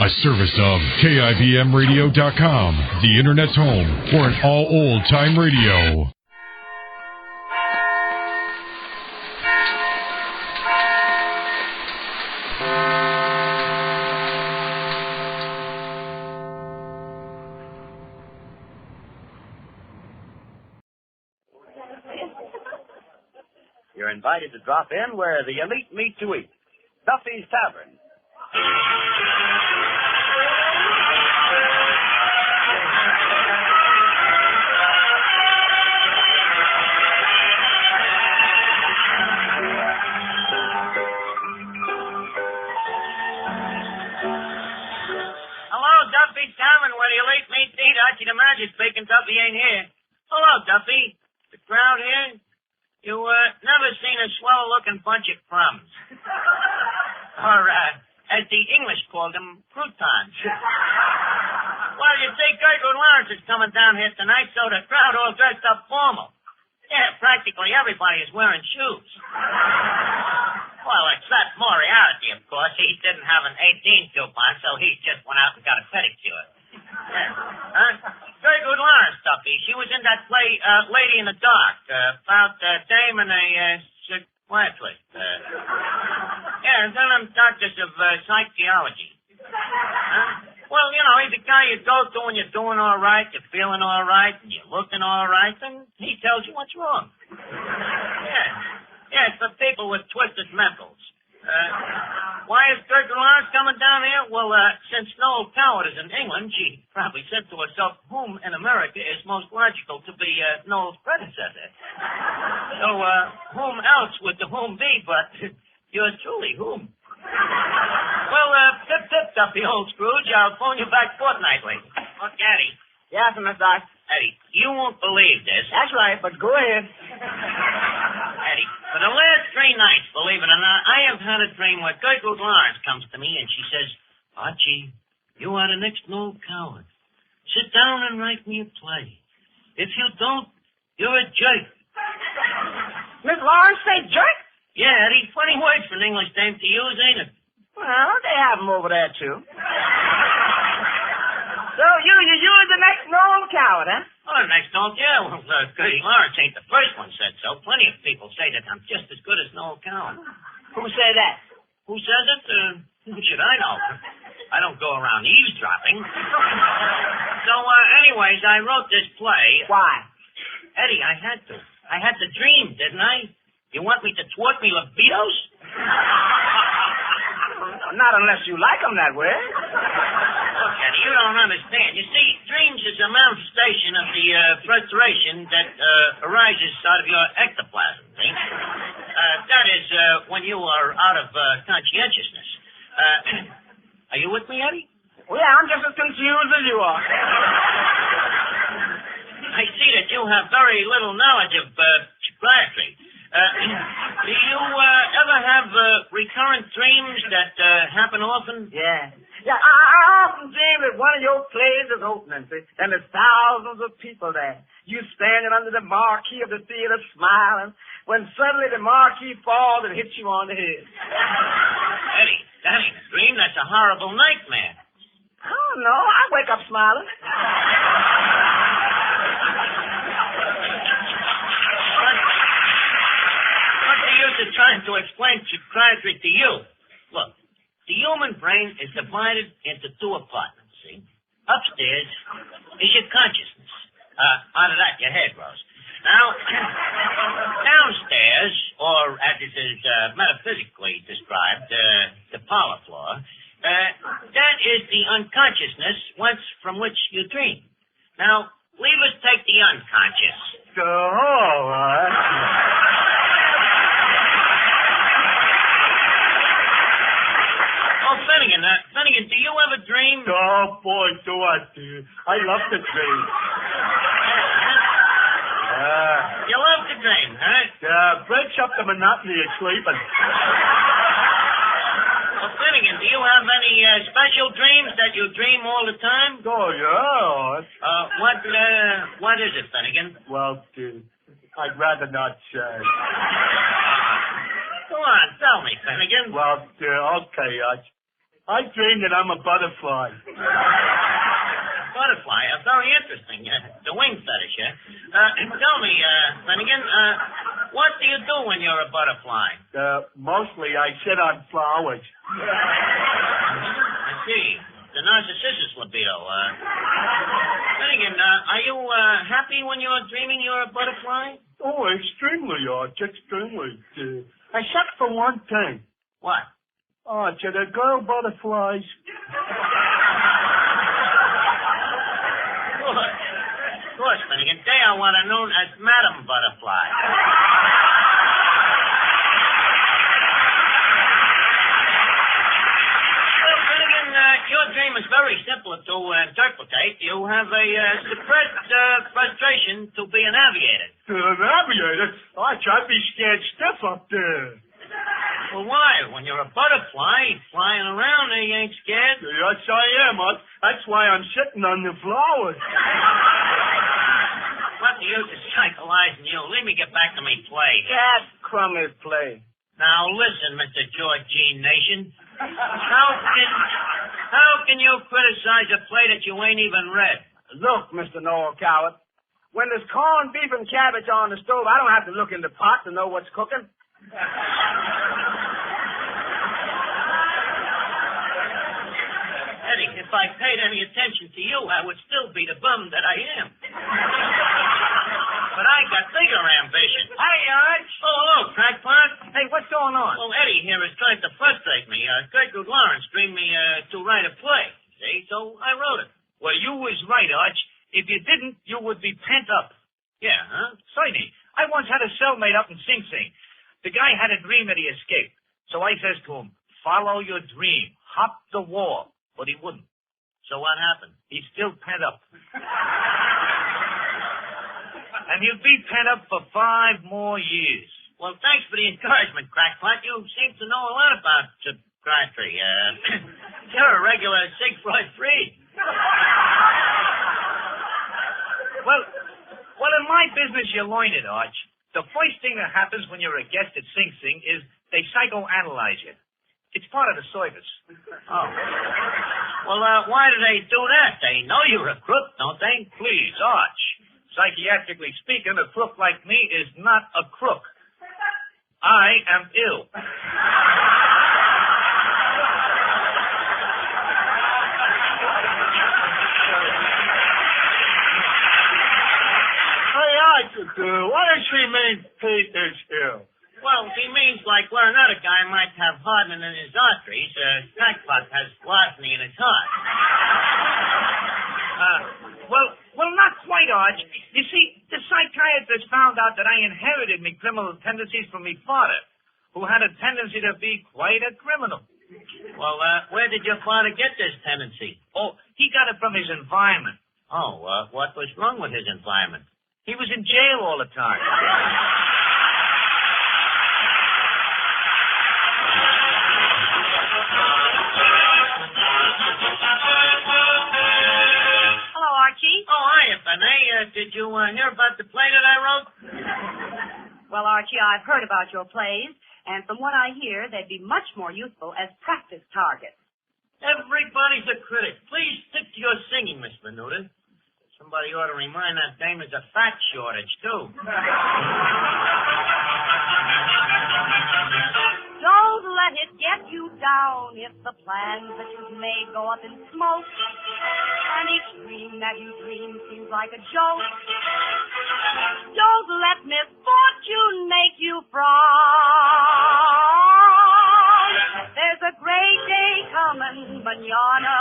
A service of KIBMradio.com, the Internet's home for an all old-time radio. You're invited to drop in where the elite meet to eat. Duffy's Tavern. Duffy Tavern, where the elite meet to eat. Archie the Magic speaking. Duffy ain't here. Hello, Duffy. The crowd here? You, never seen a swell-looking bunch of crumbs. Or, as the English called them, croutons. Well, you see, Gertrude Lawrence is coming down here tonight, so the crowd all dressed up formal. Yeah, practically everybody is wearing shoes. Well, except Moriarty, of course. He didn't have an 18 coupon, so he just went out and got a pedicure. Yeah. Huh? Very good Lawrence, Duffy. She was in that play, Lady in the Dark, about a dame and a psychiatrist. Yeah, then I'm doctors of psychology. Huh? Well, you know, he's the guy you go to when you're doing all right, you're feeling all right, and you're looking all right, and he tells you what's wrong. Yeah. Yeah, it's for people with twisted mentals. Why is Gertrude Lawrence coming down here? Well, since Noel Coward is in England, she probably said to herself, whom in America is most logical to be Noel's predecessor? So, whom else would the whom be but yours truly, whom? Well, tip, Duffy, old Scrooge. I'll phone you back fortnightly. Look, Eddie. Yes, Miss Doc. Eddie, you won't believe this. That's right, but go ahead. Eddie, for the last 3 nights, believe it or not, I have had a dream where Gertrude Lawrence comes to me and she says, Archie, you are the next Noel Coward. Sit down and write me a play. If you don't, you're a jerk. Miss Lawrence say jerk? Yeah, Eddie, funny words for an English dame to use, ain't it? Well, they have them over there, too. So you're the next Noel Coward, huh? Oh, the next Noel, yeah. Well, Gertie Lawrence ain't the first one said so. Plenty of people say that I'm just as good as Noel Coward. Who say that? Who says it? Who should I know? I don't go around eavesdropping. So, anyways, I wrote this play. Why? Eddie, I had to. I had to dream, didn't I? You want me to thwart me libidos? Not unless you like them that way. Look, Eddie, you don't understand. You see, dreams is a manifestation of the frustration that arises out of your ectoplasm, see? That is, when you are out of conscientiousness. Are you with me, Eddie? Well, yeah, I'm just as confused as you are. I see that you have very little knowledge of psychiatry. Do you ever have recurrent dreams that happen often? Yeah. Yeah, I often dream that one of your plays is opening, see, and there's thousands of people there. You standing under the marquee of the theater smiling, when suddenly the marquee falls and hits you on the head. Eddie, that ain't a dream. That's a horrible nightmare. Oh, no, I wake up smiling. What's the use of trying to explain psychiatry to you? Look. The human brain is divided into 2 apartments, see? Upstairs is your consciousness. Out of that, your head grows. Now, downstairs, or as it is metaphysically described, the parlor floor, that is the unconsciousness from which you dream. Now, leave us take the unconscious. Go on. Finnegan, do you ever dream? Oh, boy, do I, dear. I love to dream. You love to dream, huh? Yeah, breaks up the monotony of sleeping. Well, Finnegan, do you have any special dreams that you dream all the time? Oh, yeah. What is it, Finnegan? Well, dear, I'd rather not say. Go on, tell me, Finnegan. Well, dear, okay, I dream that I'm a butterfly. Butterfly, very interesting. The wing fetish, tell me, Finnegan, what do you do when you're a butterfly? Mostly I sit on flowers. I see. The narcissus libido. Finnegan, are you happy when you're dreaming you're a butterfly? Oh, extremely, Arch, extremely. Except for one thing. What? Arch, are the girl butterflies? Of course, Finnegan. They are what are known as Madam Butterfly. Well, Finnegan, your dream is very simple to interpret. You have a suppressed frustration to be an aviator. An aviator? Arch, I'd be scared stiff up there. Well, why? When you're a butterfly flying around, you ain't scared. Yes, I am, Arch. That's why I'm sitting on the flowers. What's the use of psycholyzing you? Leave me get back to me play. That crumb is play. Now, listen, Mr. George G. Nation. How can you criticize a play that you ain't even read? Look, Mr. Noel Coward, when there's corned beef and cabbage on the stove, I don't have to look in the pot to know what's cooking. Eddie, if I paid any attention to you, I would still be the bum that I am. But I got bigger ambition. Hey, Arch. Oh, hello, crackpot. Hey, what's going on? Well, Eddie here is trying to frustrate me. Gertrude Lawrence dreamed me to write a play. See, so I wrote it. Well, you was right, Arch. If you didn't, you would be pent up. Yeah, huh? Sonny, I once had a cellmate up in Sing Sing. The guy had a dream that he escaped. So I says to him, follow your dream. Hop the wall. But he wouldn't. So what happened? He's still pent up. And he'll be pent up for 5 more years. Well, thanks for the encouragement, crackpot. You seem to know a lot about psychiatry. You're a regular Siegfried Fried. Well, in my business, you learn it, Arch. The first thing that happens when you're a guest at Sing Sing is they psychoanalyze you. It's part of the service. Oh. Well, why do they do that? They know you're a crook, don't they? Please, Arch. Psychiatrically speaking, a crook like me is not a crook. I am ill. Hey, Arch, what does she mean Pete is ill? Well, he means like where another guy might have hardening in his arteries, crackpot has larceny in his heart. Well, not quite, Arch. You see, the psychiatrist found out that I inherited me criminal tendencies from me father, who had a tendency to be quite a criminal. Well, where did your father get this tendency? Oh, he got it from his environment. Oh, what was wrong with his environment? He was in jail all the time. Archie? Oh, hiya, Benet. Did you hear about the play that I wrote? Well, Archie, I've heard about your plays, and from what I hear, they'd be much more useful as practice targets. Everybody's a critic. Please stick to your singing, Miss Venuta. Somebody ought to remind that dame there's a fat shortage, too. Don't let it get you down if the plans that you've made go up in smoke. And each dream that you dream seems like a joke. Don't let misfortune make you frown. There's a great day coming, manana,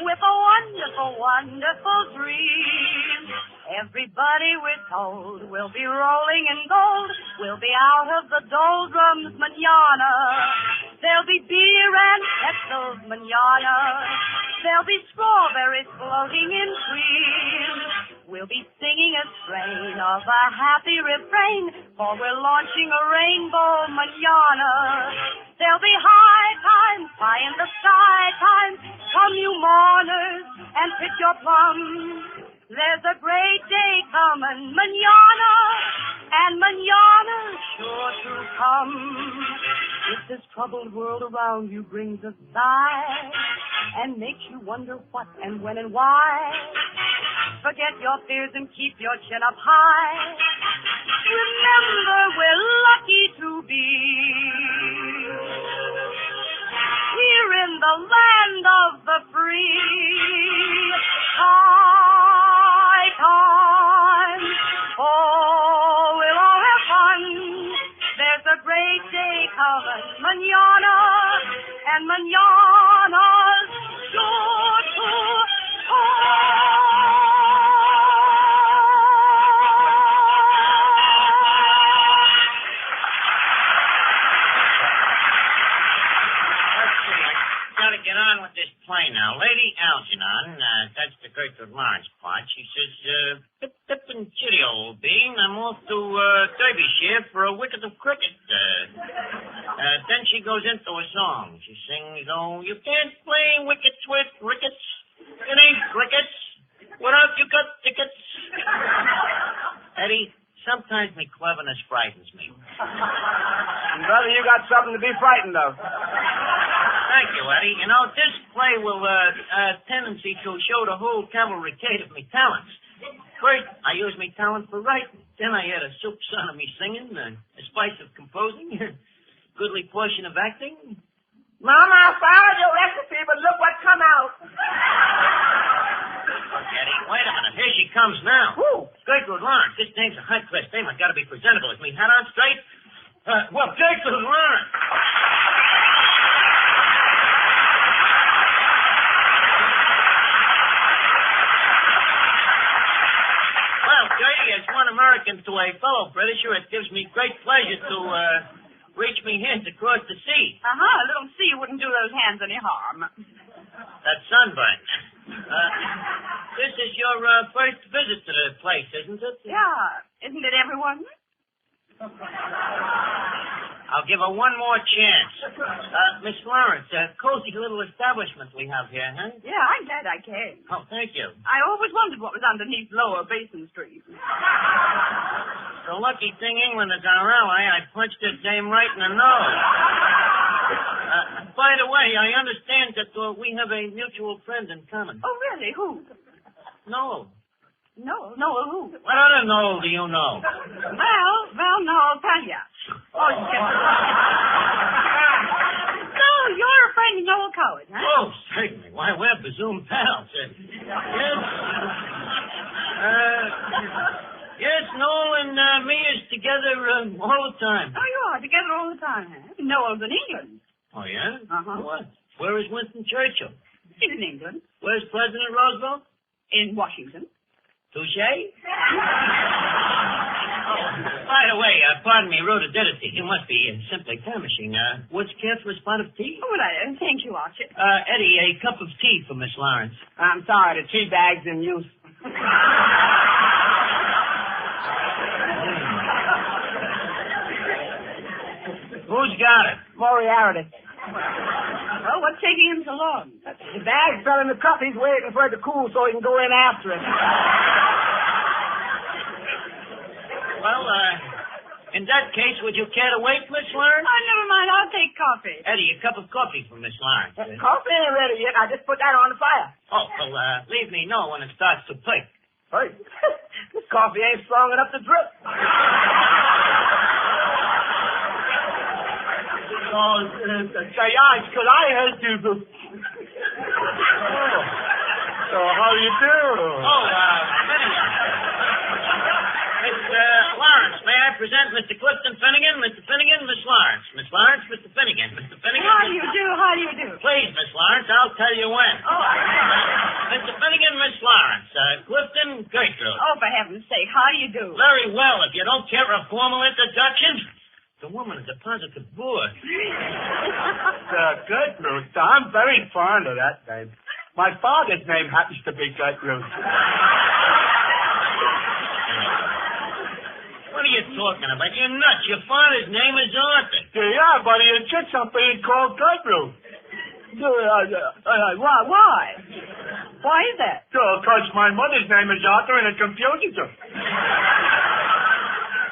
with a wonderful, wonderful dream. Everybody, we're told, will be rolling in gold. We'll be out of the doldrums manana. There'll be beer and pretzels manana. There'll be strawberries floating in cream. We'll be singing a strain of a happy refrain, for we're launching a rainbow manana. There'll be high times, pie in the sky times. Come, you mourners, and pick your plums. There's a great day coming, manana, and manana's sure to come. If this troubled world around you brings a sigh and makes you wonder what and when and why, forget your fears and keep your chin up high. Remember, we're lucky to be here in the land of the free. High time. Oh, we'll all have fun. There's a great day coming, manana, and manana's sure to Get on with this play now. Lady Algernon, that's the Gertrude Lawrence part. She says, pip and chitty, old bean. I'm off to Derbyshire for a wicket of cricket. Then she goes into a song. She sings, oh, you can't play wickets with rickets. It ain't crickets. What else you got tickets? Eddie, sometimes me cleverness frightens me. Brother, you got something to be frightened of. Thank you, Eddie. You know, this play will tendency to show the whole cavalcade of me talents. First, I use me talent for writing. Then I add a soup son of me singing, a spice of composing, goodly portion of acting. Mama, I followed your recipe, but look what come out. Eddie, wait a minute. Here she comes now. Who? Gertrude Lawrence. This name's a high-class name. I gotta be presentable. Is me hat on straight? Gertrude Lawrence. As one American to a fellow Britisher, it gives me great pleasure to reach me hands across the sea. A little sea wouldn't do those hands any harm. That's sunburn. This is your first visit to the place, isn't it? Yeah. Isn't it everyone? I'll give her one more chance. Miss Lawrence, a cozy little establishment we have here, huh? Yeah, I'm glad I came. Oh, thank you. I always wondered what was underneath Lower Basin Street. The lucky thing England is our ally, I punched that dame right in the nose. By the way, I understand that we have a mutual friend in common. Oh, really? Who? No. No, who? What other Noel do you know? Well, no, I'll tell you. Oh, you can... So, you're a friend of Noel Coward, huh? Oh, certainly. Why, we're presumed pals. Yes, Noel and me is together all the time. Oh, you are together all the time, huh? Noel's in England. Oh, yeah? Uh-huh. What? Where is Winston Churchill? He's in England. Where's President Roosevelt? In Washington. Touche? By the way, pardon me, rhododendron. You must be simply famishing. Would you care for a spot of tea? Oh, well, thank you, Archie. Eddie, a cup of tea for Miss Lawrence. I'm sorry, the tea bag's in use. Who's got it? Moriarty. Well, what's taking him so long? The bag fell in the cup. He's waiting for it to cool so he can go in after it. Well, in that case, would you care to wait, Miss Lawrence? Oh, never mind. I'll take coffee. Eddie, a cup of coffee for Miss Lawrence. Coffee ain't ready yet. I just put that on the fire. Oh, well, leave me know when it starts to pick. Hey, this coffee ain't strong enough to drip. Oh, say, Arch, could I help you? So, how do you do? Oh, Finnegan. Miss Lawrence, may I present Mr. Clifton Finnegan? Mr. Finnegan, Miss Lawrence. Miss Lawrence, Mr. Finnegan. Mr. Finnegan. How do you do? How do you do? Please, Miss Lawrence, I'll tell you when. Oh, Mr. Finnegan, Miss Lawrence. Clifton, Gertrude. oh, for heaven's sake, how do you do? Very well. If you don't care for a formal introduction, the woman is a positive bore. Gertrude, I'm very fond of that name. My father's name happens to be Gertrude. What are you talking about? You're nuts. Your father's name is Arthur. Yeah, but he insists on being called Gertrude. Why? Why is that? Because my mother's name is Arthur and it confuses her.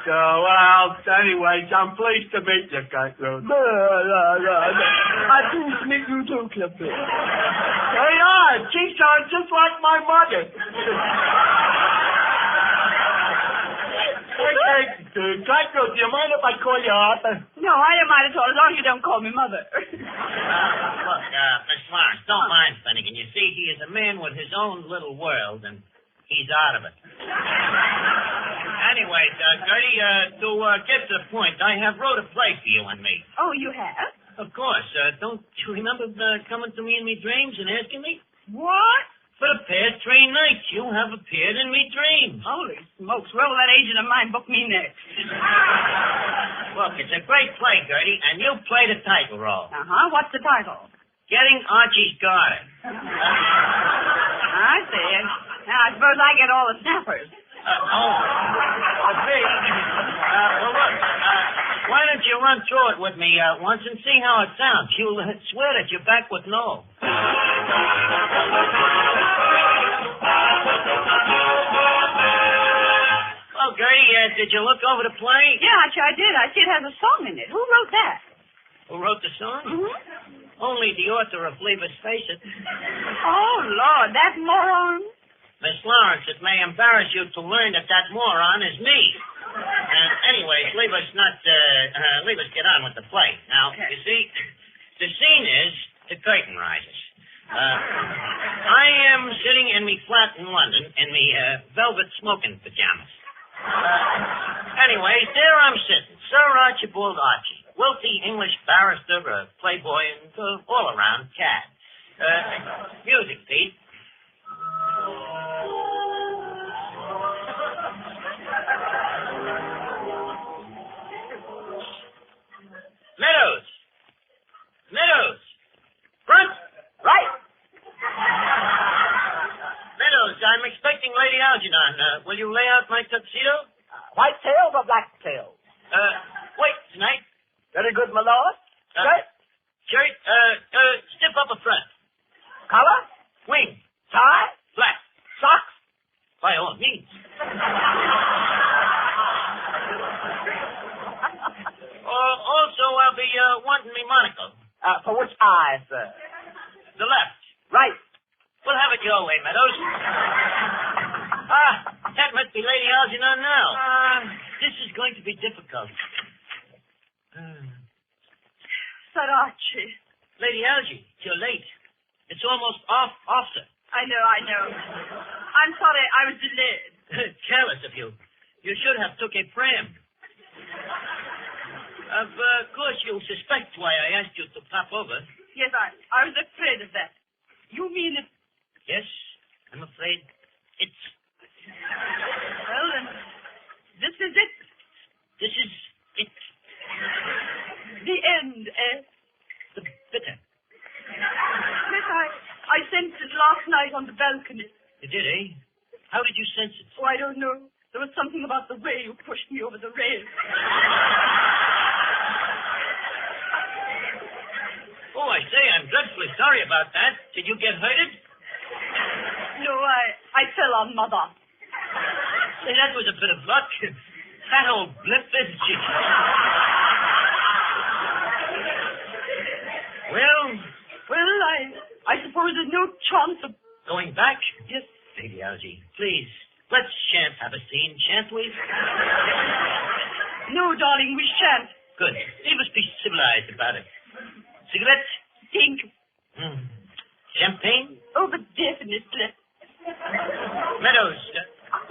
Well, anyways, I'm pleased to meet you, Gertrude. I pleased to meet you too, Clifford. They are. She sounds just like my mother. Okay, Gertrude, do you mind if I call you Arthur? No, I don't mind at all, as long as you don't call me Mother. Look, Miss Florence, don't mind Finnegan. You see, he is a man with his own little world, and he's out of it. Anyway, Gertie, to get to the point, I have wrote a play for you and me. Oh, you have? Of course. Don't you remember coming to me in me dreams and asking me? What? For the past 3 nights, you have appeared in me dreams. Holy smokes. Where will that agent of mine book me next? Look, it's a great play, Gertie, and you play the title role. Uh-huh. What's the title? Getting Archie's Garter. I see. Now, I suppose I get all the snappers. I see. Well, look, why don't you run through it with me once and see how it sounds? You'll swear that you're back with no. Well, Gertie, did you look over the play? Yeah, Archie, I did. I see it has a song in it. Who wrote that? Who wrote the song? Mm-hmm. Only the author of Leave Us Face It. Oh, Lord, that moron. Miss Lawrence, it may embarrass you to learn that moron is me. Anyways, leave us get on with the play. Now, you see, the scene is the curtain rises. I am sitting in me flat in London in me velvet smoking pajamas. Anyways, there I'm sitting, Sir Archibald Archie, wealthy English barrister, playboy, and all-around cad. Music, Pete. Meadows. Front. Right. Meadows, I'm expecting Lady Algernon. Will you lay out my tuxedo? White tails or black tails? Wait, tonight. Very good, my lord. Shirt, stiff up a front. Collar? Wing. Tie? Black. Socks? By all means. Also, I'll be wanting me monocle. For which eye, sir? The left. Right. We'll have it your way, Meadows. That must be Lady Algernon now. This is going to be difficult. Sir Archie. Lady Algie, you're late. It's almost off, sir. I know. I'm sorry I was delayed. Careless of you. You should have took a pram. Of course, you'll suspect why I asked you to pop over. Yes, I was afraid of that. You mean it? Yes, I'm afraid it's... Well, then, this is it. This is it. The end, eh? The bitter. Yes, I sensed it last night on the balcony. You did, eh? How did you sense it? Oh, I don't know. There was something about the way you pushed me over the rail. Oh, I say, I'm dreadfully sorry about that. Did you get hurted? No, I fell on Mother. Say, that was a bit of luck. That old blip, isn't she? Well, I suppose there's no chance of... Going back? Yes. Lady Algie, please, let's shan't have a scene, shan't we? No, darling, we shan't. Good. We must be civilized about it. Cigarette? Thank you. Champagne? Oh, but definitely. Meadows.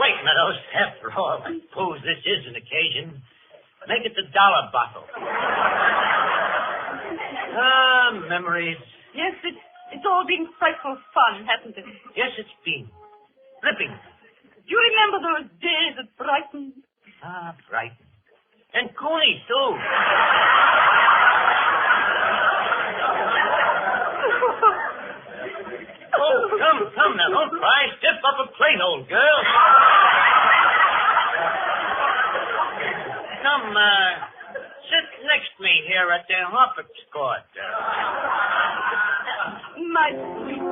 Wait, Meadows. After all, I suppose this is an occasion. Make it the dollar bottle. Memories. Yes, it's all been frightful fun, hasn't it? Yes, it's been. Ripping. Do you remember those days at Brighton? Brighton. And Cooney, too. Oh, come now, don't cry. Stiff up a plate, old girl. Come, sit next to me here at the Hopper's Court. My sweet.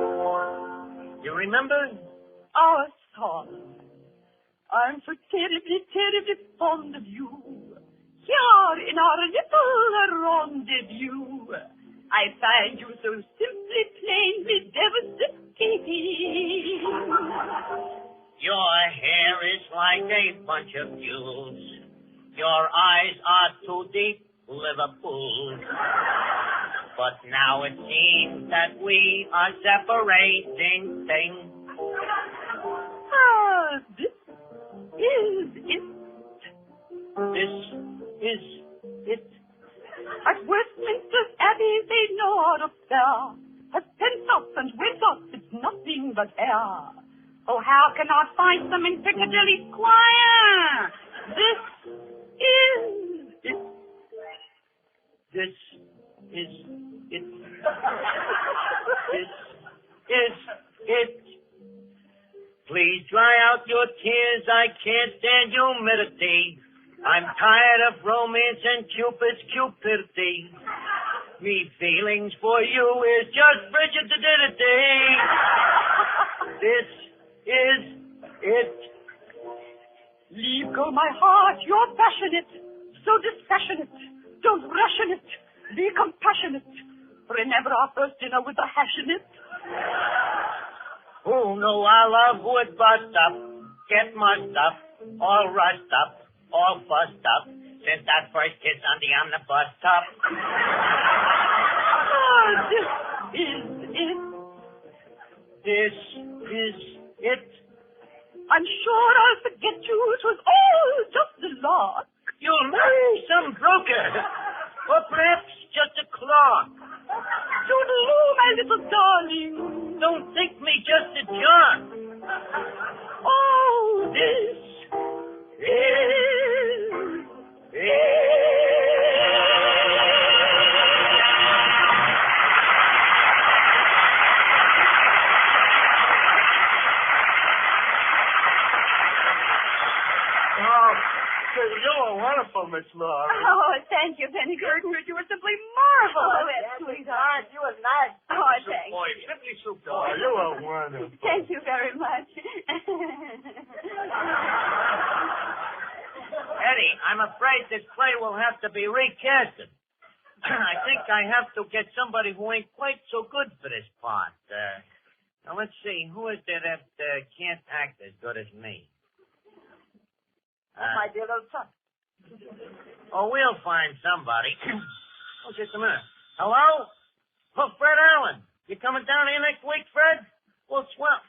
You remember? Our song. I'm so terribly, terribly fond of you. Here in our little rendezvous, I find you so simply, plainly devastating. Your hair is like a bunch of mules. Your eyes are too deep, Liverpool. But now it seems that we are separating things. Ah, this is it. This is it. At Westminster Abbey they know our affair. Has pent up and went up, it's nothing but air. Oh, how can I find them in Piccadilly Square? This is it. This is it. This is it. Please dry out your tears. I can't stand humidity. I'm tired of romance and Cupid's cupidity. Me feelings for you is just frigidity. This is it. Leave go my heart, you're passionate, so dispassionate. Don't ration it, be compassionate. Remember our first dinner with the hash in it? Oh, no, I love wood bust up, get mussed up, all rust up, all fussed up, since that first kiss on the omnibus top. Ah, this is it. This is it. I'm sure I'll forget you, it was all just a lark. You'll marry some broker, or perhaps just a clerk. Toodaloo, my little darling. Don't think me just a jerk. Oh, this is it. You were wonderful, Miss Laura. Oh, thank you, Penny Gertrude. You were simply marvelous. Sweetheart, you were nice. Oh, thank you. Simply soup Oh, you were wonderful. Thank you very much. Eddie, I'm afraid this play will have to be recasted. I think I have to get somebody who ain't quite so good for this part. Now, let's see. Who is there that can't act as good as me? My dear little son. Oh, we'll find somebody. Oh, just a minute. Hello? Oh, Fred Allen. You coming down here next week, Fred? Well, swell.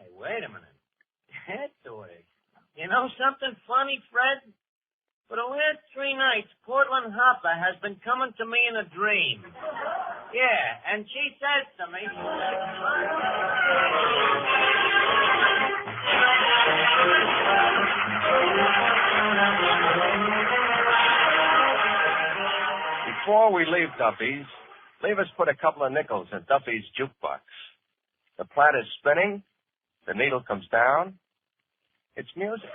Hey, wait a minute. That's the way. You know something funny, Fred? For the last 3 nights, Portland Hopper has been coming to me in a dream. Yeah, and she says to me, Before we leave Duffy's, leave us put a couple of nickels in Duffy's jukebox. The plat is spinning. The needle comes down. It's music.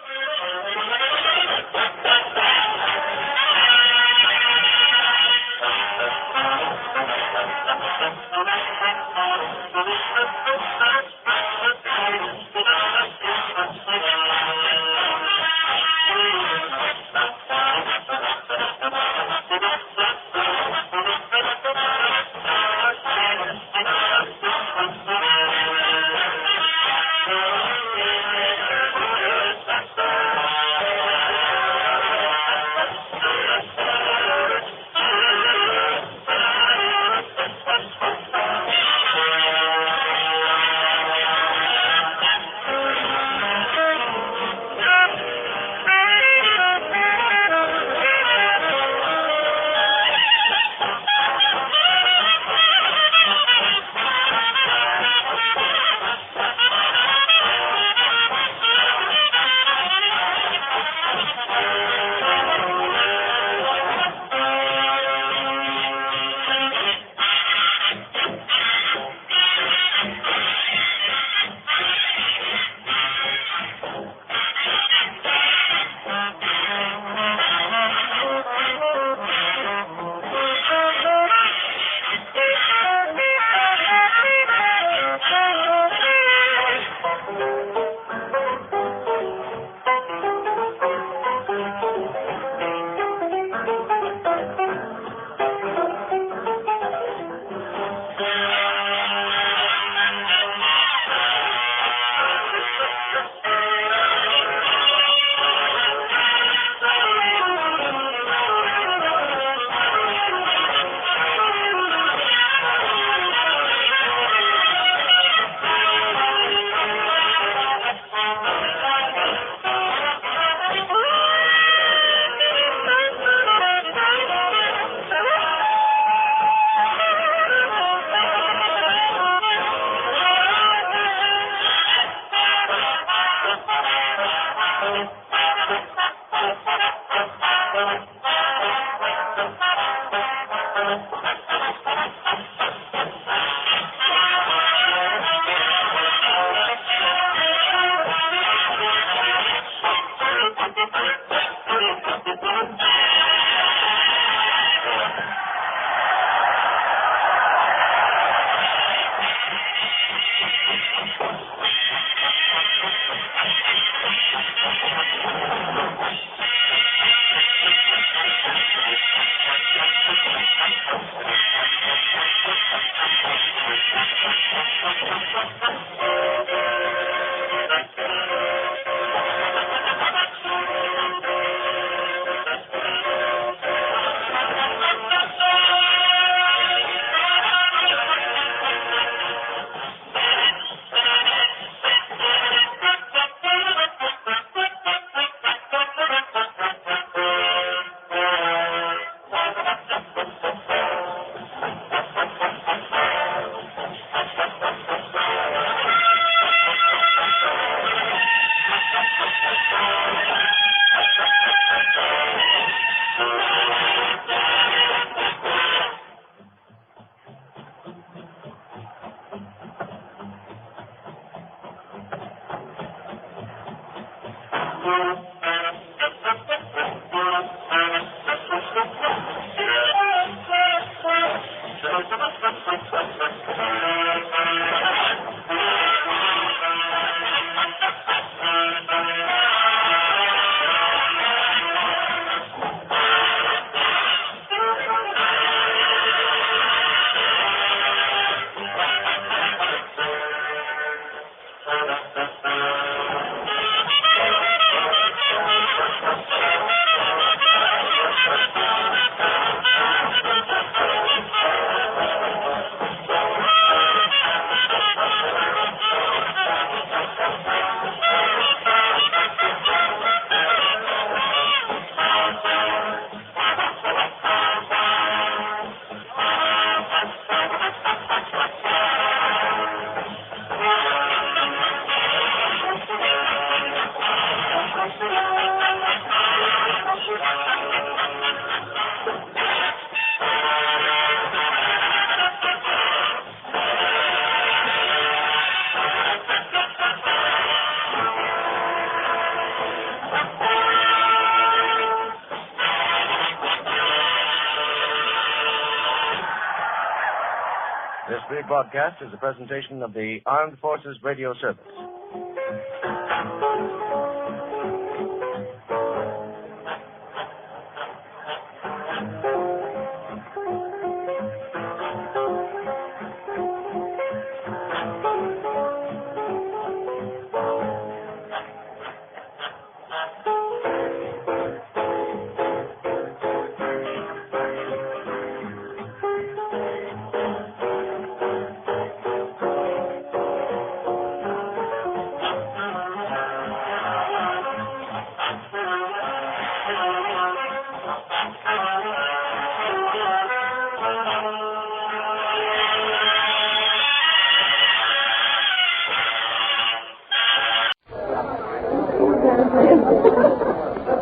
This rebroadcast is a presentation of the Armed Forces Radio Service.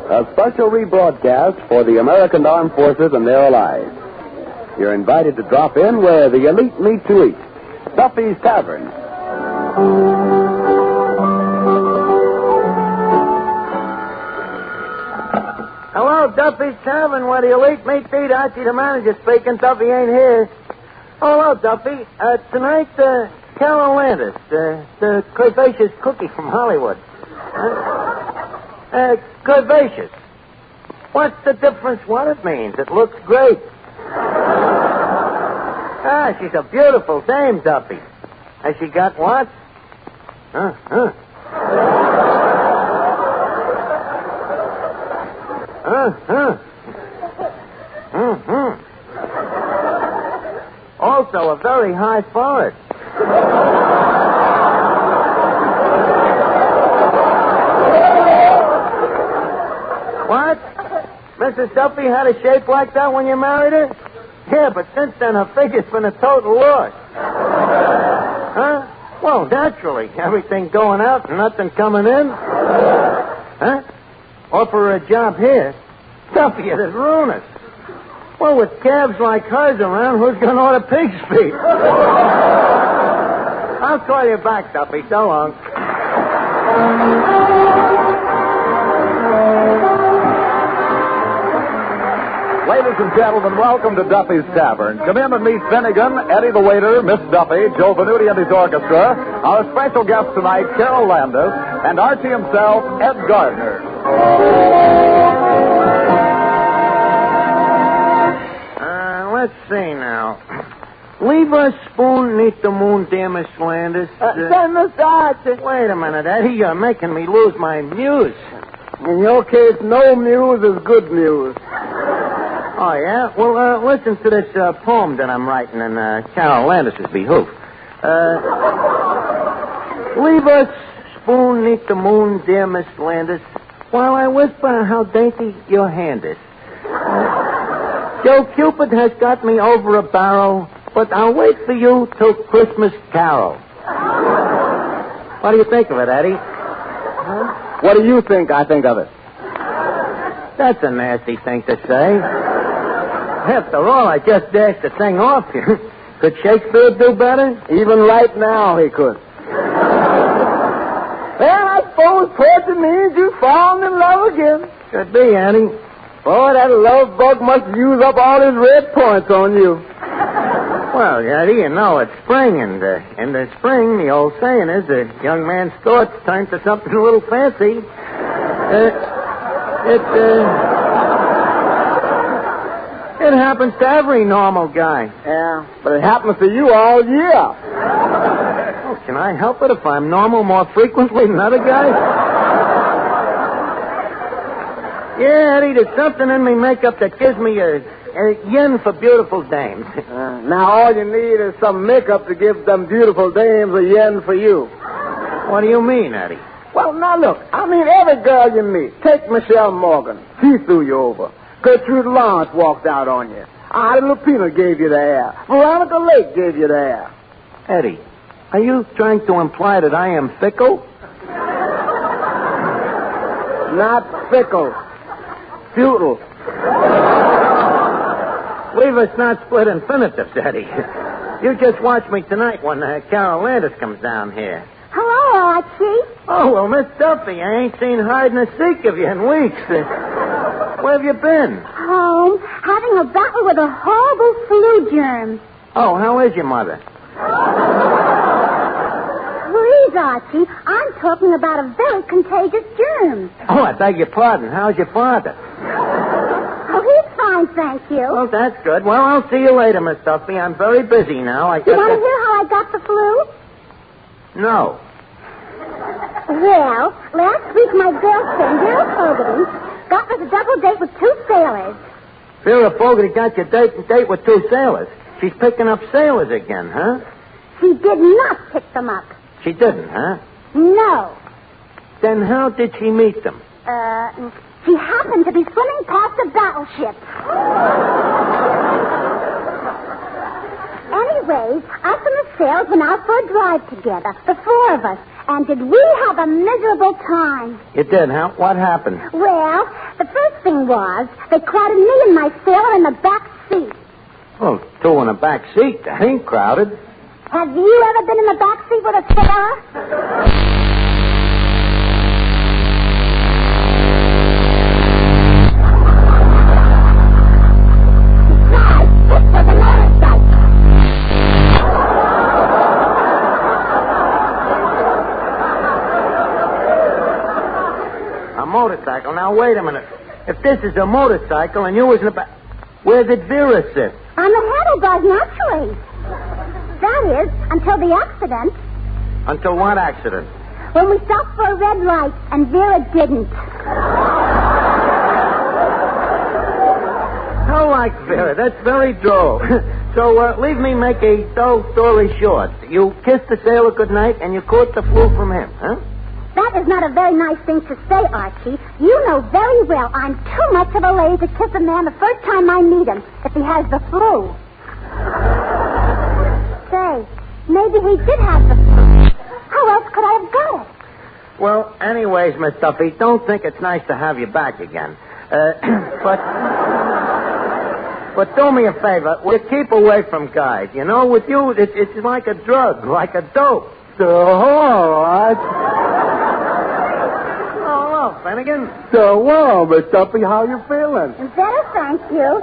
A special rebroadcast for the American Armed Forces and their allies. You're invited to drop in where the elite meet to eat. Duffy's Tavern. Hello, Duffy's Tavern, where the elite meet to eat. Archie, the manager, speaking. Duffy ain't here. Oh, hello, Duffy. Tonight, Carol Landis, the curvaceous cookie from Hollywood. Curvaceous. What's the difference what it means? It looks great. She's a beautiful dame, Duffy. Has she got what? Also, a very high forehead. What? Mrs. Duffy had a shape like that when you married her? Yeah, but since then her figure's been a total loss. Huh? Well, naturally. Everything going out and nothing coming in. Huh? Offer her a job here. Duffy, it'd ruin us. Well, with calves like hers around, who's going to order pig's feet? I'll call you back, Duffy. So long. Ladies and gentlemen, welcome to Duffy's Tavern. Come in and meet Finnegan, Eddie the waiter, Miss Duffy, Joe Venuti and his orchestra, Our special guests tonight, Carol Landis, and Archie himself, Ed Gardner. Let's see now. Leave a spoon neath the moon, dear Miss Landis. Mr. Archie. Wait a minute, Eddie. You're making me lose my muse. In your case, no news is good news. Oh, yeah? Well, listen to this poem that I'm writing in Carol Landis' behoof. Leave a spoon neath the moon, dear Miss Landis, while I whisper how dainty your hand is. Joe Cupid has got me over a barrel, but I'll wait for you till Christmas Carol. What do you think of it, Eddie? Huh? What do you think I think of it? That's a nasty thing to say. After all, I just dashed the thing off you. Could Shakespeare do better? Even right now, he could. Well, I suppose poetry means you fallen in love again. Could be, Eddie. Boy, that love bug must use up all his red points on you. Well, Eddie, you know it's spring, and in the spring, the old saying is a young man's thoughts turn to something a little fancy. It happens to every normal guy. Yeah, but it happens to you all year. Oh, can I help it if I'm normal more frequently than other guys? Yeah, Eddie, there's something in me makeup that gives me a yen for beautiful dames. Now all you need is some makeup to give them beautiful dames a yen for you. What do you mean, Eddie? Well, now look, I mean every girl you meet. Take Michelle Morgan. She threw you over. Gertrude Lawrence walked out on you. Ida Lupino gave you the air. Veronica Lake gave you the air. Eddie, are you trying to imply that I am fickle? Not fickle. Futile. Leave us not split infinitives, Eddie. You just watch me tonight when Carol Landis comes down here. Hello, Archie. Oh, well, Miss Duffy, I ain't seen hide nor seek of you in weeks. Where have you been? Home, having a battle with a horrible flu germ. Oh, how is your mother? Please, Archie, I'm talking about a very contagious germ. Oh, I beg your pardon. How's your father? Oh, he's fine, thank you. Oh, that's good. Well, I'll see you later, Miss Duffy. I'm very busy now. You want to hear how I got the flu? No. Well, last week my girlfriend, Vera Fogarty, got me a double date with two sailors. Vera Fogarty got your date with two sailors. She's picking up sailors again, huh? She did not pick them up. She didn't, huh? No. Then how did she meet them? She happened to be swimming past a battleship. Anyways, us and the sailors went out for a drive together, the four of us. And did we have a miserable time? You did, huh? What happened? Well, the first thing was they crowded me and my sailor in the back seat. Oh, two in the back seat. That ain't crowded. Have you ever been in the back seat with a sailor? Motorcycle. Now, wait a minute. If this is a motorcycle and you was in the back, where did Vera sit? On the handlebars, naturally. That is, until the accident. Until what accident? When we stopped for a red light and Vera didn't. How like Vera. That's very droll. So, leave me make a dull story short. You kissed the sailor goodnight and you caught the flu from him, huh? That is not a very nice thing to say, Archie. You know very well I'm too much of a lady to kiss a man the first time I meet him if he has the flu. Say, maybe he did have the flu. How else could I have got it? Well, anyways, Miss Duffy, don't think it's nice to have you back again. But do me a favor. You keep away from guys. You know, with you, it's like a drug, like a dope. So, all right. Finnegan? So, well, Miss Duffy, how you feeling? Better, thank you.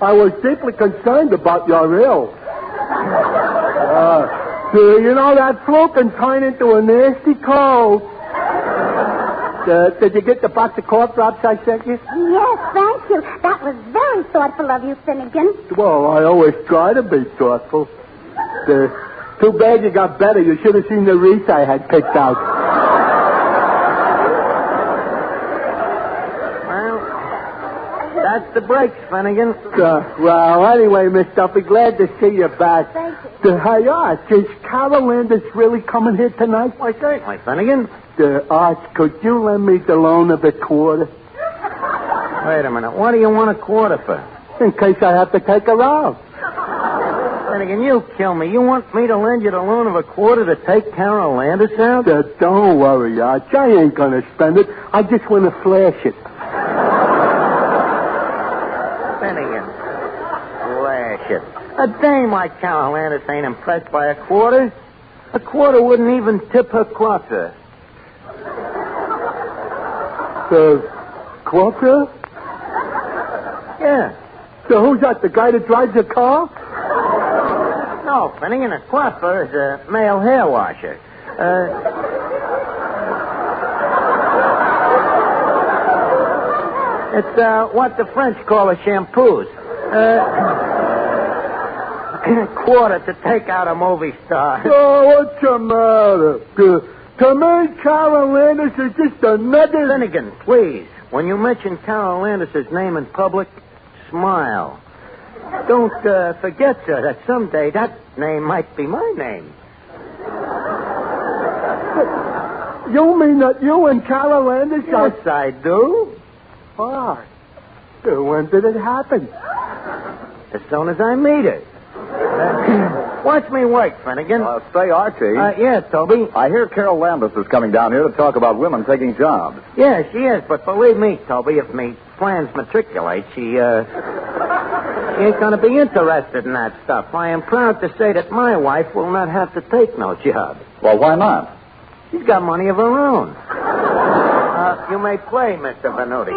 I was deeply concerned about your health. You know, that flu can turn into a nasty cold. Did you get the box of cough drops I sent you? Yes, thank you. That was very thoughtful of you, Finnegan. Well, I always try to be thoughtful. Too bad you got better. You should have seen the wreath I had picked out. Well, that's the breaks, Finnegan. Well, anyway, Miss Duffy, glad to see you back. Thank you. Hey, Arch, is Carol Landis really coming here tonight? Why, certainly, Finnegan. Arch, could you lend me the loan of a quarter? Wait a minute. What do you want a quarter for? In case I have to take her out. Finnegan, you kill me. You want me to lend you the loan of a quarter to take Carol Landis out? Don't worry, Arch. I ain't going to spend it. I just want to flash it. Finnegan, flash it. A dame like Carol Landis ain't impressed by a quarter. A quarter wouldn't even tip her quarter. Quarter? Yeah. So who's that, the guy that drives your car? No, Finnegan, a coiffeur is a male hair washer. It's what the French call a shampoos. Quarter to take out a movie star. Oh, what's the matter? To me, Carol Landis is just another... Finnegan, please. When you mention Carol Landis' name in public, smile. Don't forget, sir, that someday that name might be my name. You mean that you and Carol Landis are... Yes, I do. Why? When did it happen? As soon as I meet her. Watch me work, Finnegan. Say, Archie. Yes, Toby. I hear Carol Landis is coming down here to talk about women taking jobs. Yeah, she is, but believe me, Toby, if me plans matriculate, she ain't going to be interested in that stuff. I am proud to say that my wife will not have to take no job. Well, why not? She's got money of her own. You may play, Mr. Venuti.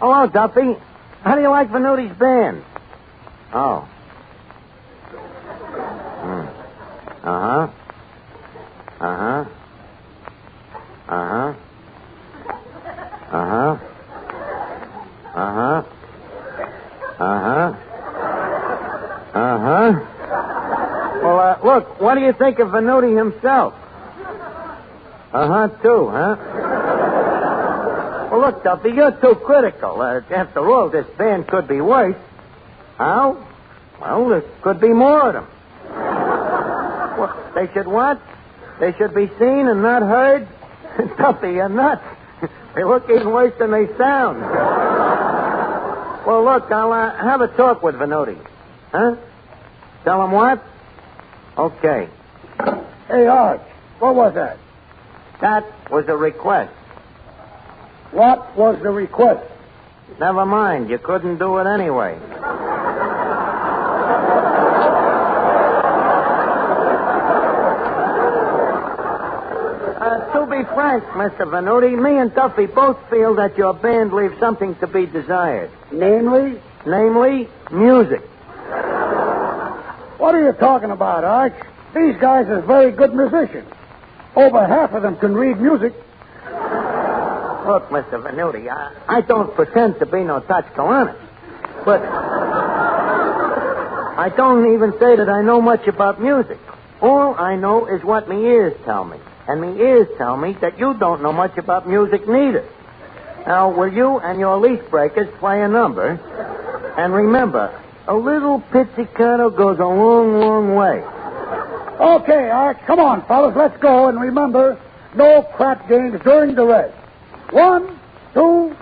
Hello, Duffy. How do you like Venuti's band? Oh. Uh-huh. Uh-huh. Uh-huh. Uh-huh. Uh-huh. Uh-huh. Uh-huh. Well, look, what do you think of Venuti himself? Uh-huh, too, huh? look, Duffy, you're too critical. After all, this band could be worse. How? Well, there could be more of them. What, they should what? They should be seen and not heard? Duffy, you're nuts. They look even worse than they sound. Well, look, I'll have a talk with Venuti. Huh? Tell him what? Okay. Hey, Arch, what was that? That was a request. What was the request? Never mind. You couldn't do it anyway. To be frank, Mr. Venuti, me and Duffy both feel that your band leaves something to be desired. Namely? Namely, music. What are you talking about, Arch? These guys are very good musicians. Over half of them can read music. Look, Mr. Venuti, I don't pretend to be no Tachkalanis, but I don't even say that I know much about music. All I know is what me ears tell me. And me ears tell me that you don't know much about music neither. Now, will you and your leaf breakers play a number? And remember, a little pizzicato goes a long, long way. Okay, Arch, come on, fellas, let's go. And remember, no crap games during the rest. 1, 2...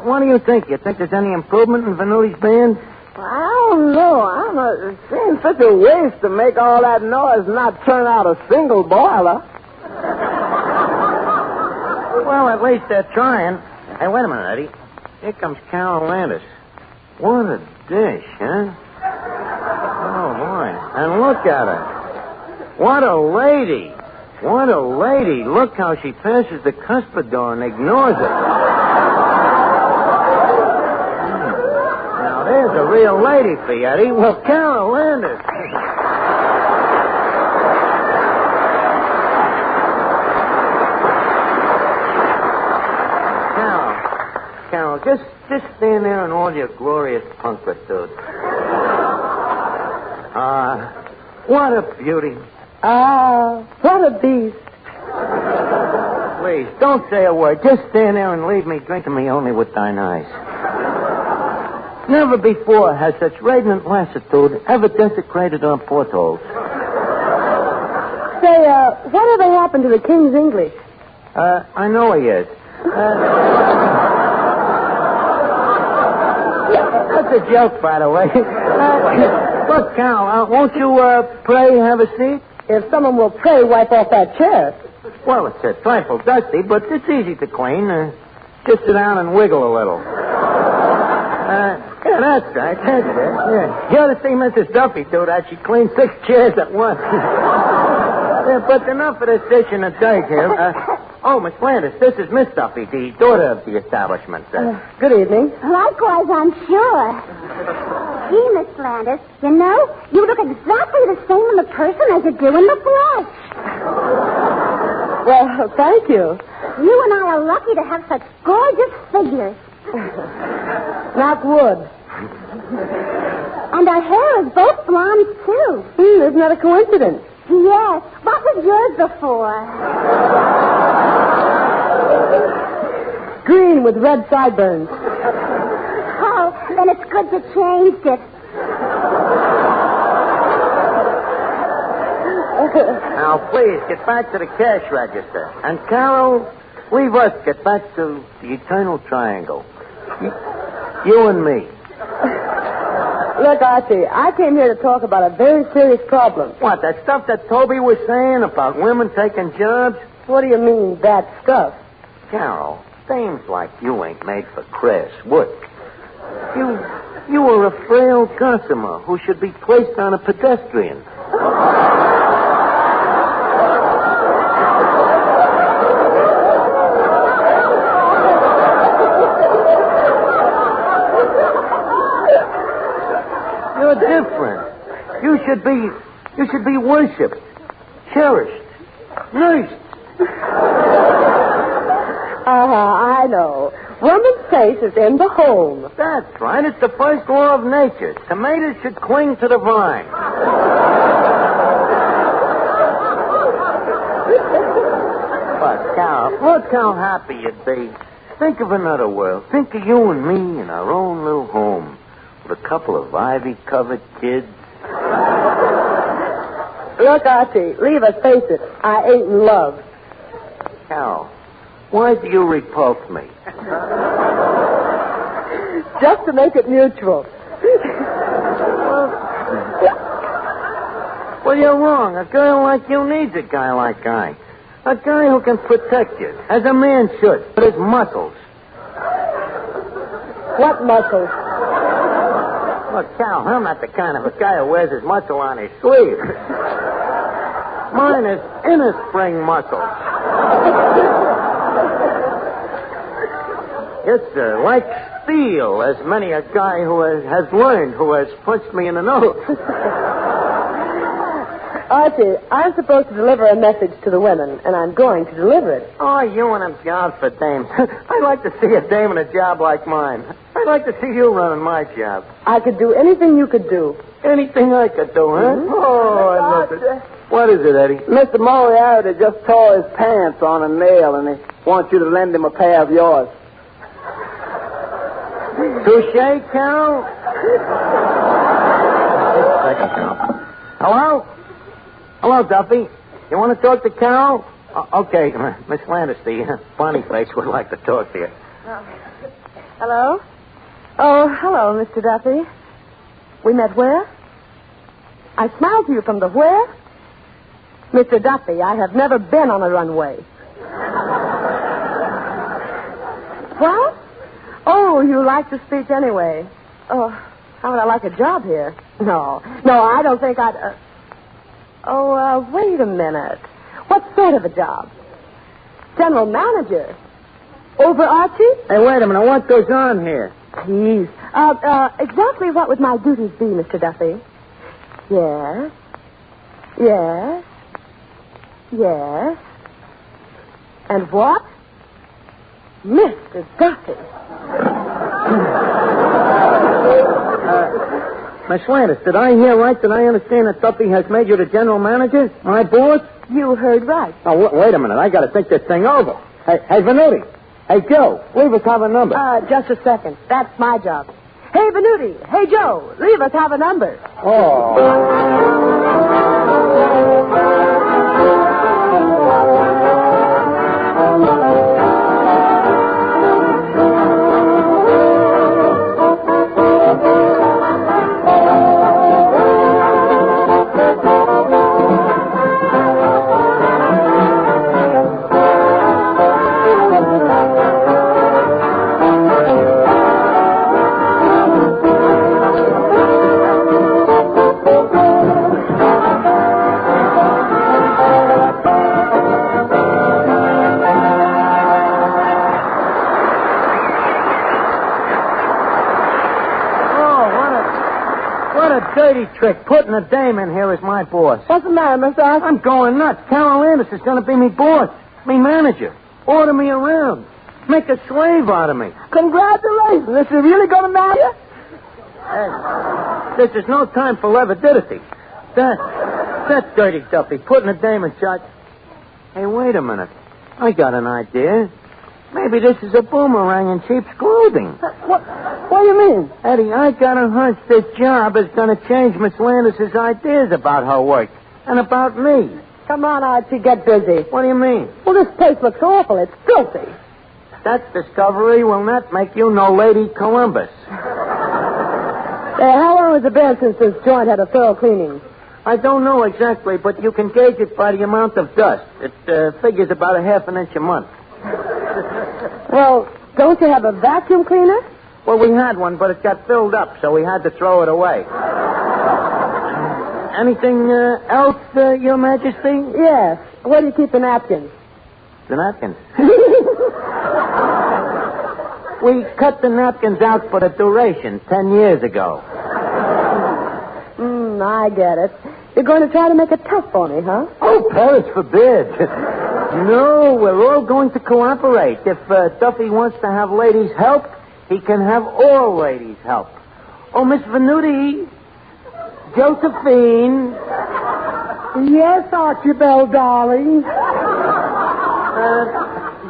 What do you think? You think there's any improvement in Venuti's band? I don't know. It seems such a waste to make all that noise and not turn out a single boiler. Well, at least they're trying. Hey, wait a minute, Eddie. Here comes Carol Landis. What a dish, huh? Oh, boy. And look at her. What a lady. What a lady. Look how she passes the cuspidor and ignores it. There's a real lady for you, Eddie. Well, Carol Landis. Carol, just stand there in all your glorious punctitude. What a beauty. What a beast. Please, don't say a word. Just stand there and leave me drinking me only with thine eyes. Never before has such radiant lassitude ever desecrated our portholes. Say, whatever happened to the King's English? I know he is. That's a joke, by the way. Look, Cal, won't you pray, have a seat? If someone will pray, wipe off that chair. Well, it's a trifle dusty, but it's easy to clean. Just sit down and wiggle a little. Yeah, that's right. That's it. Yeah. You ought to see Mrs. Duffy do that. She cleans 6 chairs at once. Yeah, but enough of this dish and the dirt here. Miss Landis, this is Miss Duffy, the daughter of the establishment. Good evening. Likewise, I'm sure. Gee, Miss Landis, you know, you look exactly the same in the person as you do in the flesh. Well, thank you. You and I are lucky to have such gorgeous figures. Knock wood. And our hair is both blonde, too. Isn't that a coincidence? Yes. What was yours before? Green with red sideburns. Oh, then it's good you changed it. Now, please, get back to the cash register. And, Carol, leave us get back to the eternal triangle. You and me. Look, Archie, I came here to talk about a very serious problem. What, that stuff that Toby was saying about women taking jobs? What do you mean, that stuff? Carol, dames like you ain't made for crass work. You are a frail gossamer who should be placed on a pedestrian. You're different. You should be worshipped, cherished, nursed. I know. Woman's place is in the home. That's right. It's the first law of nature. Tomatoes should cling to the vine. But, Carol, look how happy you'd be. Think of another world. Think of you and me in our own little home with a couple of ivy-covered kids. Look, Archie, leave us face it. I ain't in love. Carol, why do you repulse me? Just to make it mutual. Well, you're wrong. A girl like you needs a guy like I. A guy who can protect you, as a man should, with his muscles. What muscles? Look, Cal, I'm not the kind of a guy who wears his muscle on his sleeve. Mine is inner spring muscles. It's like steel, as many a guy who has learned, who has punched me in the nose. Archie, I'm supposed to deliver a message to the women, and I'm going to deliver it. Oh, you and them jobs for dames. I'd like to see a dame in a job like mine. I'd like to see you running my job. I could do anything you could do. Anything I could do, huh? Mm-hmm. Oh, I love it. What is it, Eddie? Mr. Moriarty just tore his pants on a nail, and he wants you to lend him a pair of yours. Touche, Carol? Hello? Hello, Duffy. You want to talk to Carol? Okay, Miss Landis, the Bonnie face would like to talk to you. Hello? Oh, hello, Mr. Duffy. We met where? I smiled to you from the where? Mr. Duffy, I have never been on a runway. What? Oh, you like to speak anyway. Oh, how would I like a job here? No, I don't think I'd... wait a minute. What sort of a job? General manager. Over Archie? Hey, wait a minute. What goes on here? Please. Exactly what would my duties be, Mr. Duffy? Yes. Yes. Yes. And what? Mr. Duffy. Miss Landis, did I hear right? Did I understand that Duffy has made you the general manager? My boss? You heard right. Oh, wait a minute. I got to think this thing over. Hey, Venuti. Hey, Joe, leave us have a number. Just a second. That's my job. Hey, Venuti. Hey, Joe, leave us have a number. Oh. quick. Putting a dame in here is my boss. What's the matter, Mr. Archie? I'm going nuts. Carol Landis is going to be me boss, me manager. Order me around. Make a slave out of me. Congratulations. Is she really going to marry you? This is no time for levidity. That's dirty, Duffy. Putting a dame in charge. Hey, wait a minute. I got an idea. Maybe this is a boomerang in sheep's clothing. What do you mean? Eddie, I got a hunch this job is going to change Miss Landis' ideas about her work and about me. Come on, Archie, get busy. What do you mean? Well, this place looks awful. It's filthy. That discovery will not make you no Lady Columbus. How long has it been since this joint had a thorough cleaning? I don't know exactly, but you can gauge it by the amount of dust. It figures about a half an inch a month. Well, don't you have a vacuum cleaner? Well, we had one, but it got filled up, so we had to throw it away. Anything else, Your Majesty? Yes. Where do you keep the napkins? The napkins? We cut the napkins out for the duration 10 years ago. I get it. You're going to try to make it tough for me, huh? Oh, Paris forbid. No, we're all going to cooperate. If Duffy wants to have ladies' help, he can have all ladies' help. Oh, Miss Venuti, Josephine. Yes, Archibald, darling.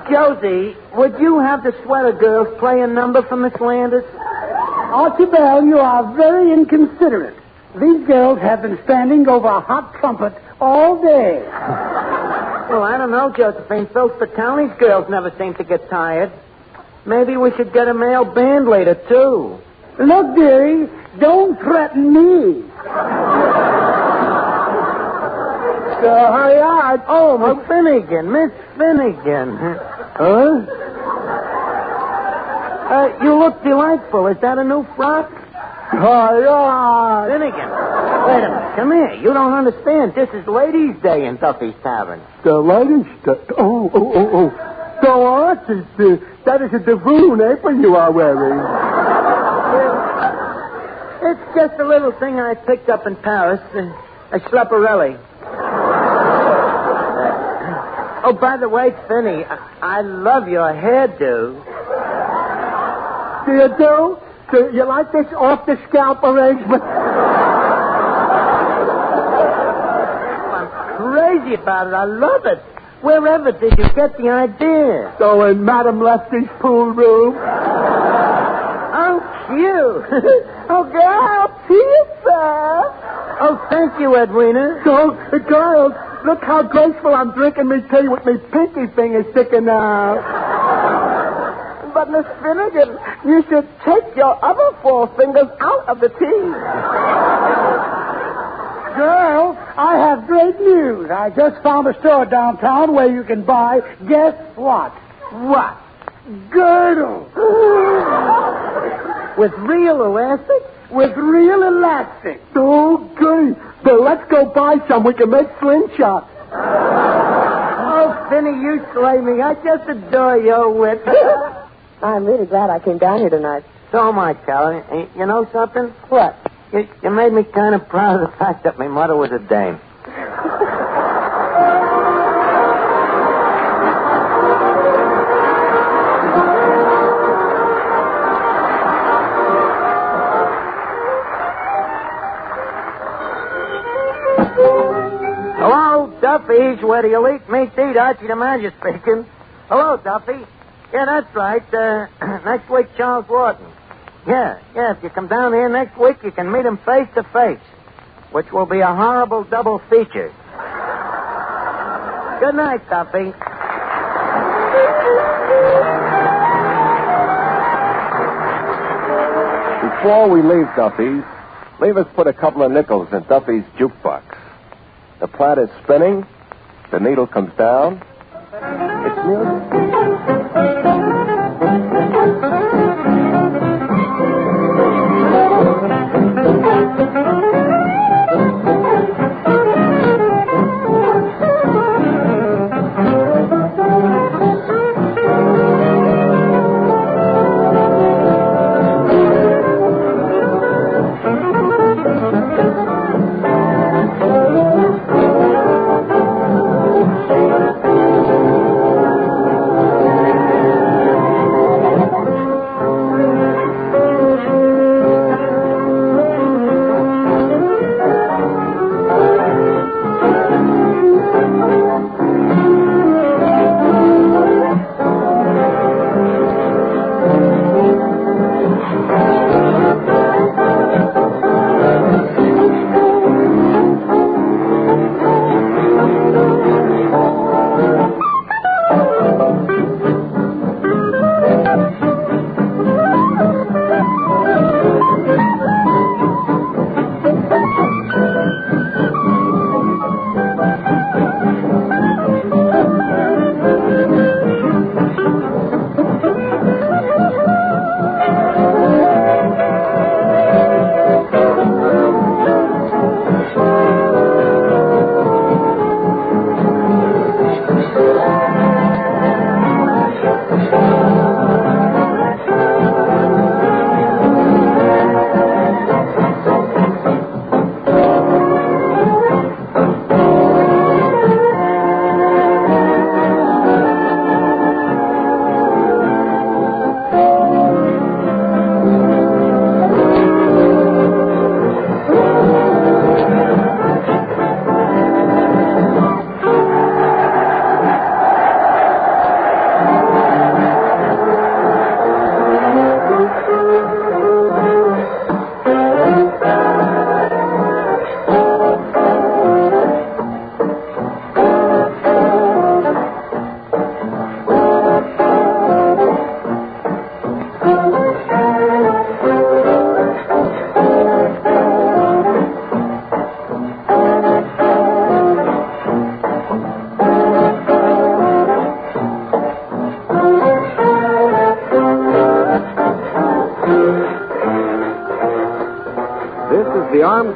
Josie, would you have the sweater girls play a number for Miss Landis? Archibald, you are very inconsiderate. These girls have been standing over a hot trumpet all day. Well, I don't know, Josephine. Phil Spitali's girls never seem to get tired. Maybe we should get a male band leader, too. Look, dearie, don't threaten me. Hurry up. Oh, Miss Finnegan. Miss Finnegan. Huh? You look delightful. Is that a new frock? Finnegan. Wait a minute. Come here. You don't understand. This is Ladies' Day in Duffy's Tavern. The Ladies' Day? Oh. So, Archie, that is a Devon apron you are wearing. It's just a little thing I picked up in Paris. A Schlepperelli. Oh, by the way, Finny, I love your hairdo. Do you do? Do you like this off-the-scalp arrangement? I'm crazy about it. I love it. Wherever did you get the idea? So in Madame Lefty's pool room. Oh, cute. Oh, girl, pizza. Oh, thank you, Edwina. So, girls, look how graceful I'm drinking me tea with me pinky finger sticking out. But, Miss Finnegan, you should take your other 4 fingers out of the tea. Girl, I have great news. I just found a store downtown where you can buy, guess what? What? Girdle. With real elastic? With real elastic. Oh, good. But let's go buy some. We can make slingshots. Oh, Finny, you slay me. I just adore your wit. I'm really glad I came down here tonight. So am I, Carol. You know something? What? You made me kind of proud of the fact that my mother was a dame. Hello, Duffy's, where the elite meets eat. Archie the manager speaking. Hello, Duffy. Yeah, that's right. Next week, Charles Lawton. Yeah, if you come down here next week, you can meet him face to face, which will be a horrible double feature. Good night, Duffy. Before we leave Duffy's, leave us put a couple of nickels in Duffy's jukebox. The plat is spinning. The needle comes down. It's music.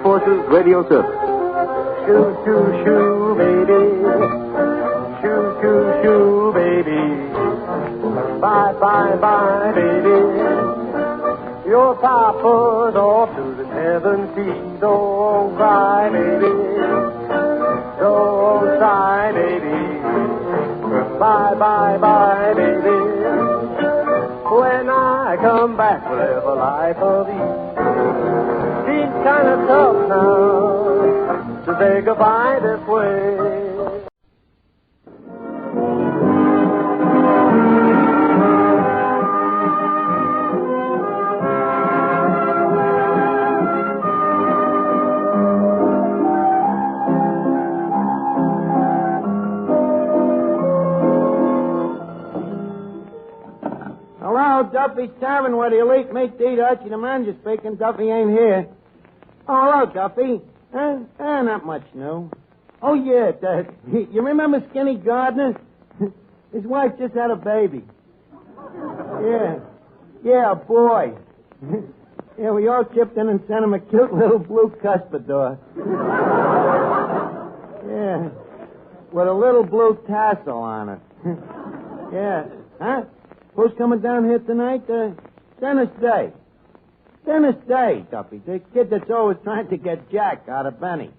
Forces Radio Service. Shoo, shoo, shoo, baby. Shoo, shoo, shoo, baby. Bye, bye, bye, baby. Your papa's off to the 7 seas. Don't cry, baby. Don't cry, baby. Bye, bye, bye, baby. When I come back, we'll live a life of ease. Seems kind of tough now to say goodbye this way. Duffy's Tavern, where the elite meet to eat. Archie, the manager speaking. Duffy ain't here. Oh, hello, Duffy. Not much new. Oh, yeah, you remember Skinny Gardner? His wife just had a baby. Yeah, a boy. Yeah, we all chipped in and sent him a cute little blue cuspidor. Yeah, with a little blue tassel on it. Yeah. Huh? Who's coming down here tonight? Dennis Day. Dennis Day, Duffy. The kid that's always trying to get Jack out of Benny.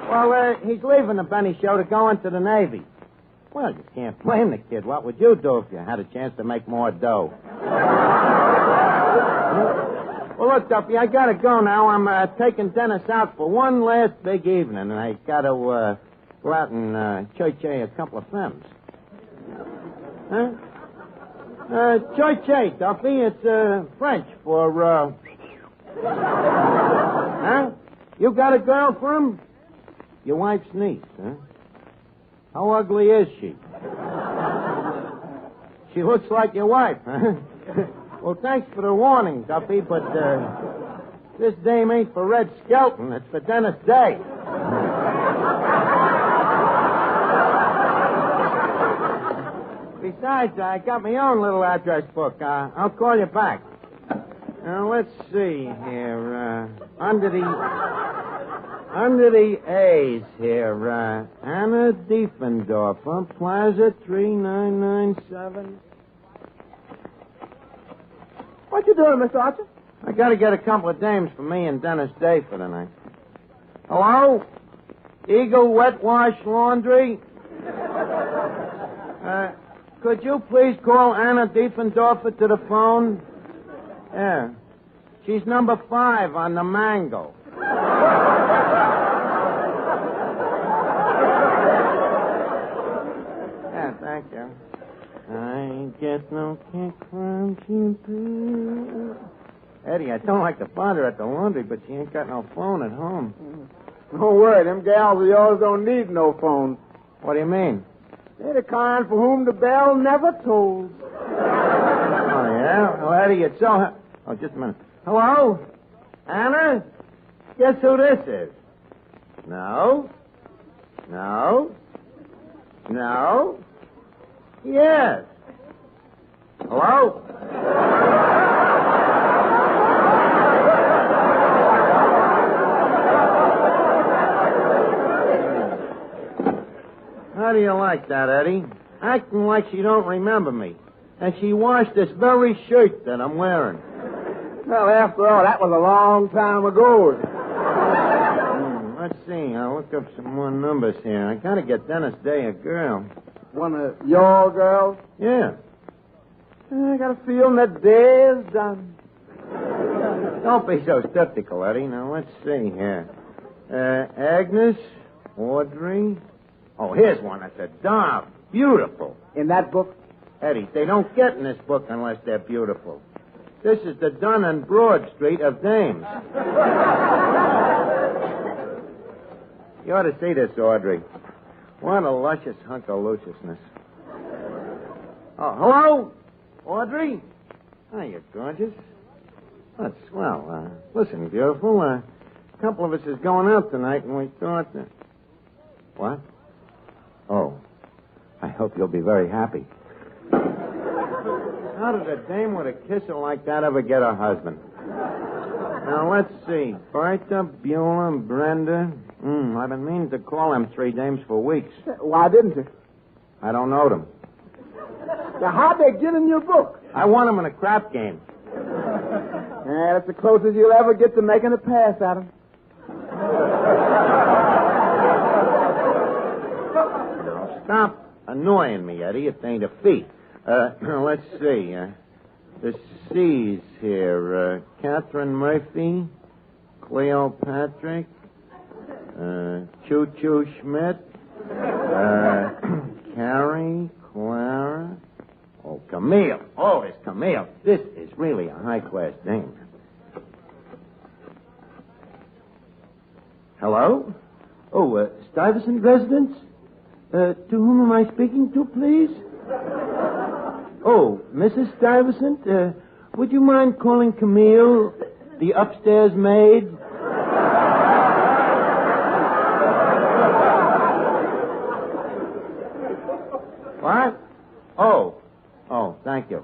Well, he's leaving the Benny show to go into the Navy. Well, you can't blame the kid. What would you do if you had a chance to make more dough? Well, look, Duffy, I gotta go now. I'm taking Dennis out for one last big evening, and I gotta go out and church a couple of femmes. Huh? Church, Duffy. It's French for Huh? You got a girl for him? Your wife's niece, huh? How ugly is she? She looks like your wife, huh? Well, thanks for the warning, Duffy, but this dame ain't for Red Skelton. It's for Dennis Day. Besides, I got my own little address book. I'll call you back. Now, let's see here. Under the A's here, Anna Diefendorfer, Plaza 3997. What you doing, Mr. Archie? I gotta get a couple of dames for me and Dennis Day for the night. Hello? Eagle Wet Wash Laundry? Could you please call Anna Diefendorfer to the phone? Yeah. She's number 5 on the Mango. Yeah, thank you. I get no kick from you. Eddie, I don't like to bother at the laundry, but she ain't got no phone at home. Don't worry, them gals of yours don't need no phone. What do you mean? They're the kind for whom the bell never tolls. Oh, yeah? Well, Eddie, it's so... Oh, just a minute. Hello? Anna? Guess who this is? No? No? No? Yes. Hello? How do you like that, Eddie? Acting like she don't remember me. And she washed this very shirt that I'm wearing. Well, after all, that was a long time ago. Let's see. I'll look up some more numbers here. I gotta get Dennis Day a girl. One of your girls? Yeah. I got a feeling that day is done. Don't be so skeptical, Eddie. Now, let's see here. Agnes, Audrey. Oh, here's one that's a dove. Beautiful. In that book? Eddie, they don't get in this book unless they're beautiful. This is the Dun and Broad Street of dames. You ought to see this, Audrey. What a luscious hunk of lusciousness. Oh, hello? Audrey? Hi, you're gorgeous. That's swell. Listen, beautiful, a couple of us is going out tonight, and we thought that... What? Oh, I hope you'll be very happy. How did a dame with a kisser like that ever get a husband? Now, let's see. Bertha, Beulah, and Brenda. I've been meaning to call them 3 dames for weeks. Why didn't you? I don't know them. Now, how'd they get in your book? I won them in a crap game. Yeah, that's the closest you'll ever get to making a pass at them. Now, stop annoying me, Eddie. It ain't a feat. Let's see. The C's here. Catherine Murphy, Cleo Patrick, Choo Choo Schmidt, Carrie, Clara. Oh, Camille. Oh, it's Camille. This is really a high-class dame. Hello? Oh, Stuyvesant residence? To whom am I speaking to, please? Oh, Mrs. Stuyvesant, would you mind calling Camille, the upstairs maid? What? Oh, thank you.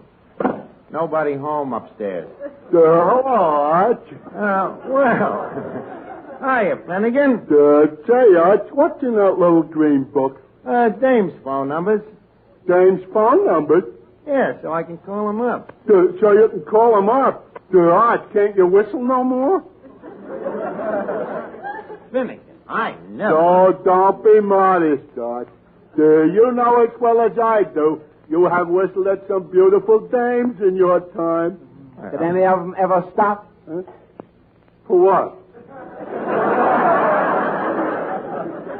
Nobody home upstairs. Hello, Arch. Well, hiya, Flanagan. Say, Arch, what's in that little green book? Dame's phone numbers. Dame's phone numbers? Yeah, so I can call him up. So you can call him up. Arch, can't you whistle no more? Finnegan, I never... Oh, don't be modest, Arch. You know as well as I do, you have whistled at some beautiful dames in your time. Did any of them ever stop? Huh? For what?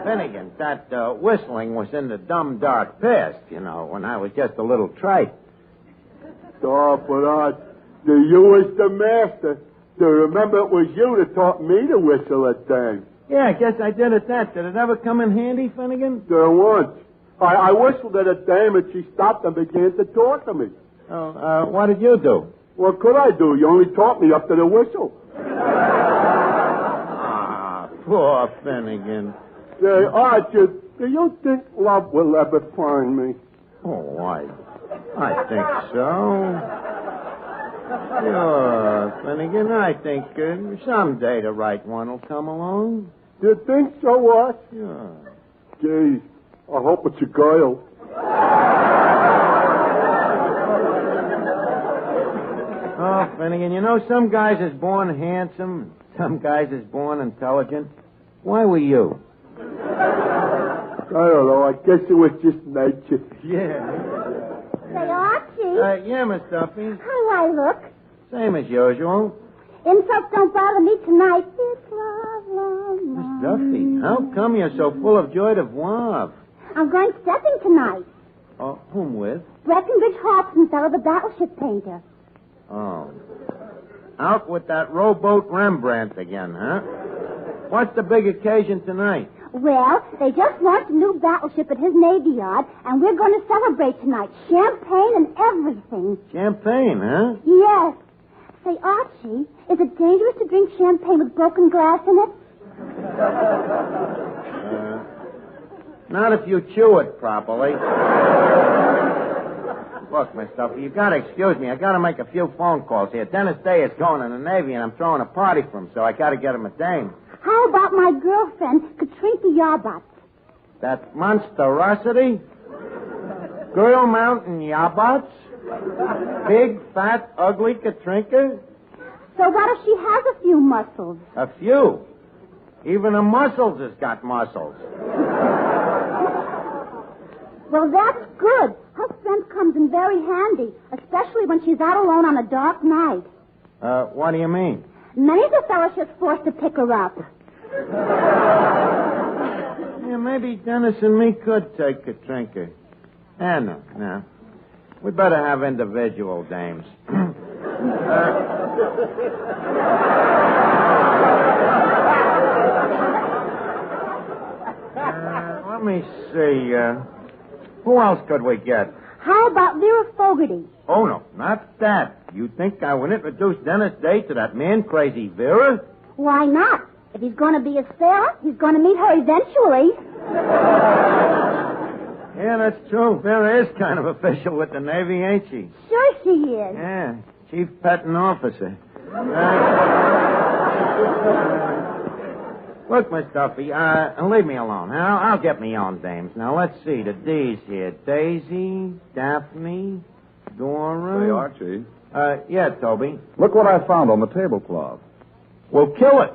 Finnegan, that whistling was in the dumb, dark past, when I was just a little trite. Oh, but Arch, you was the master. Remember, it was you that taught me to whistle at dames. Yeah, I guess I did at that. Did it ever come in handy, Finnegan? Once. I whistled at a dame and she stopped and began to talk to me. Oh, what did you do? What could I do? You only taught me up to the whistle. Ah, poor Finnegan. Say, Archie, do you think love will ever find me? Oh, I think so. Sure, Finnegan, I think someday the right one will come along. You think so, what? Sure. Gee, I hope it's a girl. Oh, Finnegan, some guys is born handsome, some guys is born intelligent. Why were you? I don't know. I guess it was just nature. Yeah. Say, Archie. Yeah, Miss Duffy. How do I look? Same as usual. Insults don't bother me tonight. It's love, love, love. Miss Duffy, how come you're so full of joy de vivre? I'm going stepping tonight. Oh, whom with? Breckenridge Hobson, fellow, the battleship painter. Oh. Out with that rowboat Rembrandt again, huh? What's the big occasion tonight? Well, they just launched a new battleship at his Navy Yard, and we're going to celebrate tonight. Champagne and everything. Champagne, huh? Yes. Say, Archie, is it dangerous to drink champagne with broken glass in it? Not if you chew it properly. Look, Miss Duffy, you got to excuse me. I got to make a few phone calls here. Dennis Day is going in the Navy, and I'm throwing a party for him, so I got to get him a dame. How about my girlfriend, Katrinka Yarbot? That monstrosity? Girl Mountain Yabots? Big, fat, ugly Katrinka? So what if she has a few muscles? A few? Even the muscles has got muscles. Well, that's good. Her strength comes in very handy, especially when she's out alone on a dark night. What do you mean? Many's a fellowship's forced to pick her up. Yeah, maybe Dennis and me could take Katrinka. No. We'd better have individual dames. Let me see. Who else could we get? How about Vera Fogarty? Oh, no, not that. You think I would introduce Dennis Day to that man-crazy Vera? Why not? If he's going to be a sailor, he's going to meet her eventually. Yeah, that's true. Vera is kind of official with the Navy, ain't she? Sure she is. Yeah, chief petting officer. Look, Miss Duffy, leave me alone. I'll get me own dames. Now, let's see. The D's here. Daisy, Daphne, Dora. Say, Archie. Yeah, Toby. Look what I found on the tablecloth. We'll kill it.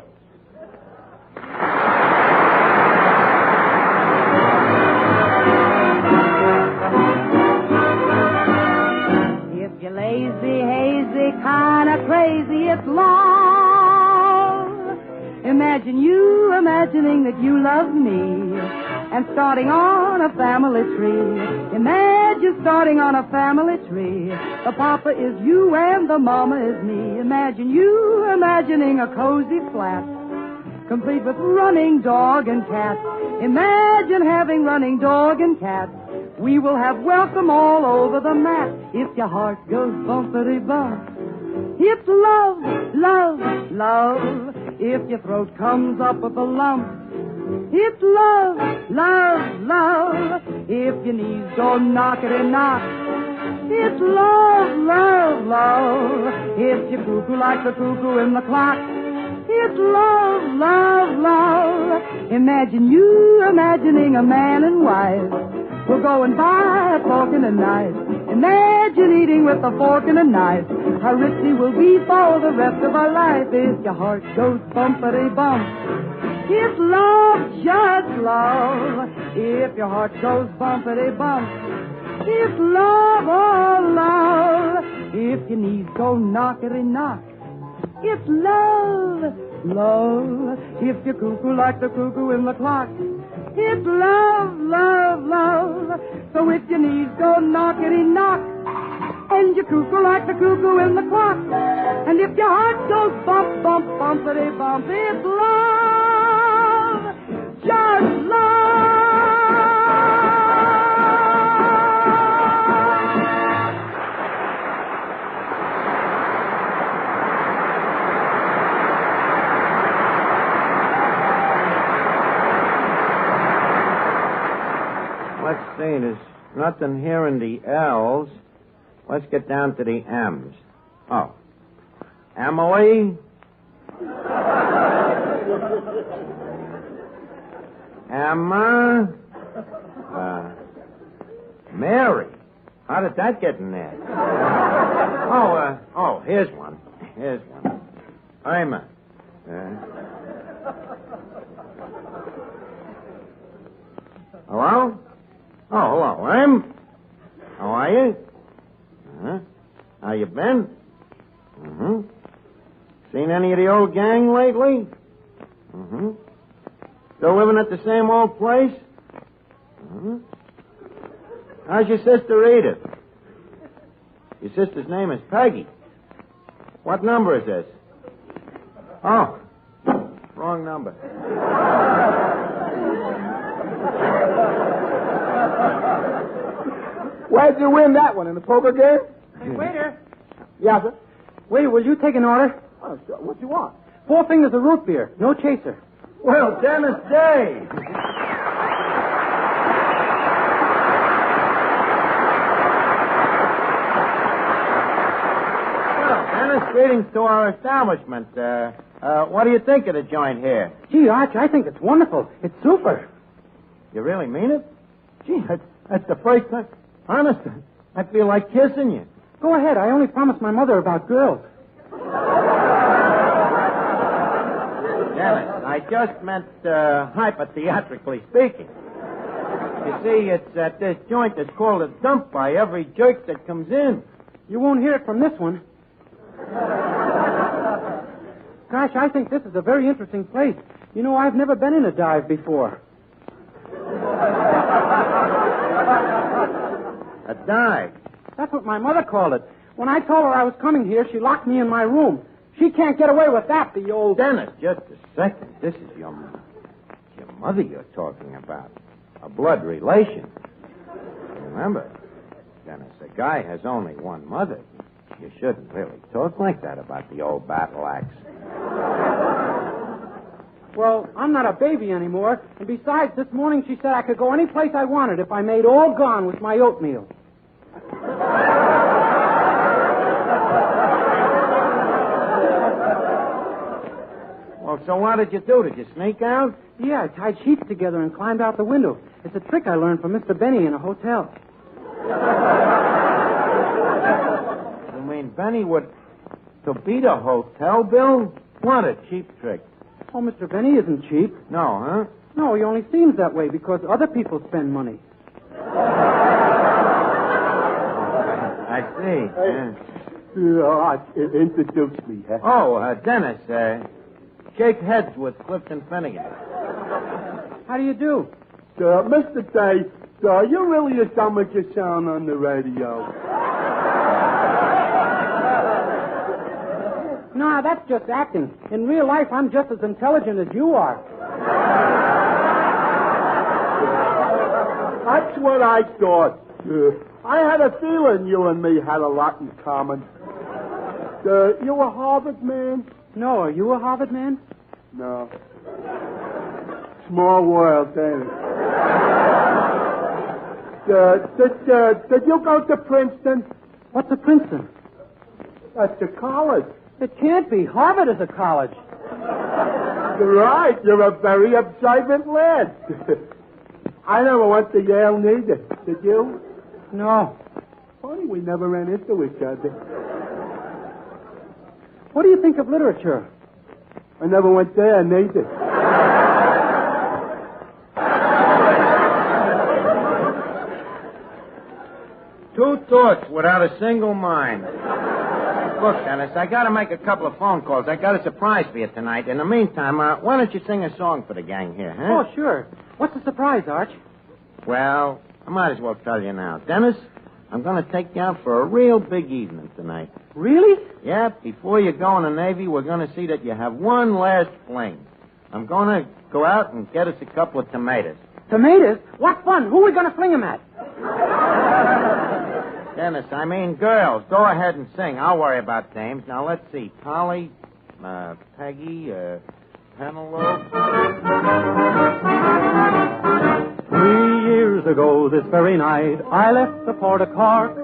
If you're lazy, hazy, kind of crazy, it's love. Imagine you imagining that you love me and starting on a family tree. Imagine starting on a family tree. The papa is you and the mama is me. Imagine you imagining a cozy flat, complete with running dog and cat. Imagine having running dog and cat. We will have welcome all over the mat. If your heart goes bumpity bump, it's love, love, love. If your throat comes up with a lump, it's love, love, love. If your knees go knockity knock, it's love, love, love. If you cuckoo like the cuckoo in the clock, it's love, love, love. Imagine you imagining a man and wife. We'll go and buy a fork and a knife. Imagine eating with a fork and a knife. How rich we will be for the rest of our life. If your heart goes bumpity bump, it's love, just love. If your heart goes bumpity bump, it's love, oh love. If your knees go knockity knock, it's love, love. If you cuckoo like the cuckoo in the clock, it's love, love, love. So if your knees go knockity knock, and you cuckoo like the cuckoo in the clock, and if your heart goes bump, bump, bumpity bump, it's love, just love. Let's see, there's nothing here in the L's. Let's get down to the M's. Oh. Emily? Emma? Mary? How did that get in there? Here's one. Irma. Hello? Oh, hello, Em. How are you? How you been? Seen any of the old gang lately? Still living at the same old place? How's your sister Edith? Your sister's name is Peggy. What number is this? Oh, wrong number. Where'd you win that one, in the poker game? Hey, waiter. Yeah, sir. Waiter, will you take an order? Oh, sure. What you want? 4 fingers of root beer. No chaser. Well, Dennis Day. Well, Dennis, greetings to our establishment. What do you think of the joint here? Gee, Archie, I think it's wonderful. It's super. You really mean it? Gee, that's the first time. Honest, I feel like kissing you. Go ahead. I only promised my mother about girls. Dennis, I just meant hypotheatrically speaking. You see, it's at this joint that's called a dump by every jerk that comes in. You won't hear it from this one. Gosh, I think this is a very interesting place. You know, I've never been in a dive before. A dive? That's what my mother called it. When I told her I was coming here, she locked me in my room. She can't get away with that, the old... Dennis, just a second. This is your mother you're talking about. A blood relation. Remember, Dennis, a guy has only one mother. You shouldn't really talk like that about the old battle axe. Well, I'm not a baby anymore. And besides, this morning she said I could go any place I wanted if I made all gone with my oatmeal. Well, so what did you do? Did you sneak out? Yeah, I tied sheets together and climbed out the window. It's a trick I learned from Mr. Benny in a hotel. You mean Benny would... to beat a hotel bill? What a cheap trick. Oh, Mr. Benny isn't cheap. No, huh? No, he only seems that way because other people spend money. I see. Introduce me, huh? Oh, Dennis, shake heads with Clifton Finnegan. How do you do? Mr. Day, you really a summer your sound on the radio. Nah, that's just acting. In real life, I'm just as intelligent as you are. That's what I thought. I had a feeling you and me had a lot in common. You a Harvard man? No, are you a Harvard man? No. Small world, ain't it? Did you go to Princeton? What's a Princeton? That's a college. It can't be. Harvard is a college. You're right. You're a very observant lad. I never went to Yale neither. Did you? No. Funny we never ran into each other. What do you think of literature? I never went there neither. Two thoughts without a single mind. Look, Dennis, I got to make a couple of phone calls. I got a surprise for you tonight. In the meantime, why don't you sing a song for the gang here, huh? Oh, sure. What's the surprise, Arch? Well, I might as well tell you now. Dennis, I'm going to take you out for a real big evening tonight. Really? Yeah, before you go in the Navy, we're going to see that you have one last fling. I'm going to go out and get us a couple of tomatoes. Tomatoes? What fun. Who are we going to fling them at? Dennis, I mean girls. Go ahead and sing. I'll worry about dames. Now, let's see. Polly, Peggy, Penelope. 3 years ago this very night, I left the port of Cork,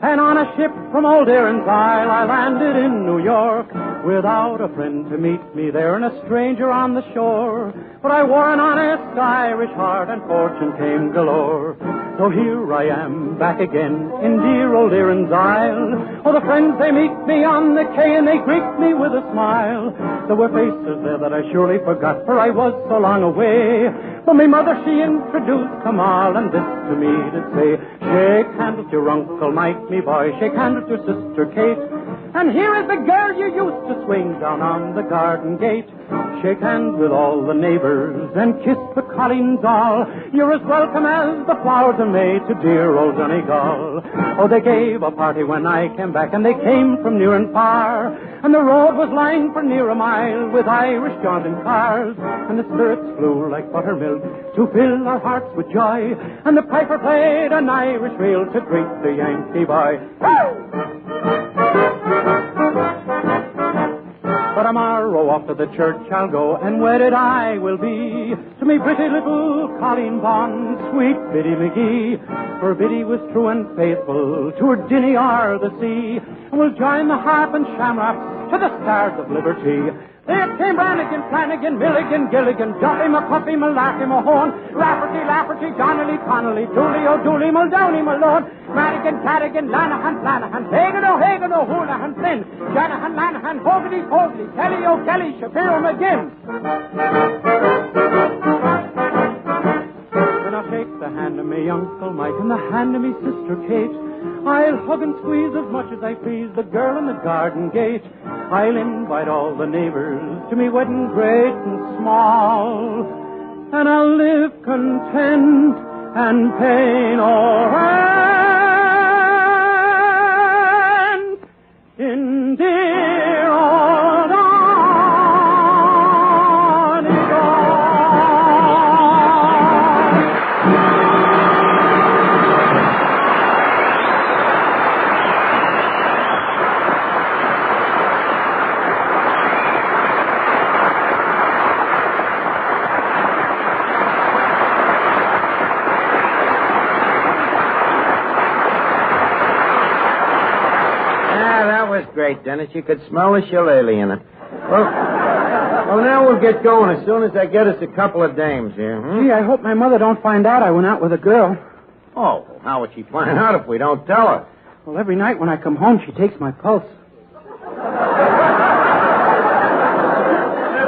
and on a ship from Old Erin's Isle, I landed in New York, without a friend to meet me there and a stranger on the shore. But I wore an honest Irish heart, and fortune came galore. So here I am, back again in dear Old Erin's Isle. Oh, the friends, they meet me on the quay, and they greet me with a smile. There were faces there that I surely forgot, for I was so long away. But my mother, she introduced them all, and this to me did say, shake hands with your Uncle Mike, me boy, shake hands with your sister Kate. And here is the girl you used to swing down on the garden gate. Shake hands with all the neighbors and kiss the colleens all. You're as welcome as the flowers of May to dear old Donegal. Oh, they gave a party when I came back, and they came from near and far. And the road was lined for near a mile with Irish jaunting cars. And the spirits flew like buttermilk to fill our hearts with joy. And the piper played an Irish reel to greet the Yankee boy. But tomorrow off to the church I'll go, and wedded I will be to me pretty little Colleen Bond, sweet Biddy McGee. For Biddy was true and faithful to her Dinny or the sea, and we'll join the harp and shamrocks to the stars of liberty. There came Brannigan, Flanagan, Milligan, Gilligan, Duffy, McCuffy, Malarkey, Mahone, Rafferty, Lafferty, Donnelly, Connolly, Dooley, O'Dooley, Muldowney, Malone, Madigan, Cadigan, Lanahan, Flanahan, Hagan, O'Houlihan, Flynn, Shanahan, Lanahan, Fogarty, Fogarty, Kelly, O'Kelly, Shapiro, McGinn. Then I'll shake the hand of me Uncle Mike and the hand of me sister Kate. I'll hug and squeeze as much as I please the girl in the garden gate. I'll invite all the neighbors to me wedding great and small. And I'll live content and pay no rent in dear old Dennis. You could smell the shillelagh in it. Well, now we'll get going as soon as I get us a couple of dames here. Gee, I hope my mother don't find out I went out with a girl. Oh, how would she find out if we don't tell her? Well, every night when I come home, she takes my pulse.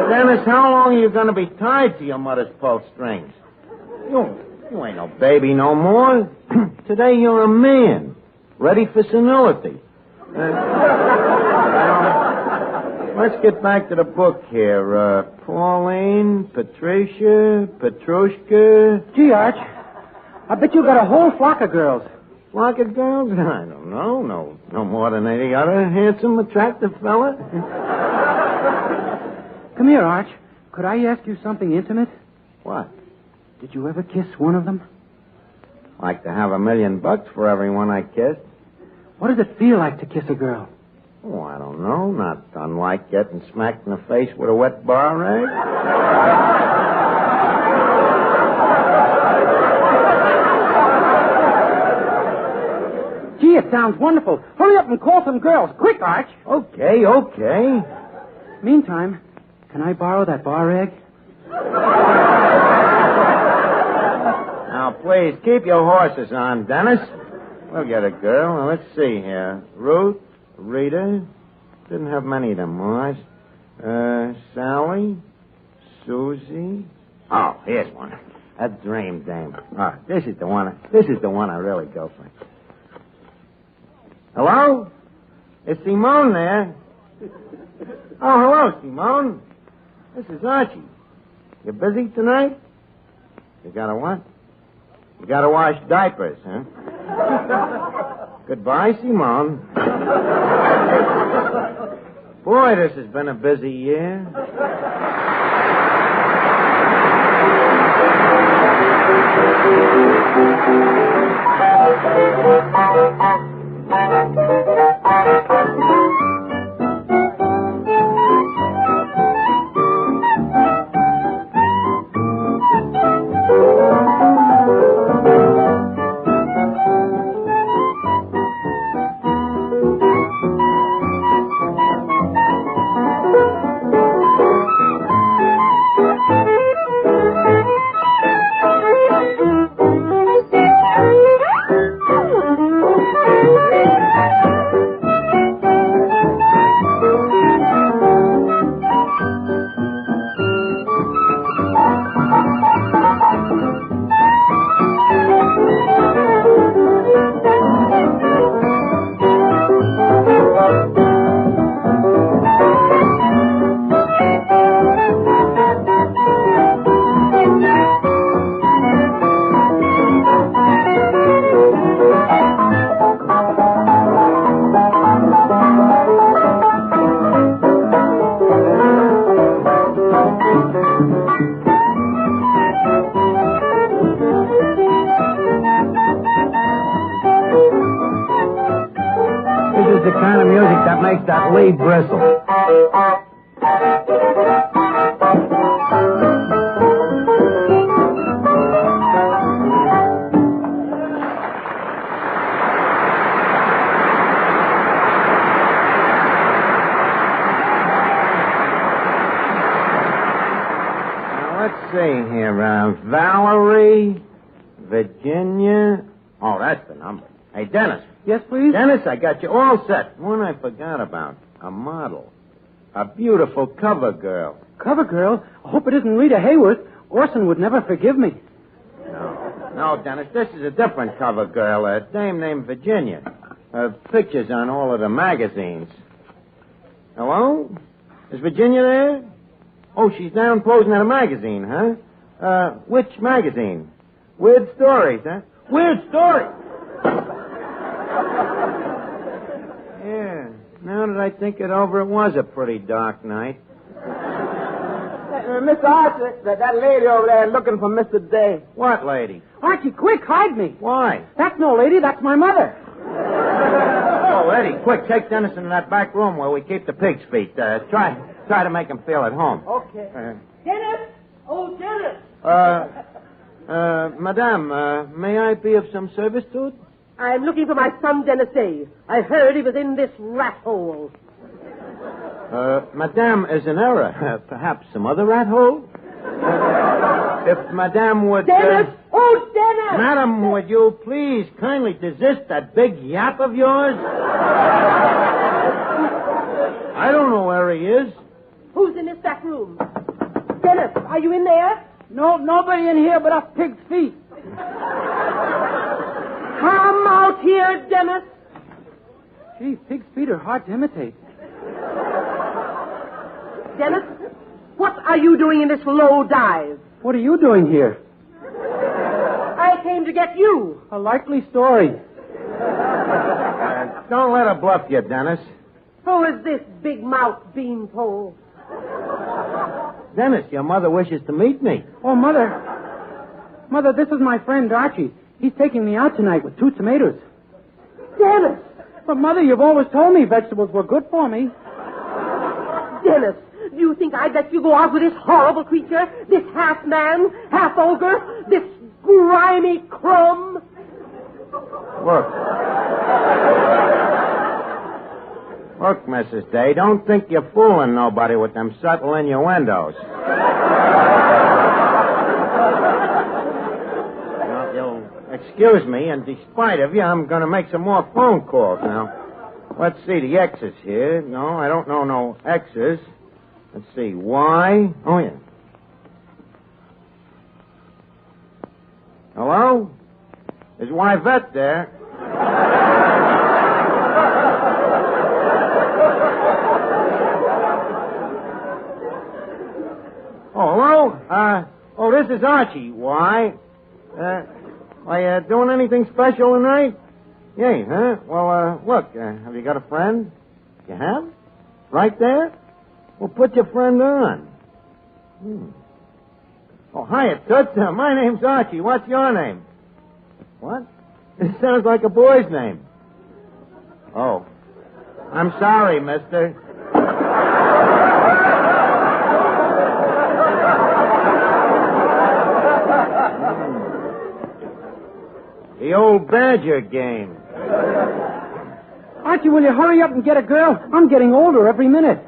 Dennis, how long are you going to be tied to your mother's pulse strings? You ain't no baby no more. Today you're a man, ready for senility. Let's get back to the book here. Pauline, Patricia, Petrushka. Gee, Arch, I bet you got a whole flock of girls. Flock of girls? I don't know. No more than any other handsome, attractive fella. Come here, Arch. Could I ask you something intimate? What? Did you ever kiss one of them? Like to have $1 million for everyone I kissed. What does it feel like to kiss a girl? Oh, I don't know. Not unlike getting smacked in the face with a wet bar rag. Gee, it sounds wonderful. Hurry up and call some girls. Quick, Arch. Okay. Meantime, can I borrow that bar rag? Now, please, keep your horses on, Dennis. We'll get a girl. Now, let's see here. Ruth, Rita. Didn't have many of them, Mars. Sally, Susie. Oh, here's one. A dream dame. Oh, this is the one I really go for. Hello? Is Simone there? Oh, hello, Simone. This is Archie. You busy tonight? You gotta what? You gotta wash diapers, huh? Goodbye, Simone. Boy, this has been a busy year. That Lee bristle. Now, let's see here. Valerie, Virginia. Oh, that's the number. Hey, Dennis. Yes, please? Dennis, I got you all set. One I forgot about. A model. A beautiful cover girl. Cover girl? I hope it isn't Rita Hayworth. Orson would never forgive me. No, Dennis, this is a different cover girl. A dame named Virginia. Pictures on all of the magazines. Hello? Is Virginia there? Oh, she's down posing at a magazine, huh? Which magazine? Weird Stories, huh? Weird Stories! Yeah, now that I think it over, it was a pretty dark night. Mr. Archie, that lady over there looking for Mr. Day. What lady? Archie, quick, hide me. Why? That's no lady, that's my mother. Oh, Eddie, quick, take Dennis into that back room where we keep the pig's feet. Try to make him feel at home. Okay. Dennis! Oh, Dennis! Madame, may I be of some service to it? I'm looking for my son, Dennis Day. I heard he was in this rat hole. Madame is in error. Perhaps some other rat hole? If Madame would... Dennis! Oh, Dennis! Madam, would you please kindly desist that big yap of yours? I don't know where he is. Who's in this back room? Dennis, are you in there? No, nobody in here but us pig's feet. Come out here, Dennis. Gee, pig's feet are hard to imitate. Dennis, what are you doing in this low dive? What are you doing here? I came to get you. A likely story. Don't let her bluff you, Dennis. Who is this big mouth beanpole? Dennis, your mother wishes to meet me. Oh, Mother. Mother, this is my friend Archie. He's taking me out tonight with 2 tomatoes. Dennis! But, Mother, you've always told me vegetables were good for me. Dennis, do you think I'd let you go out with this horrible creature? This half-man, half-ogre? This grimy crumb? Look, Mrs. Day, don't think you're fooling nobody with them subtle innuendos. Well, you'll excuse me, and despite of you, I'm going to make some more phone calls now. Let's see, the X's here. No, I don't know no X's. Let's see, Y. Oh, yeah. Hello? Is Yvette there? Oh, hello? This is Archie. Why? Are you doing anything special tonight? Yay, huh? Well, look, have you got a friend? You have? Right there? Well, put your friend on. Oh, hiya, Toots. My name's Archie. What's your name? What? It sounds like a boy's name. Oh. I'm sorry, mister. The old badger game. Archie, will you hurry up and get a girl? I'm getting older every minute.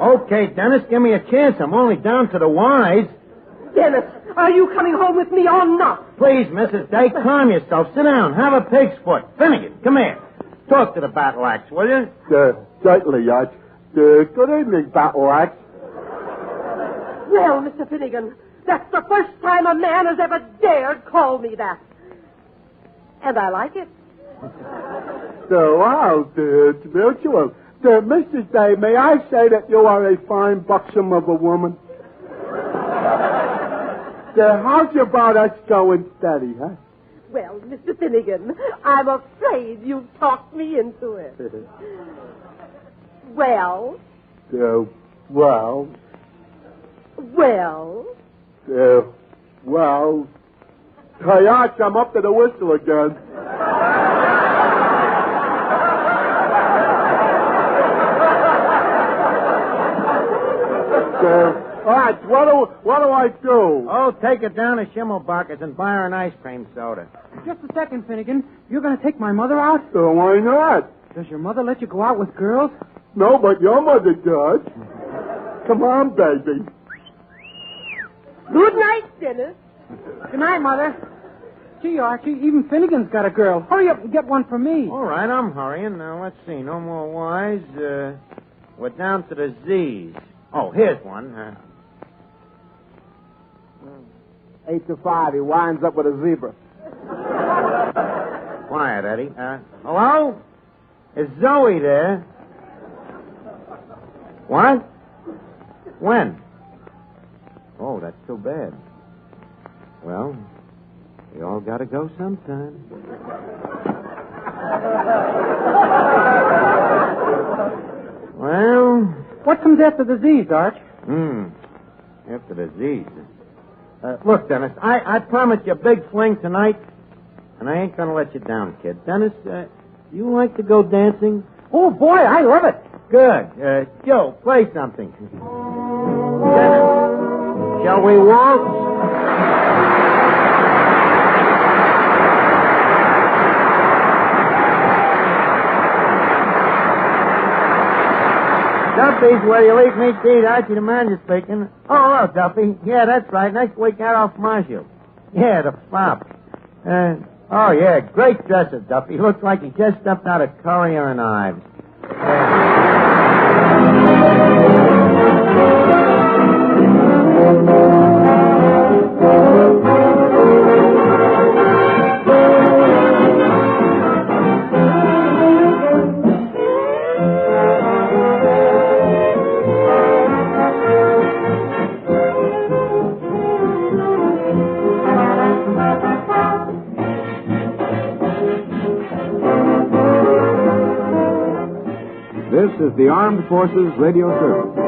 Okay, Dennis, give me a chance. I'm only down to the Y's. Dennis, are you coming home with me or not? Please, Mrs. Day, calm yourself. Sit down. Have a pig's foot. Finnegan, come here. Talk to the battle axe, will you? Certainly, Arch. Good evening, battle axe. Well, Mr. Finnegan, that's the first time a man has ever dared call me that. And I like it. Wow, it's mutual. Mrs. Day, may I say that you are a fine buxom of a woman? How's about us going steady, huh? Well, Mr. Finnegan, I'm afraid you've talked me into it. Well? Well? Hey, Arch, I'm up to the whistle again. Arch, what do I do? Oh, take it down to Schimmelbacher's and buy her an ice cream soda. Just a second, Finnegan. You're going to take my mother out? Why not? Does your mother let you go out with girls? No, but your mother does. Come on, baby. Good night, Dennis. Good night, Mother. Gee, Archie, even Finnegan's got a girl. Hurry up and get one for me. All right, I'm hurrying. Now, let's see. No more Y's. We're down to the Z's. Oh, here's one. 8 to 5. He winds up with a zebra. Quiet, Eddie. Hello? Is Zoe there? What? When? Oh, that's too bad. Well, we all gotta go sometime. Well... What comes after the Z's, Arch? After the Z's. Look, Dennis, I promised you a big fling tonight, and I ain't gonna let you down, kid. Dennis, you like to go dancing? Oh, boy, I love it. Good. Joe, play something. Dennis, shall we waltz? Duffy's where you leave me to eat. Archie the manager speaking. Oh, hello, Duffy. Yeah, that's right. Next week out off Marshall. Yeah, the flop. Oh, yeah, great dresser, Duffy. Looks like he just stepped out of Currier and Ives. This is the Armed Forces Radio Service.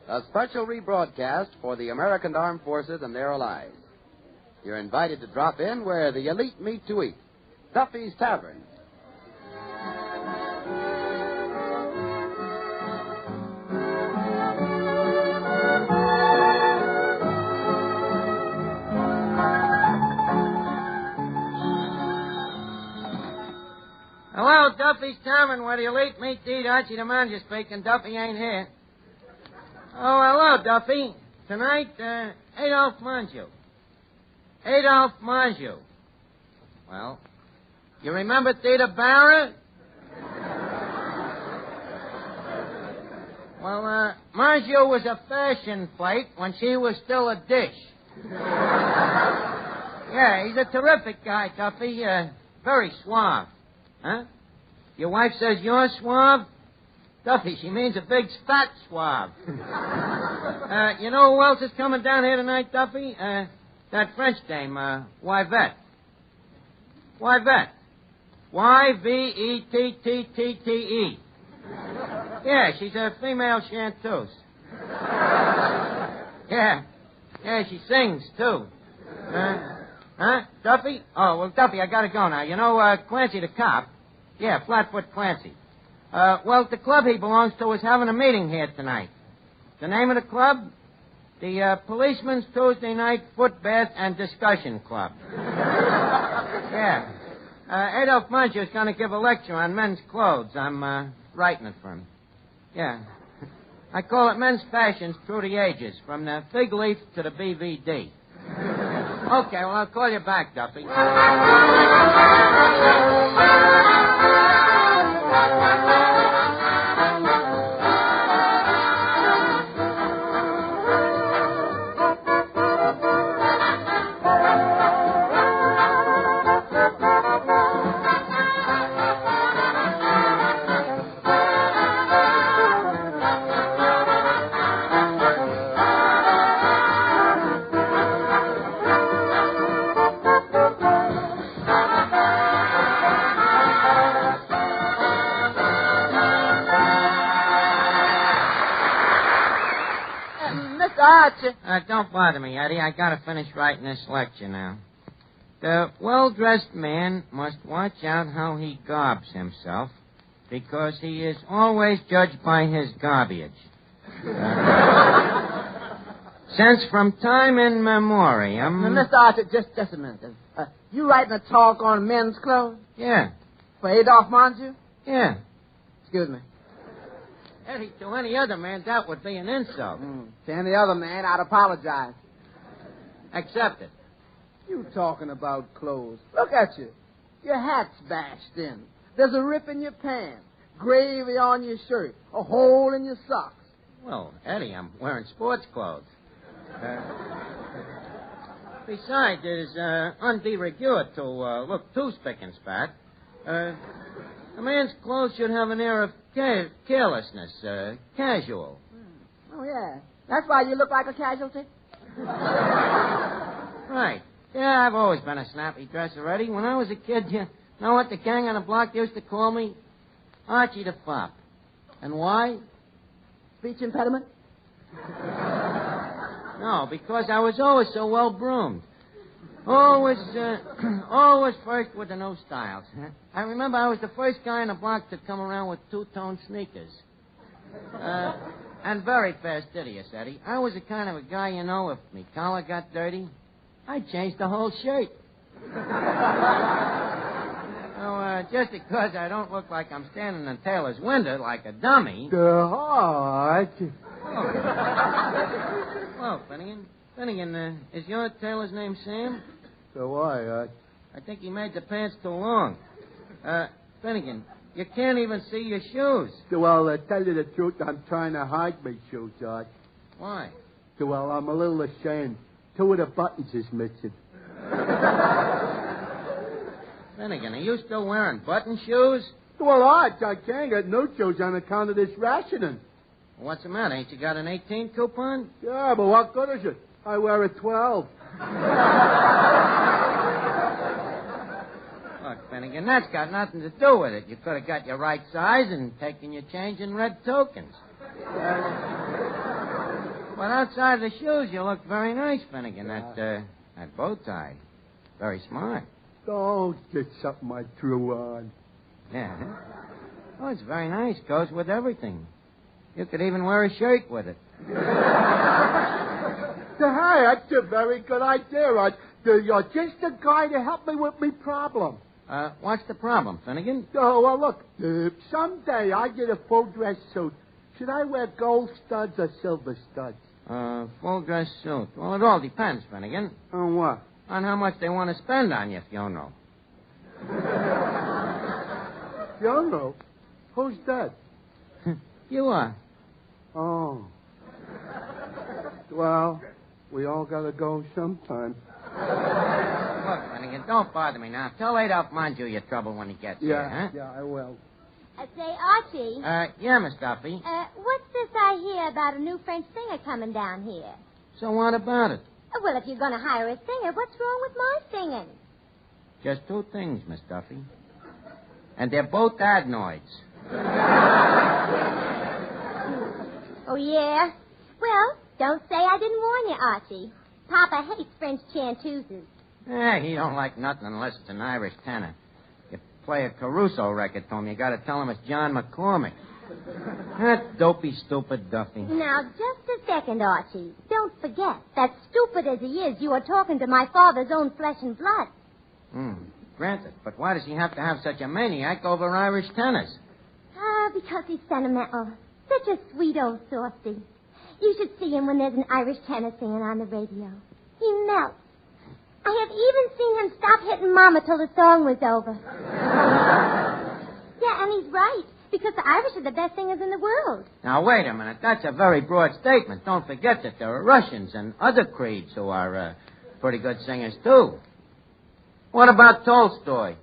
A special rebroadcast for the American Armed Forces and their allies. You're invited to drop in where the elite meet to eat. Duffy's Tavern. Hello, Duffy's Tavern, where the elite meet to eat. Archie the manager speaking. Duffy ain't here. Oh, hello, Duffy. Tonight, Adolphe Manjou. Adolphe Manjou. Well, you remember Theda Barra? Well, Manjou was a fashion plate when she was still a dish. Yeah, he's a terrific guy, Duffy. Very suave. Huh? Your wife says you're suave? Duffy, she means a big fat suave. You know who else is coming down here tonight, Duffy? That French dame, Yvette. Yvette. Y-V-E-T-T-T-T-E. Yeah, she's a female chanteuse. Yeah, she sings, too. Huh? Duffy? Oh, well, Duffy, I gotta go now. You know, Clancy the cop. Yeah, Flatfoot Clancy. Well, the club he belongs to is having a meeting here tonight. The name of the club? The Policeman's Tuesday Night Foot Bath and Discussion Club. Yeah. Adolphe Manjou is going to give a lecture on men's clothes. I'm writing it for him. Yeah. I call it Men's Fashions Through the Ages, from the fig leaf to the BVD. Okay, well, I'll call you back, Duffy. Don't bother me, Eddie. I gotta finish writing this lecture now. The well-dressed man must watch out how he garbs himself, because he is always judged by his garbage. Since from time immemorial... Mr. Archie, just a minute. You writing a talk on men's clothes? Yeah. For Adolphe Manjou? Yeah. Excuse me. Eddie, to any other man, that would be an insult. To any other man, I'd apologize. Accept it. You talking about clothes. Look at you. Your hat's bashed in. There's a rip in your pants. Gravy on your shirt. A hole in your socks. Well, Eddie, I'm wearing sports clothes. Besides, it is de rigueur to look too spick and spat. A man's clothes should have an air of carelessness, casual. Oh, yeah. That's why you look like a casualty? Right. Yeah, I've always been a snappy dresser, Eddie. When I was a kid, you know what the gang on the block used to call me? Archie the Fop. And why? Speech impediment? No, because I was always so well groomed. Always first with the new styles. Huh? I remember I was the first guy on the block to come around with two-tone sneakers. And very fastidious, Eddie. I was the kind of a guy, you know, if my collar got dirty, I'd change the whole shirt. So, just because I don't look like I'm standing in Taylor's window like a dummy. Archie. Well, Finnegan, is your Taylor's name Sam? So why, I think he made the pants too long. Finnegan, you can't even see your shoes. Well, tell you the truth, I'm trying to hide my shoes, Arch. Why? Well, I'm a little ashamed. 2 of the buttons is missing. Finnegan, are you still wearing button shoes? Well, Arch, I can't get new shoes on account of this rationing. What's the matter? Ain't you got an 18 coupon? Yeah, but what good is it? I wear a 12. Look, Finnegan, that's got nothing to do with it. You could have got your right size and taken your change in red tokens. But outside the shoes, you look very nice, Finnegan. That bow tie. Very smart. Oh, it's something I threw on. Yeah. Oh, it's very nice. Goes with everything. You could even wear a shirt with it. Hey, that's a very good idea, Arch. You're just the guy to help me with my problem. What's the problem, Finnegan? Oh, well, look, someday I get a full dress suit. Should I wear gold studs or silver studs? Full dress suit. Well, it all depends, Finnegan. On what? On how much they want to spend on you, if you know. You know? Who's that? You are. Oh. Well, we all gotta go sometime. Look, Finnegan, don't bother me now. Tell Adolph Manju your trouble when he gets here, huh? Yeah, I will. Say, Archie. Yeah, Miss Duffy. What's this I hear about a new French singer coming down here? So what about it? Well, if you're going to hire a singer, what's wrong with my singing? Just 2 things, Miss Duffy. And they're both adenoids. Oh, yeah? Well, don't say I didn't warn you, Archie. Papa hates French chanteuses. He don't like nothing unless it's an Irish tenor. You play a Caruso record to him, you got to tell him it's John McCormick. That dopey, stupid Duffy. Now, just a second, Archie. Don't forget that stupid as he is, you are talking to my father's own flesh and blood. Granted. But why does he have to have such a maniac over Irish tenors? Because he's sentimental. Such a sweet old softy. You should see him when there's an Irish tenor singing on the radio. He melts. I have even seen him stop hitting Mama till the song was over. Yeah, and he's right. Because the Irish are the best singers in the world. Now, wait a minute. That's a very broad statement. Don't forget that there are Russians and other creeds who are pretty good singers, too. What about Tolstoy?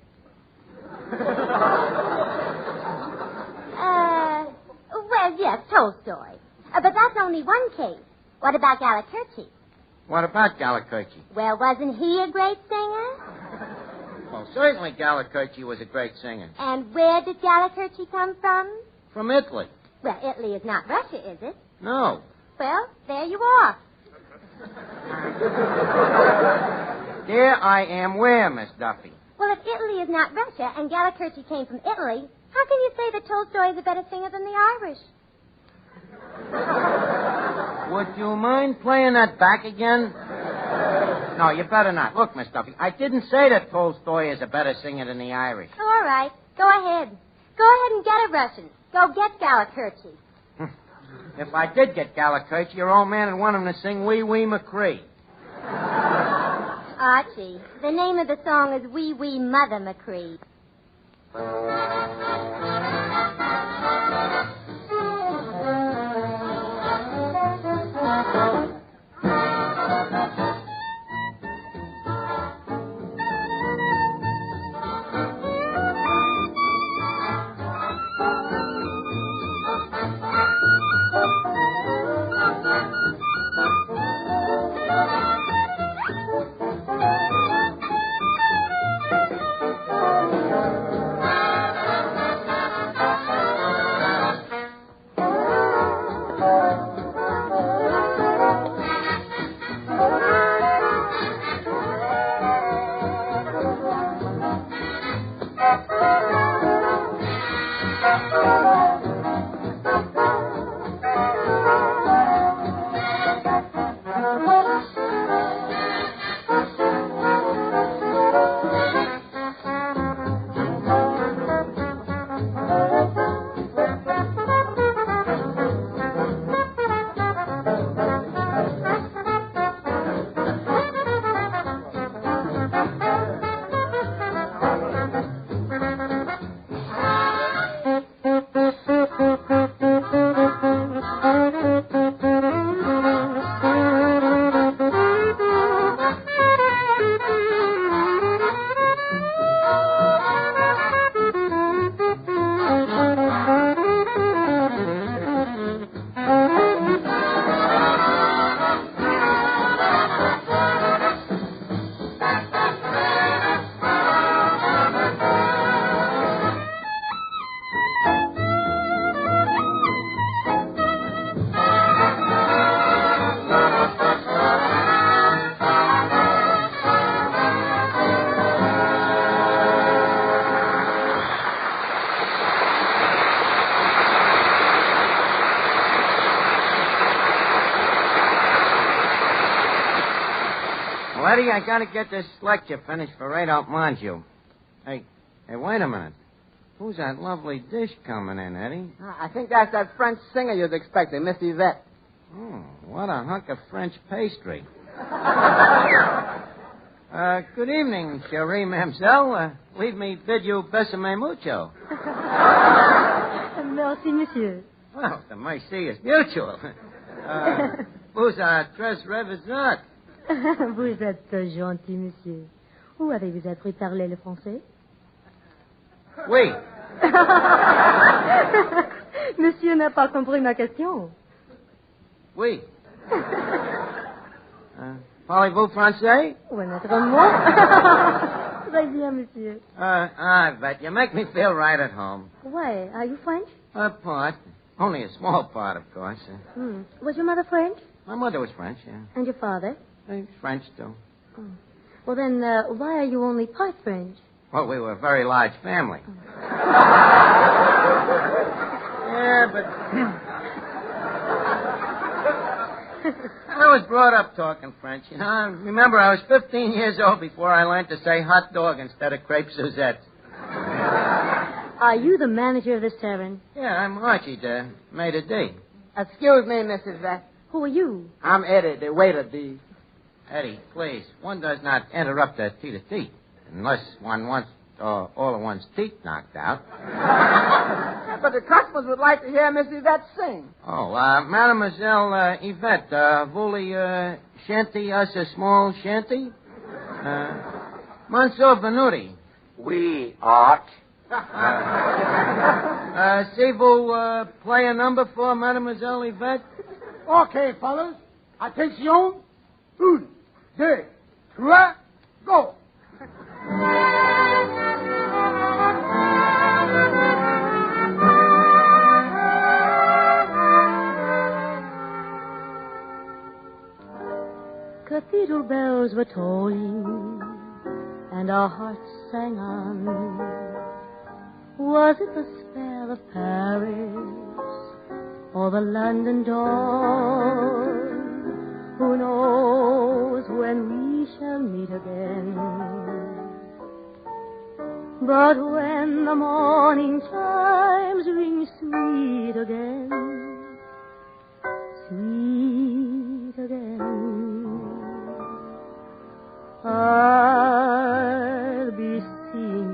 Well, yes, Tolstoy. But that's only one case. What about Gallikurchi? What about Gallikurchi? Well, wasn't he a great singer? Well, certainly Gallikurchi was a great singer. And where did Gallikurchi come from? From Italy. Well, Italy is not Russia, is it? No. Well, there you are. There I am where, Miss Duffy? Well, if Italy is not Russia and Gallikurchi came from Italy, how can you say that Tolstoy is a better singer than the Irish? Would you mind playing that back again? No, you better not. Look, Miss Duffy, I didn't say that Tolstoy is a better singer than the Irish. All right. Go ahead. Go ahead and get a Russian. Go get Gallikurchi. If I did get Gallikurchi, your old man would want him to sing Wee Wee McCree. Archie, the name of the song is Wee Wee Mother McCree. Eddie, I gotta get this lecture finished for right out Monju. Hey, wait a minute. Who's that lovely dish coming in, Eddie? I think that's that French singer you was expecting, Miss Yvette. Oh, what a hunk of French pastry. Good evening, Cherie Mamselle. Leave me bid you besame mucho. Merci, monsieur. Well, the merci is mutual. Vous êtes très revisant. Vous êtes gentil, monsieur. Où avez-vous appris à parler le français? Oui. Monsieur n'a pas compris ma question. Oui. Parlez-vous français? Oui, naturellement. Très bien, monsieur. But you make me feel right at home. Why? Are you French? A part. Only a small part, of course. Was your mother French? My mother was French, yeah. And your father? French, too. Oh. Well, then, why are you only part French? Well, we were a very large family. Yeah, but... I was brought up talking French, you know. I remember I was 15 years old before I learned to say hot dog instead of crepe Suzette. Are you the manager of this tavern? Yeah, I'm Archie, the maître d'. Excuse me, Mrs. Yvette. Who are you? I'm Eddie, the waiter d'. Eddie, please, one does not interrupt a tete-a-tete unless one wants all of one's teeth knocked out. But the customers would like to hear Miss Yvette sing. Oh, Mademoiselle Yvette, voulez chanter us a small shanty? Monsieur Venuti. Oui, Art. See vous play a number for Mademoiselle Yvette? Okay, fellas. Attention. 1, 2, 3, go. Cathedral bells were tolling, and our hearts sang on. Was it the spell of Paris, or the London dawn? Who knows when we shall meet again? But when the morning chimes ring sweet again, sweet again, I'll be seeing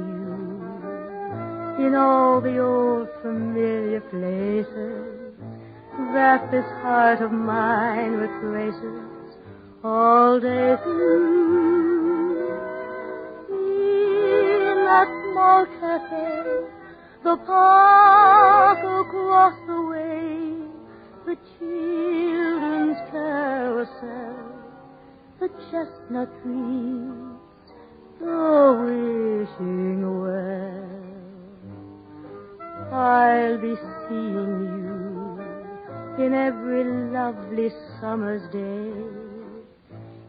you in all the old familiar places that this heart of mine retraces all day through. In that small cafe, the park across the way, the children's carousel, the chestnut trees, the wishing well. I'll be seeing you in every lovely summer's day,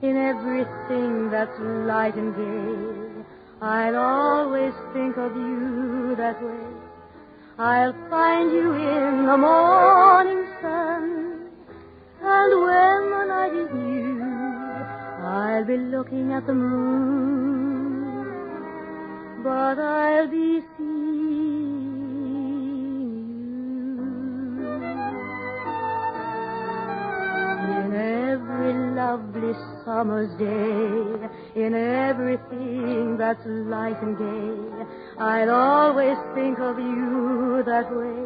in everything that's light and gay. I'll always think of you that way. I'll find you in the morning sun, and when the night is new, I'll be looking at the moon, but I'll be lovely summer's day, in everything that's light and gay. I'll always think of you that way.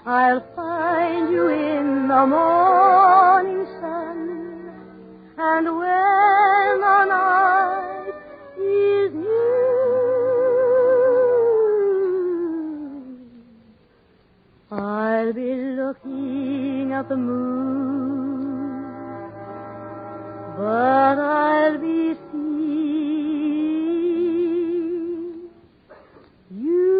I'll find you in the morning sun, and when the night is new, I'll be looking at the moon, but I'll be seeing you.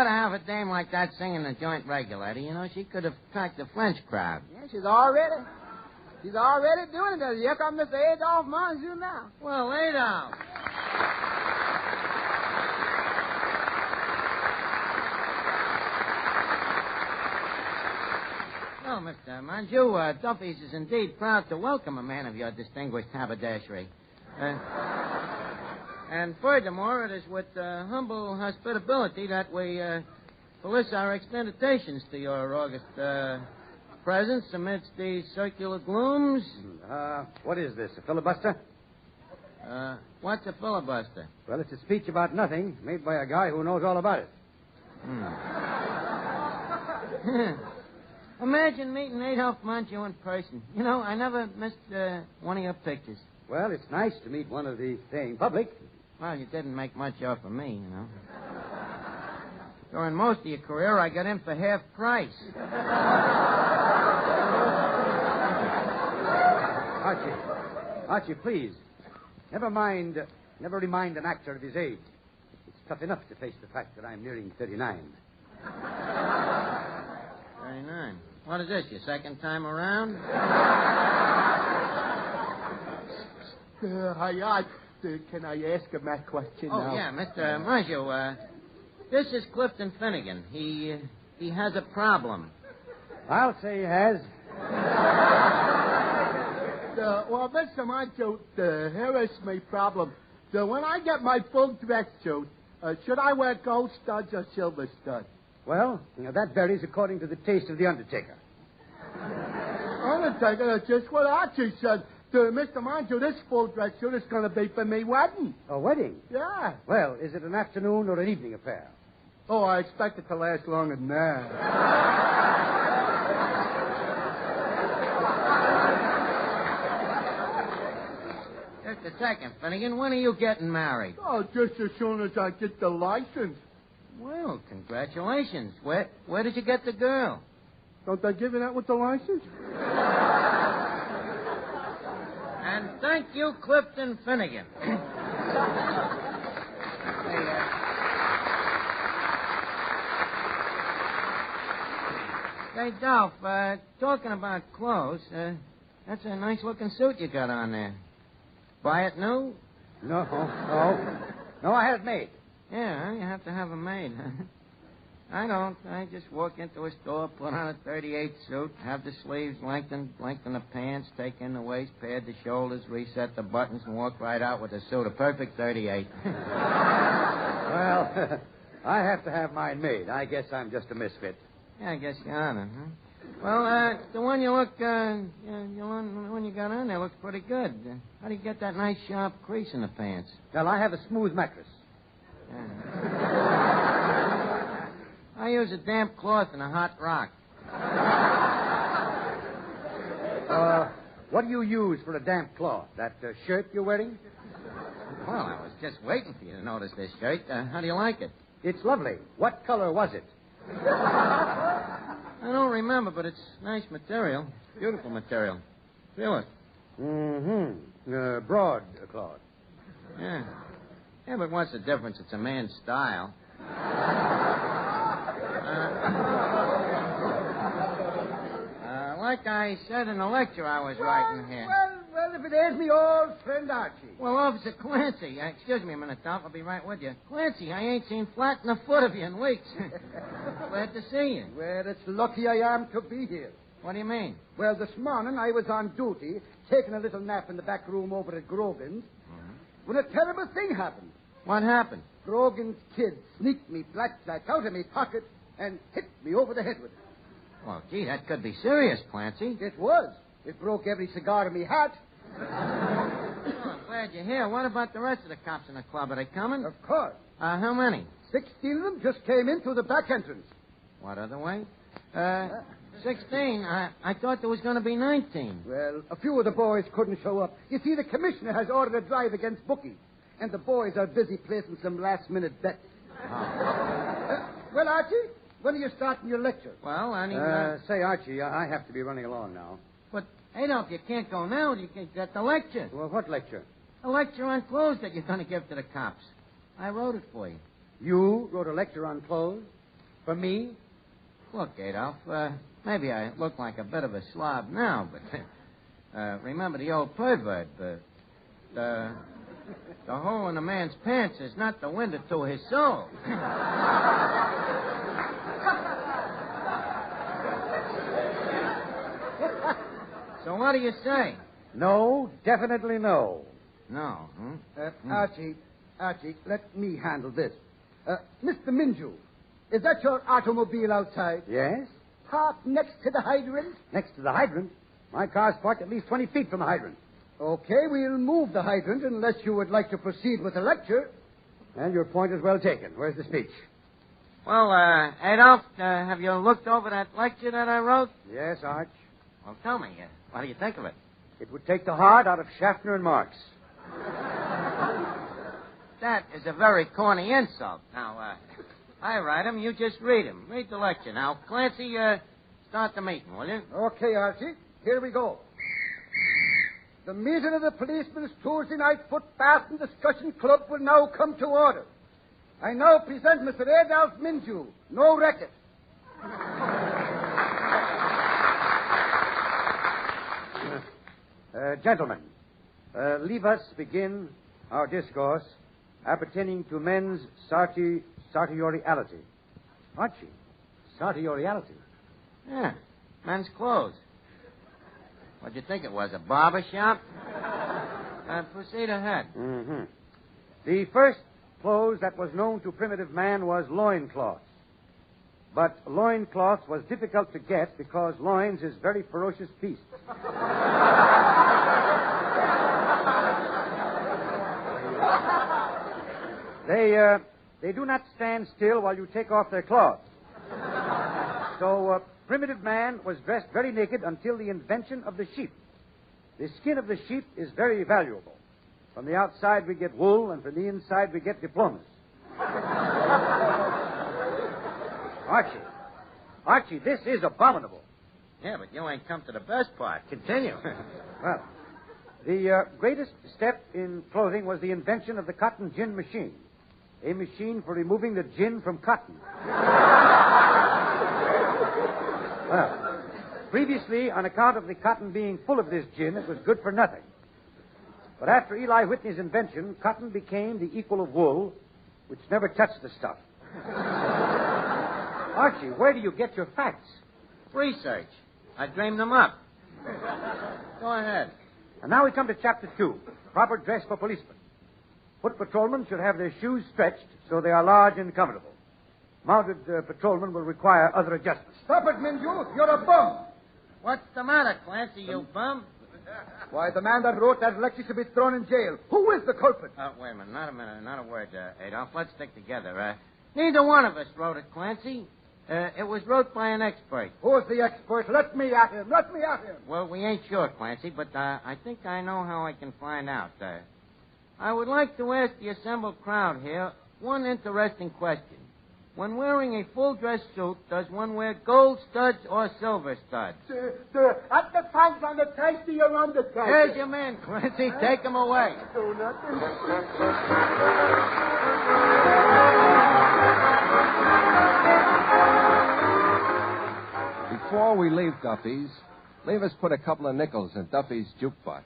ought to have a dame like that singing the joint regulator. You know, she could have cracked the French crowd. Yeah, she's already doing it. Here comes Mr. Adolphe Monjou now. Well, Adolphe. Well, Mr. Monjou, Duffy's is indeed proud to welcome a man of your distinguished haberdashery. And furthermore, it is with humble hospitability that we solicit our extentations to your august presence amidst these circular glooms. What is this, a filibuster? What's a filibuster? Well, it's a speech about nothing made by a guy who knows all about it. Imagine meeting Adolphe Monjou in person. You know, I never missed one of your pictures. Well, it's nice to meet one of the thing public. Well, you didn't make much off of me, you know. During most of your career, I got in for half price. Archie, please. Never remind an actor of his age. It's tough enough to face the fact that I'm nearing 39. 39. What is this, your second time around? Can I ask him that question now? Oh, yeah, Mr. Monjou, this is Clifton Finnegan. He has a problem. I'll say he has. Well, Mr. Monjou, here is my problem. So when I get my full dress suit, should I wear gold studs or silver studs? Well, that varies according to the taste of the undertaker. Undertaker, that's just what Archie said. Mr. Monjou, this full dress suit is going to be for me wedding. A wedding? Yeah. Well, is it an afternoon or an evening affair? Oh, I expect it to last longer than that. Just a second, Finnegan. When are you getting married? Oh, just as soon as I get the license. Well, congratulations. Where did you get the girl? Don't they give you that with the license? And thank you, Clifton Finnegan. Hey, Dolph, talking about clothes, that's a nice-looking suit you got on there. Buy it new? No, I had it made. Yeah, you have to have it made. I don't. I just walk into a store, put on a 38 suit, have the sleeves lengthen the pants, take in the waist, pad the shoulders, reset the buttons, and walk right out with a suit. A perfect 38. Well, I have to have mine made. I guess I'm just a misfit. Yeah, I guess you are then, huh? Well, the one you got on there looks pretty good. How do you get that nice sharp crease in the pants? Well, I have a smooth mattress. Yeah. I use a damp cloth and a hot rock. What do you use for a damp cloth? That shirt you're wearing? Well, I was just waiting for you to notice this shirt. How do you like it? It's lovely. What color was it? I don't remember, but it's nice material. Beautiful material. Feel it. Mm-hmm. Broadcloth. Yeah. Yeah, but what's the difference? It's a man's style. Like I said in the lecture I was writing here. Well, if it is me old friend Archie. Well, Officer Clancy, excuse me a minute, Dolph. I'll be right with you. Clancy, I ain't seen flatten a foot of you in weeks. Glad to see you. Well, it's lucky I am to be here. What do you mean? Well, this morning I was on duty, taking a little nap in the back room over at Grogan's, when a terrible thing happened. What happened? Grogan's kid sneaked me blackjack out of me pocket and hit me over the head with it. Well, gee, that could be serious, Clancy. It was. It broke every cigar in me hat. Oh, I'm glad you're here. What about the rest of the cops in the club? Are they coming? Of course. How many? 16 of them just came in through the back entrance. What other way? 16. I thought there was going to be 19. Well, a few of the boys couldn't show up. You see, the commissioner has ordered a drive against bookies, and the boys are busy placing some last-minute bets. Well, Archie, when are you starting your lecture? Well, say, Archie, I have to be running along now. But, Adolph, you can't go now. You can't get the lecture. Well, what lecture? A lecture on clothes that you're going to give to the cops. I wrote it for you. You wrote a lecture on clothes? For me? Look, Adolf, maybe I look like a bit of a slob now, but remember the old proverb, the hole in a man's pants is not the window to his soul. So what do you say? No, definitely no. No, Archie, let me handle this. Mr. Minju, is that your automobile outside? Yes? Parked next to the hydrant? Next to the hydrant? My car's parked at least 20 feet from the hydrant. Okay, we'll move the hydrant unless you would like to proceed with the lecture. And your point is well taken. Where's the speech? Well, Adolf, have you looked over that lecture that I wrote? Yes, Arch. Well, tell me, what do you think of it? It would take the heart out of Schaffner and Marx. That is a very corny insult. Now, I write 'em, you just read 'em. Read the lecture. Now, Clancy, start the meeting, will you? Okay, Archie. Here we go. The meeting of the Policemen's Tuesday Night Foot Bath and Discussion Club will now come to order. I now present Mr. Adolf Minju. No racket. Gentlemen, leave us begin our discourse appertaining to men's sartoriality. Archie, sartoriality. Yeah, men's clothes. What'd you think it was, a barber shop? Proceed ahead. Mm-hmm. The first clothes that was known to primitive man was loincloths. But loincloths was difficult to get because loins is very ferocious beasts. They do not stand still while you take off their cloths. So primitive man was dressed very naked until the invention of the sheep. The skin of the sheep is very valuable. From the outside we get wool, and from the inside we get diplomas. Archie, this is abominable. Yeah, but you ain't come to the best part. Continue. Well, the greatest step in clothing was the invention of the cotton gin machine. A machine for removing the gin from cotton. Well, previously, on account of the cotton being full of this gin, it was good for nothing. But after Eli Whitney's invention, cotton became the equal of wool, which never touched the stuff. Archie, where do you get your facts? Research. I dreamed them up. Go ahead. And now we come to Chapter 2, proper dress for policemen. Foot patrolmen should have their shoes stretched so they are large and comfortable. Mounted patrolmen will require other adjustments. Stop it, Minju. You're a bum. What's the matter, Clancy, you bum? Why, the man that wrote that lecture should be thrown in jail. Who is the culprit? Wait a minute. Not a word, Adolf. Let's stick together. Neither one of us wrote it, Clancy. It was wrote by an expert. Who's the expert? Let me at him. Well, we ain't sure, Clancy, but I think I know how I can find out. I would like to ask the assembled crowd here one interesting question. When wearing a full-dress suit, does one wear gold studs or silver studs? At the pants on the tight to your undercut. Here's your man, Clancy. Take him away. Do nothing. Before we leave Duffy's, leave us put a couple of nickels in Duffy's jukebox.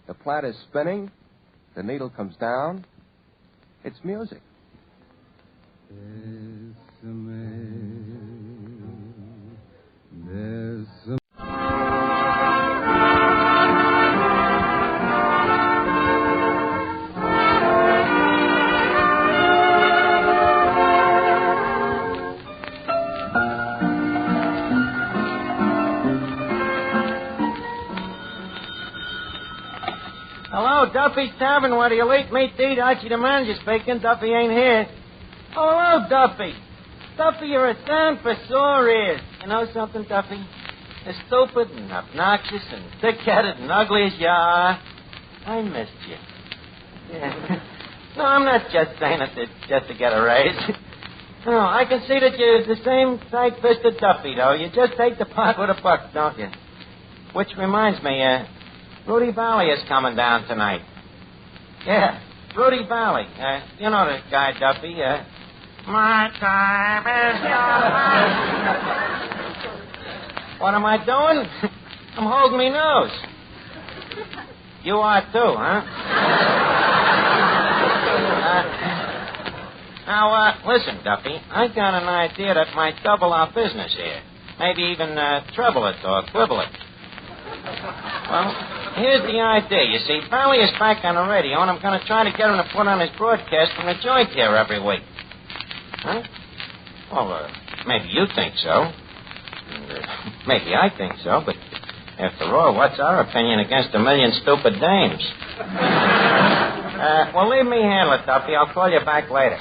The plat is spinning. The needle comes down. It's music. Hello, Duffy's Tavern. Where do you late meet to eat? Archie the manager speaking. Duffy ain't here. Oh, hello, Duffy. Duffy, you're a sound for sore ears. You know something, Duffy? As stupid and obnoxious and thick-headed and ugly as you are, I missed you. Yeah. No, I'm not just saying it just to get a raise. No, I can see that you're the same tight-fisted Duffy, though. You just take the pot with a buck, don't you? Which reminds me, Rudy Valley is coming down tonight. Yeah, Rudy Valley. You know the guy, Duffy. My time is your. What am I doing? I'm holding me nose. You are too, huh? Now, listen, Duffy. I got an idea that might double our business here. Maybe even treble it or quibble it. Well, here's the idea. You see, Valley is back on the radio, and I'm going to try to get him to put on his broadcast from the joint here every week. Huh? Well, maybe you think so. Maybe I think so, but after all, what's our opinion against a million stupid dames? Well, leave me handle it, Duffy. I'll call you back later.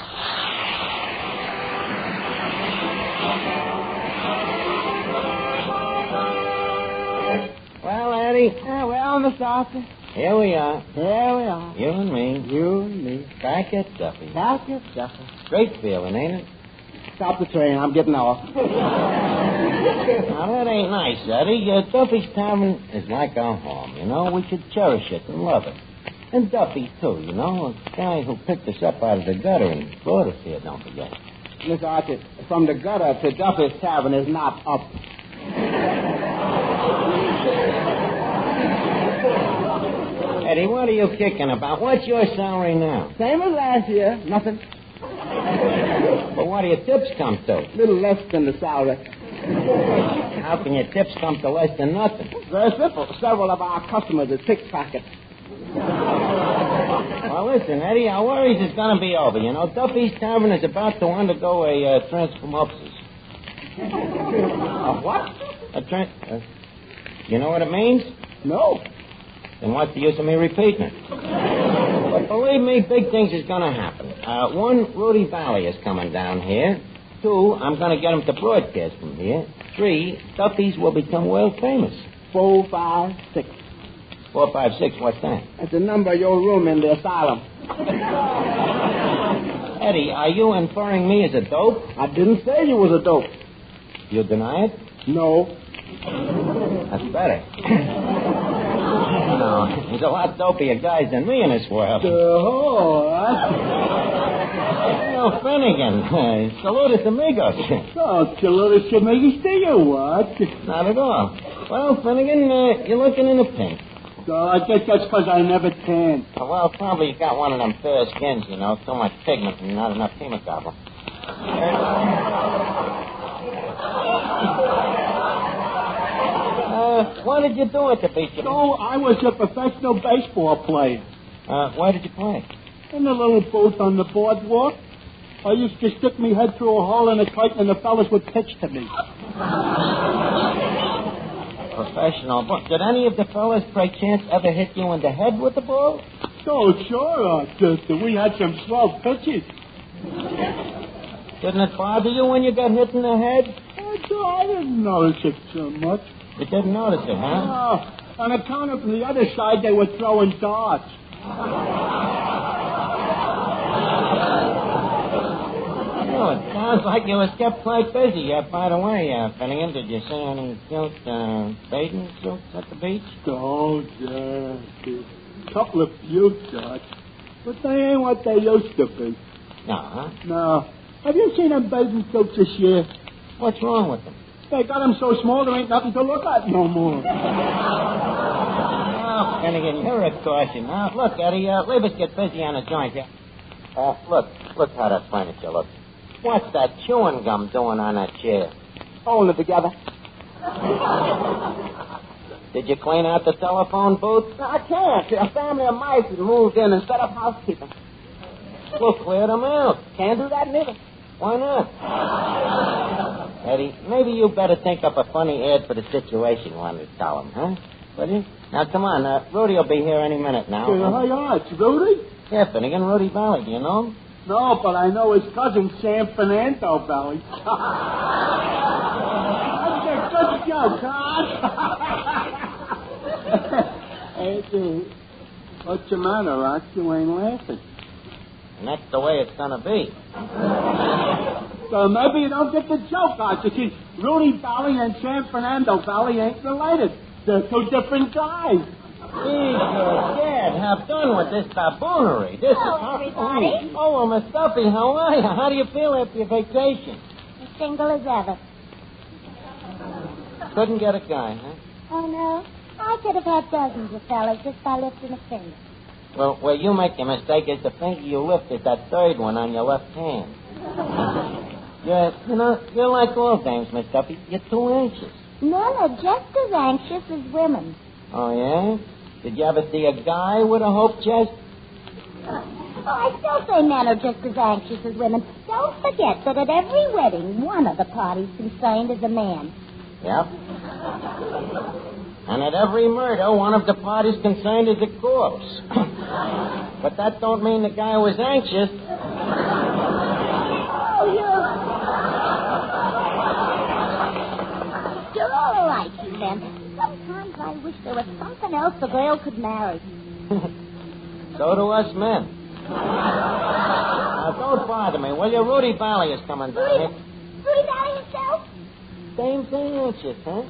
Well, Eddie. Well, Mr. Archie. Here we are. Here we are. You and me. You and me. Back at Duffy. Back at Duffy. Great feeling, ain't it? Stop the train. I'm getting off. Now, that ain't nice, Eddie. Duffy's Tavern is like our home, you know. We should cherish it and love it. And Duffy, too, you know. A guy who picked us up out of the gutter and brought us here, don't forget. Mr. Archie, from the gutter to Duffy's Tavern is not up. Eddie, what are you kicking about? What's your salary now? Same as last year. Nothing. But what do your tips come to? Little less than the salary. How can your tips come to less than nothing? Very simple. Several of our customers are pickpockets. Well, listen, Eddie, our worries is going to be over. You know, Duffy's Tavern is about to undergo a transformopsis. A what? You know what it means? No. Then what's the use of me repeating it? But believe me, big things is going to happen. One, Rudy Valley is coming down here. Two, I'm going to get him to broadcast from here. Three, Duffy's will become world famous. 4, 5, 6. 4, 5, 6, what's that? That's the number of your room in the asylum. Eddie, are you inferring me as a dope? I didn't say you was a dope. You deny it? No. That's better. No, there's a lot dopier guys than me in this world. Oh, Finnegan. Saludos amigos. Oh, saludos amigos to you, what? Not at all. Well, Finnegan, you're looking in the pink. I guess that's because I never tanned. Well, probably you got one of them fair skins, you know. Too much pigment and not enough hemoglobin. What did you do at the beach? Oh, I was a professional baseball player. Where did you play? In a little booth on the boardwalk. I used to stick me head through a hole in the curtain and the fellas would pitch to me. Professional. Did any of the fellas, by chance, ever hit you in the head with the ball? Oh, sure. We had some swell pitches. Didn't it bother you when you got hit in the head? I didn't notice it so much. You didn't notice it, huh? No. On account of from the other side, they were throwing darts. Oh, it sounds like you was kept quite busy. By the way, Finnegan, did you see any cute bathing suits at the beach? Oh, yeah. A couple of few darts. But they ain't what they used to be. No, huh? No. Have you seen them bathing suits this year? What's wrong with them? They got them so small there ain't nothing to look at no more. Oh, Finnegan, you're a caution. Now, look, Eddie, leave us get busy on the joint here. Look how that furniture looks. What's that chewing gum doing on that chair? Holding it together. Did you clean out the telephone booth? No, I can't. A family of mice has moved in and set up housekeeping. We'll clear them out. Can't do that neither. Why not? Eddie, maybe you better think up a funny ad for the situation you wanted to tell him, huh? Will you? Now, come on. Rudy will be here any minute now. Hi, it's Rudy? Yeah, Finnegan, Rudy Valley. Do you know him? No, but I know his cousin, San Fernando Valley. That's a good joke, huh? Hey, what's the matter, Archie? You ain't laughing. And that's the way it's going to be. So maybe you don't get the joke, Archie. See, Rudy Valley and San Fernando Valley ain't related. They're two different guys. He's your dad, I'd have done with this taboonery. This Hello, everybody. Oh, well, Miss Duffy, how are you? How do you feel after your vacation? As single as ever. Couldn't get a guy, huh? Oh, no. I could have had dozens of fellas just by lifting a finger. Well, where you make a mistake is the finger you lift is that third one on your left hand. You're like all dames, Miss Duffy. You're too anxious. Men are just as anxious as women. Oh, yeah? Did you ever see a guy with a hope chest? Oh, I still say men are just as anxious as women. Don't forget that at every wedding, one of the parties concerned is a man. Yep. And at every murder, one of the parties concerned is a corpse. But that don't mean the guy was anxious. Oh, you're all right, you men. Sometimes I wish there was something else the girl could marry. So do us men. Now, don't bother me, will you? Rudy Valley is coming down here. Rudy Valley himself? Same thing, anxious, huh?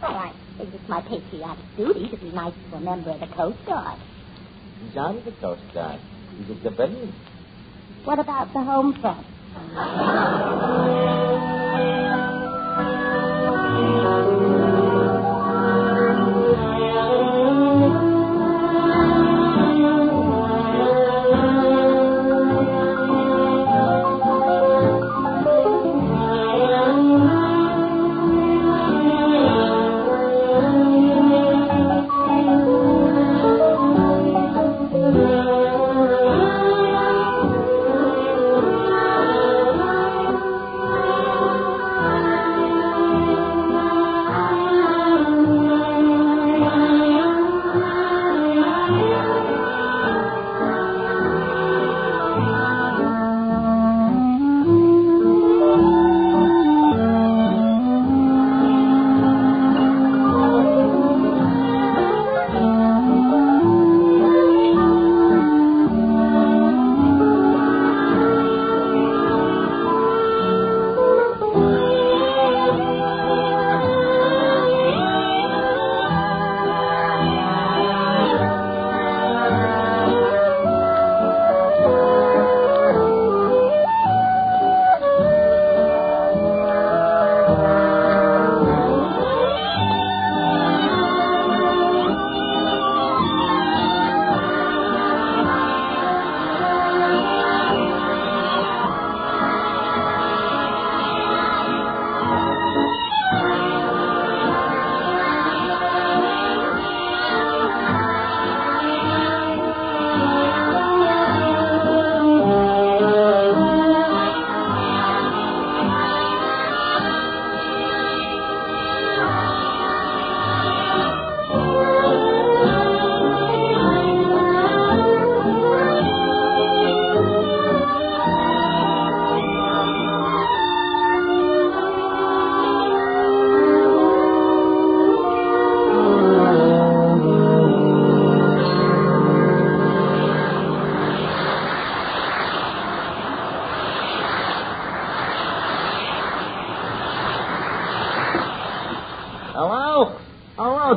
Well, I think it's my patriotic duty to be nice to a member of the Coast Guard. He's out of the Coast Guard. He's a civilian. What about the home front?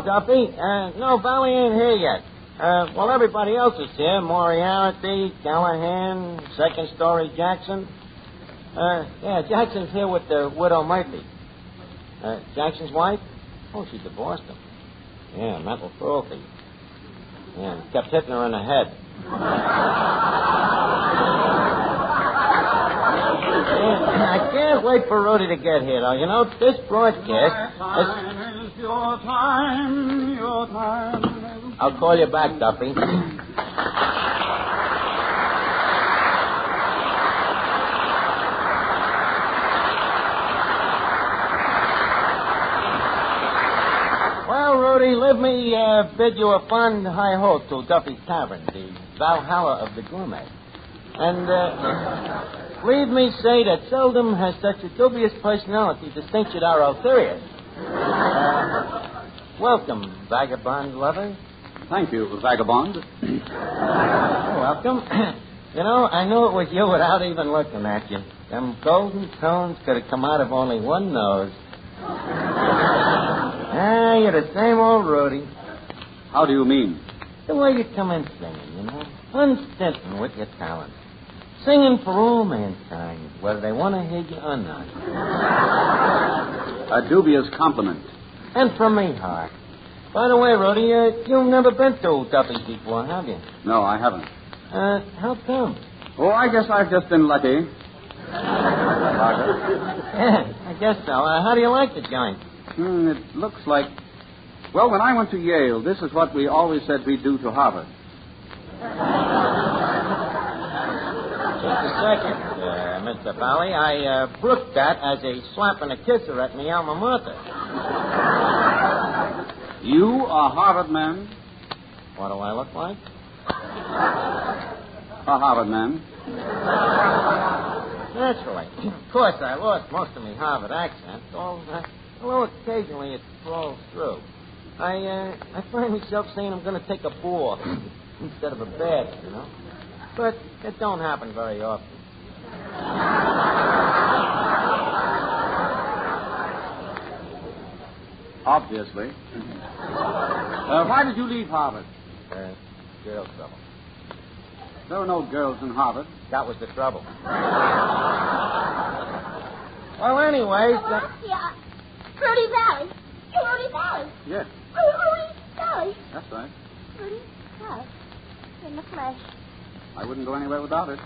Duffy. No, Valley ain't here yet. Well, everybody else is here. Moriarty, Callahan, Second Story Jackson. Yeah, Jackson's here with the widow Murphy. Jackson's wife? Oh, she divorced him. Yeah, mental cruelty. Yeah, kept hitting her in the head. I can't wait for Rudy to get here, though. You know, this broadcast... Your time. I'll call you back, Duffy. Well, Rudy, let me bid you a fond hi-ho to Duffy's Tavern, the Valhalla of the gourmet. And leave me say that seldom has such a dubious personality distinctured our ulterior. Welcome, vagabond lover. Thank you, vagabond. You're welcome. You know, I knew it was you without even looking at you. Them golden tones could have come out of only one nose. You're the same old Rudy. How do you mean? The way you come in singing, you know. Unstinting with your talent. Singing for all mankind, whether they want to hear you or not. A dubious compliment. And from me, Hart. By the way, Rudy, you've never been to Duffy's before, have you? No, I haven't. How come? Oh, I guess I've just been lucky. Yeah, I guess so. How do you like the joint? It looks like... Well, when I went to Yale, this is what we always said we'd do to Harvard. Just a second, Mr. Valley. I brooked that as a slap and a kisser at me alma mater. You a Harvard man? What do I look like? A Harvard man. Naturally. Of course, I lost most of my Harvard accent, although occasionally it crawls through. I find myself saying I'm going to take a ball instead of a bath, you know. But it don't happen very often. Obviously. Why did you leave Harvard? Girl trouble. There were no girls in Harvard. That was the trouble. Well, anyways... Yeah. Rudy Valley. You're Rudy Valley. Yes. Rudy Valley. That's right. Rudy Valley. In the flesh. I wouldn't go anywhere without it.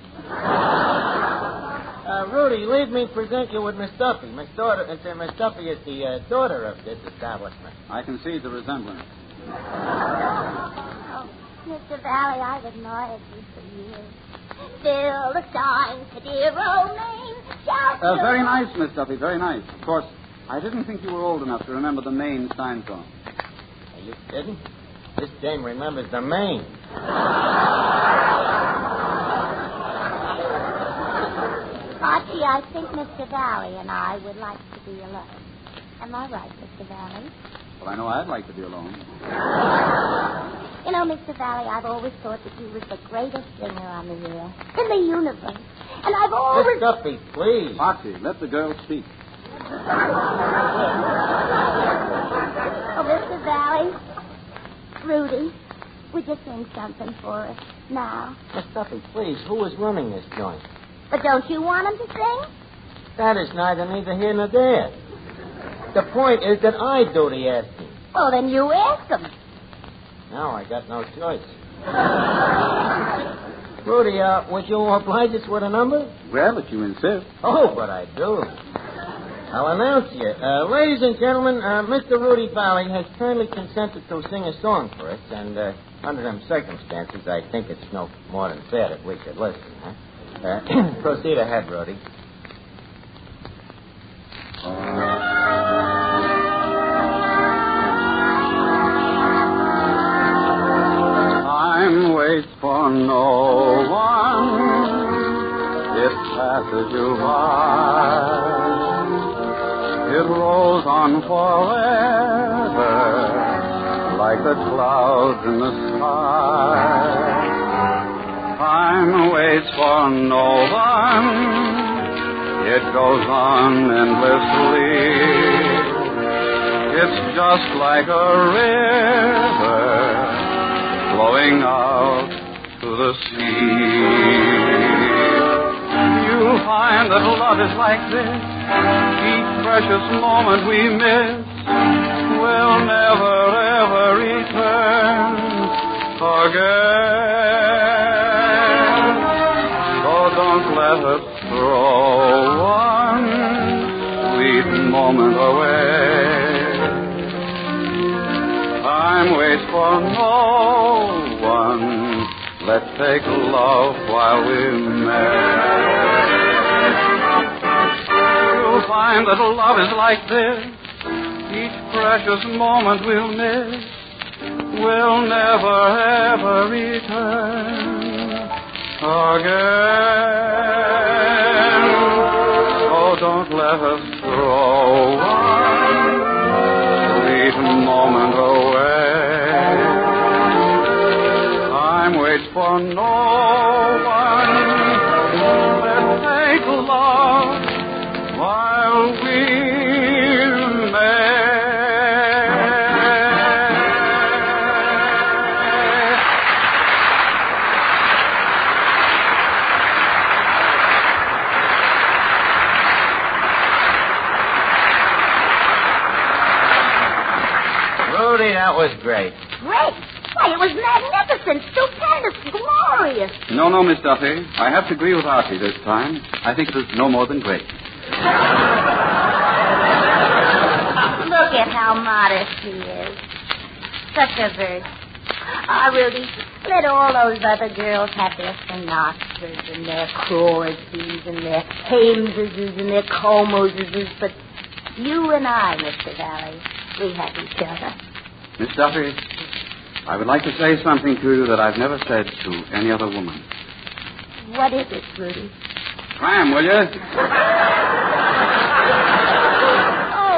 Rudy, leave me present you with Miss Duffy. Miss Duffy is the daughter of this establishment. I can see the resemblance. Oh, Mr. Valley, I've admired you for years. Still the signs to dear old name. Very nice, Miss Duffy, very nice. Of course, I didn't think you were old enough to remember the Maine sign song. Are you kidding? This dame remembers the Maine. Archie, I think Mr. Valley and I would like to be alone. Am I right, Mr. Valley? Well, I know I'd like to be alone. You know, Mr. Valley, I've always thought that you was the greatest singer on the air, in the universe. And I've always... Miss Duffy, please. Archie, let the girl speak. Oh, Mr. Valley, Rudy, would you sing something for us now? Miss Duffy, please, who is running this joint? But don't you want him to sing? That is neither here nor there. The point is that I do the asking. Well, then you ask him. Now I got no choice. Rudy, would you oblige us with a number? Well, if you insist. Oh, but I do. I'll announce you. Ladies and gentlemen, Mr. Rudy Valley has kindly consented to sing a song for us, and under them circumstances, I think it's no more than fair that we should listen, huh? Proceed ahead, Rudy. Time waits for no one. It passes you by. It rolls on forever, like the clouds in the sky. Time waits for no one. It goes on endlessly. It's just like a river flowing out to the sea. You'll find that love is like this. Each precious moment we miss will never, ever return again. So don't let us throw one sweet moment away. Time waits for no one. Let's take love while we may. You'll find that love is like this. Each precious moment we'll miss will never, ever return again. Oh, don't let us throw one sweet moment away. Time waits for no one. Let's take love while we may. Rudy, that was great. Great. Why, it was magnificent, stupendous, glorious. No, Miss Duffy. I have to agree with Archie this time. I think it was no more than great. Look at how modest he is. Such a verse. Rudy, let all those other girls have their sonatas and their choruses and their Hameses and their Comoses, but you and I, Mr. Valley, we have each other. Miss Duffy, I would like to say something to you that I've never said to any other woman. What is it, Rudy? Cram, will you? Oh,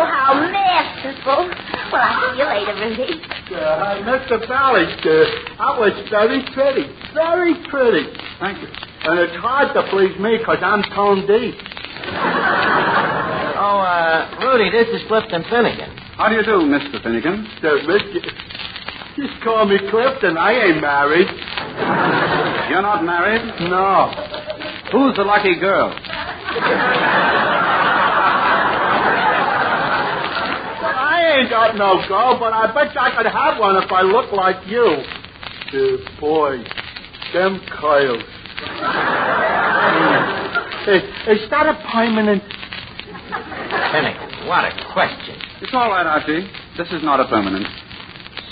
how masterful. Well, I'll see you later, Rudy. Mr. Valley, that was very pretty. Very pretty. Thank you. And it's hard to please me because I'm tone deaf. Rudy, this is Clifton Finnegan. How do you do, Mr. Finnegan? Just call me Clifton. I ain't married. You're not married? No. Who's the lucky girl? I ain't got no girl, but I bet you I could have one if I looked like you. Boy, them coils. Is that a permanent? Finnegan, what a question. It's all right, Archie. This is not a permanent.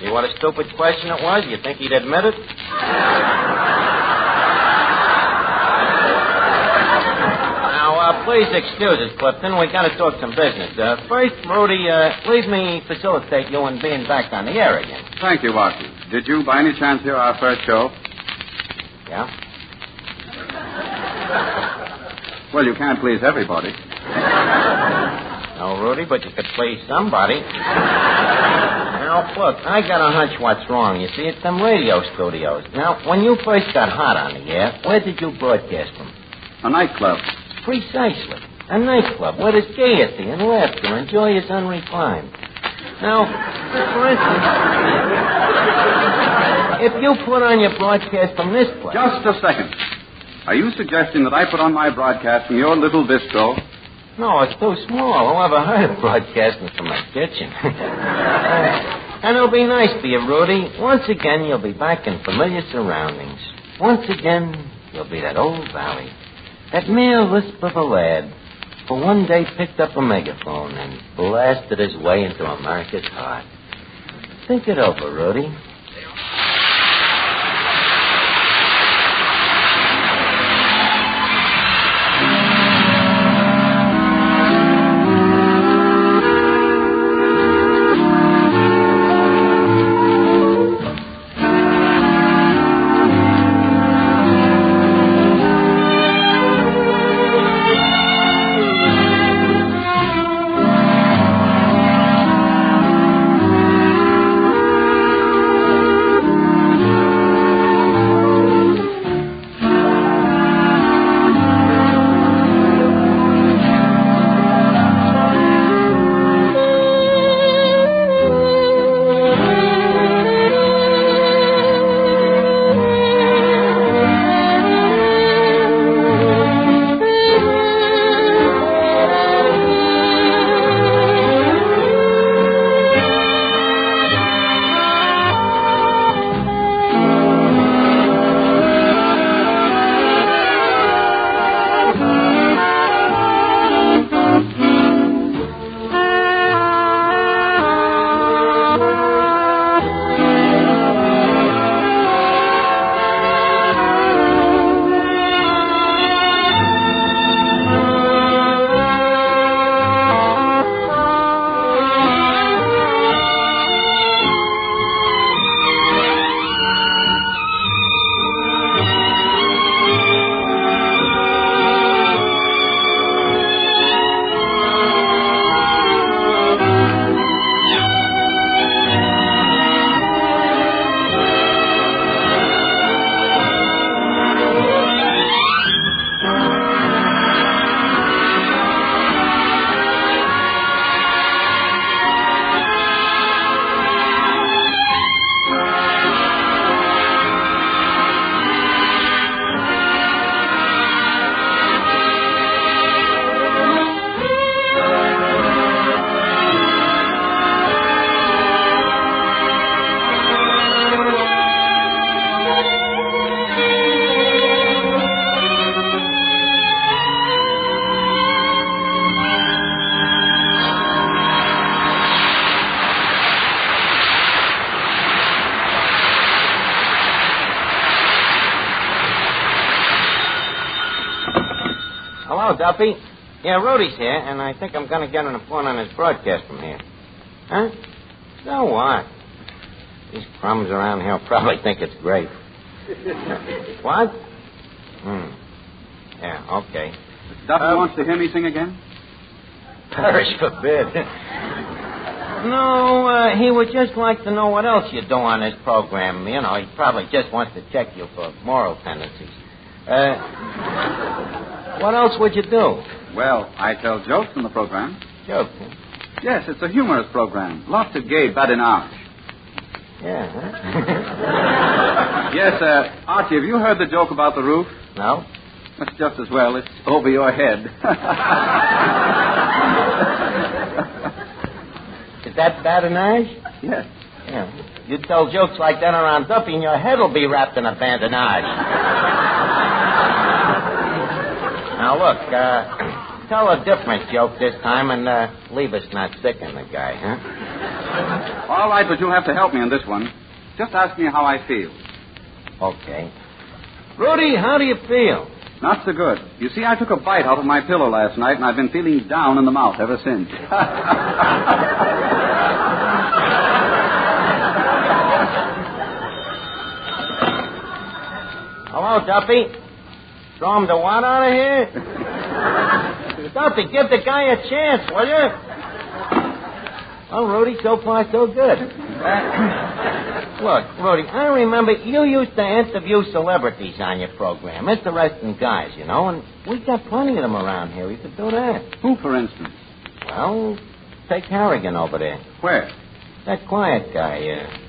See what a stupid question it was? You think he'd admit it? Now, please excuse us, Clifton. We got to talk some business. First, Rudy, leave me facilitate you in being back on the air again. Thank you, Archie. Did you, by any chance, hear our first show? Yeah? Well, you can't please everybody. No, Rudy, but you could please somebody. Now, look, I got a hunch what's wrong. You see, it's them radio studios. Now, when you first got hot on the air, where did you broadcast from? A nightclub. Precisely. A nightclub where there's gaiety and laughter and joy is unrefined. Now, for instance, if you put on your broadcast from this place... Just a second. Are you suggesting that I put on my broadcast from your little bistro? No, it's too small. Who ever heard of broadcasting from my kitchen? And it'll be nice for you, Rudy. Once again, you'll be back in familiar surroundings. Once again, you'll be that old valley. That mere lisp of a lad who one day picked up a megaphone and blasted his way into America's heart. Think it over, Rudy. Hello, Duffy. Yeah, Rudy's here, and I think I'm going to get an report on his broadcast from here. Huh? So what? These crumbs around here will probably think it's great. What? Yeah, okay. Duffy wants to hear me sing again? Perish forbid. No, he would just like to know what else you do on this program. You know, he probably just wants to check you for moral tendencies. What else would you do? Well, I tell jokes in the program. Jokes, huh? Yes, it's a humorous program. Lots of gay badinage. Yeah, huh? Yes, Archie, have you heard the joke about the roof? No. That's just as well. It's over your head. Is that badinage? Yes. Yeah. You tell jokes like that around Duffy, and your head will be wrapped in a bandage. Now, look, tell a different joke this time and leave us not sick in the guy, huh? All right, but you'll have to help me on this one. Just ask me how I feel. Okay. Rudy, how do you feel? Not so good. You see, I took a bite out of my pillow last night, and I've been feeling down in the mouth ever since. Hello, Duffy. Throw him the what out of here? Duffy, give the guy a chance, will you? Well, Rudy, so far so good. Look, Rudy, I remember you used to interview celebrities on your program, interesting guys, you know, and we got plenty of them around here. You could do that. Who, for instance? Well, take Harrigan over there. Where? That quiet guy,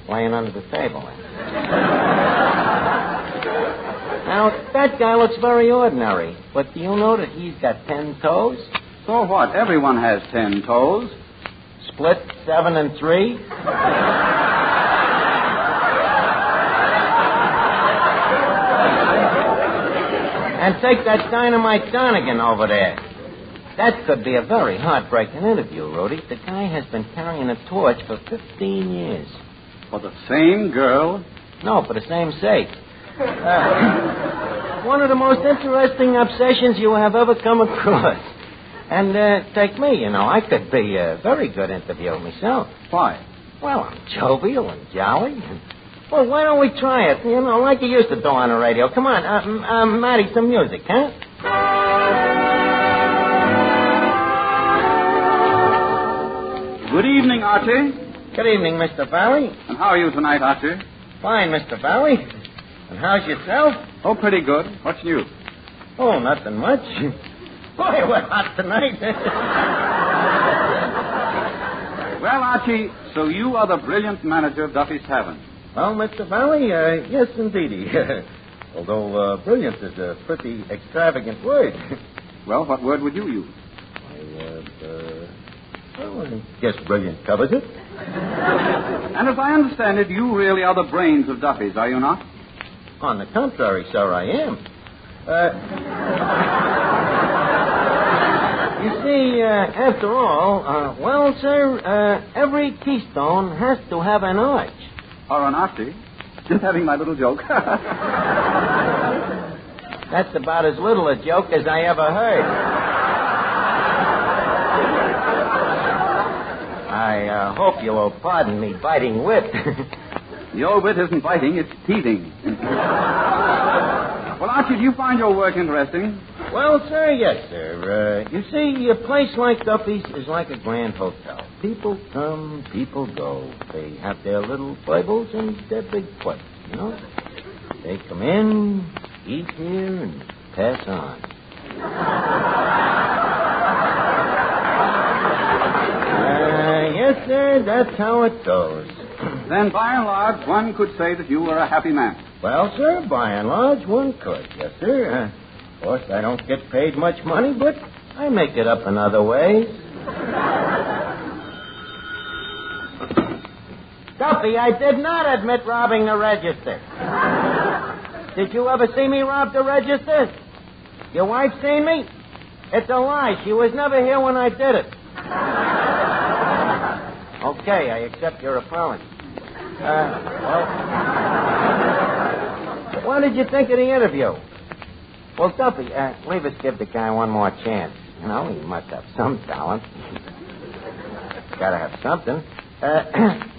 laying under the table. Now, that guy looks very ordinary, but do you know that he's got 10 toes? So what? Everyone has 10 toes. Split 7 and 3? And take that Dynamite Donegan over there. That could be a very heartbreaking interview, Rudy. The guy has been carrying a torch for 15 years. For the same girl? No, for the same sake. One of the most interesting obsessions you have ever come across. And take me, you know, I could be a very good interviewer myself. Why? Well, I'm jovial and jolly. Well, why don't we try it? You know, like you used to do on the radio. Come on, Matty, some music, huh? Good evening, Archie. Good evening, Mr. Valley. And how are you tonight, Archie? Fine, Mr. Valley. And how's yourself? Oh, pretty good. What's new? Oh, nothing much. Boy, we're hot tonight. Well, Archie, so you are the brilliant manager of Duffy's Tavern. Well, Mr. Valley, yes, indeedy. Although brilliant is a pretty extravagant word. Well, what word would you use? Well, I guess brilliant covers it. And as I understand it, you really are the brains of Duffy's, are you not? On the contrary, sir, I am. You see, after all, well, sir, every keystone has to have an arch. Or an Archie. Just having my little joke. That's about as little a joke as I ever heard. I hope you will pardon me biting wit. Your wit isn't biting, it's teething. Well, Archie, do you find your work interesting? Well, sir, yes, sir. You see, a place like Duffy's is like a grand hotel. People come, people go. They have their little foibles and their big plates, you know? They come in, eat here, and pass on. Yes, sir, that's how it goes. Then, by and large, one could say that you were a happy man. Well, sir, by and large, one could. Yes, sir. Of course, I don't get paid much money, but I make it up in other ways. Duffy, I did not admit robbing the register. Did you ever see me rob the register? Your wife seen me? It's a lie. She was never here when I did it. Okay, I accept your apology. Well, what did you think of the interview? Well, Duffy, leave us give the guy one more chance. You know, he must have some talent. Gotta have something.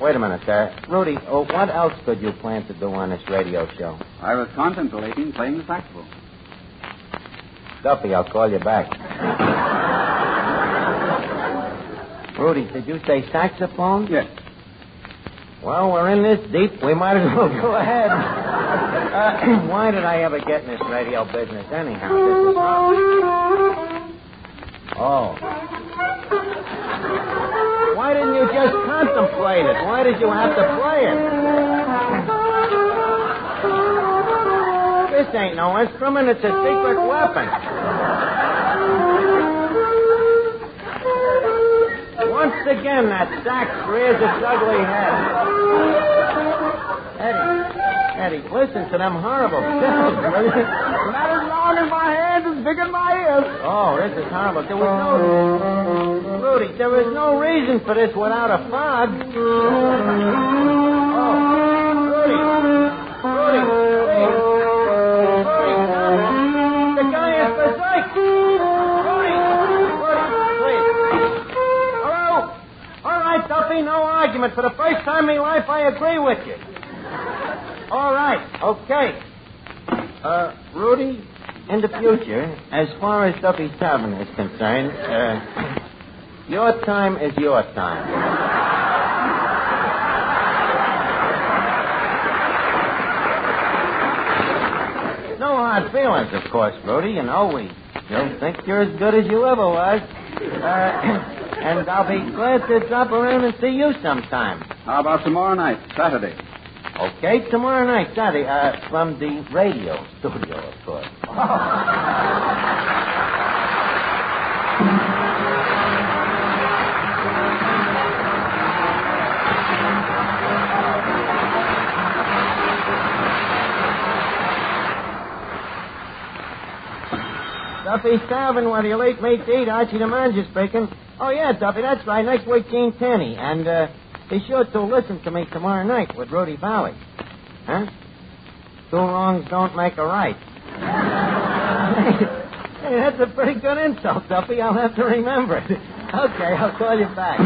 Wait a minute, Rudy, what else could you plan to do on this radio show? I was contemplating playing the saxophone. Duffy, I'll call you back. Rudy, did you say saxophone? Yes. Well, we're in this deep. We might as well go ahead. Why did I ever get in this radio business anyhow? This is Oh. Why didn't you just contemplate it? Why did you have to play it? This ain't no instrument. It's a secret weapon. Once again, that sax rears its ugly head. Eddie, listen to them horrible sounds. Not as long as my hands, as big as my ears. Oh, this is horrible. Rudy, there was no reason for this without a fog. Rudy, the guy is berserk. Rudy, please. Hello? All right, Duffy, no argument. For the first time in life, I agree with you. All right, okay. Rudy, in the future, as far as Duffy's Tavern is concerned, your time is your time. No hard feelings, of course, Rudy. You know, we still think you're as good as you ever was. And I'll be glad to drop around and see you sometime. How about tomorrow night, Saturday? Okay, tomorrow night, Saturday, from the radio studio, of course. Duffy's Tavern, where the elite meet to eat. Archie the manager speaking. Oh, yeah, Duffy, that's right. Next week, Gene Tenney. And, be sure to listen to me tomorrow night with Rudy Valley. Huh? 2 wrongs don't make a right. Hey, that's a pretty good insult, Duffy. I'll have to remember it. Okay, I'll call you back.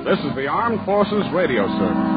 This is the Armed Forces Radio Service.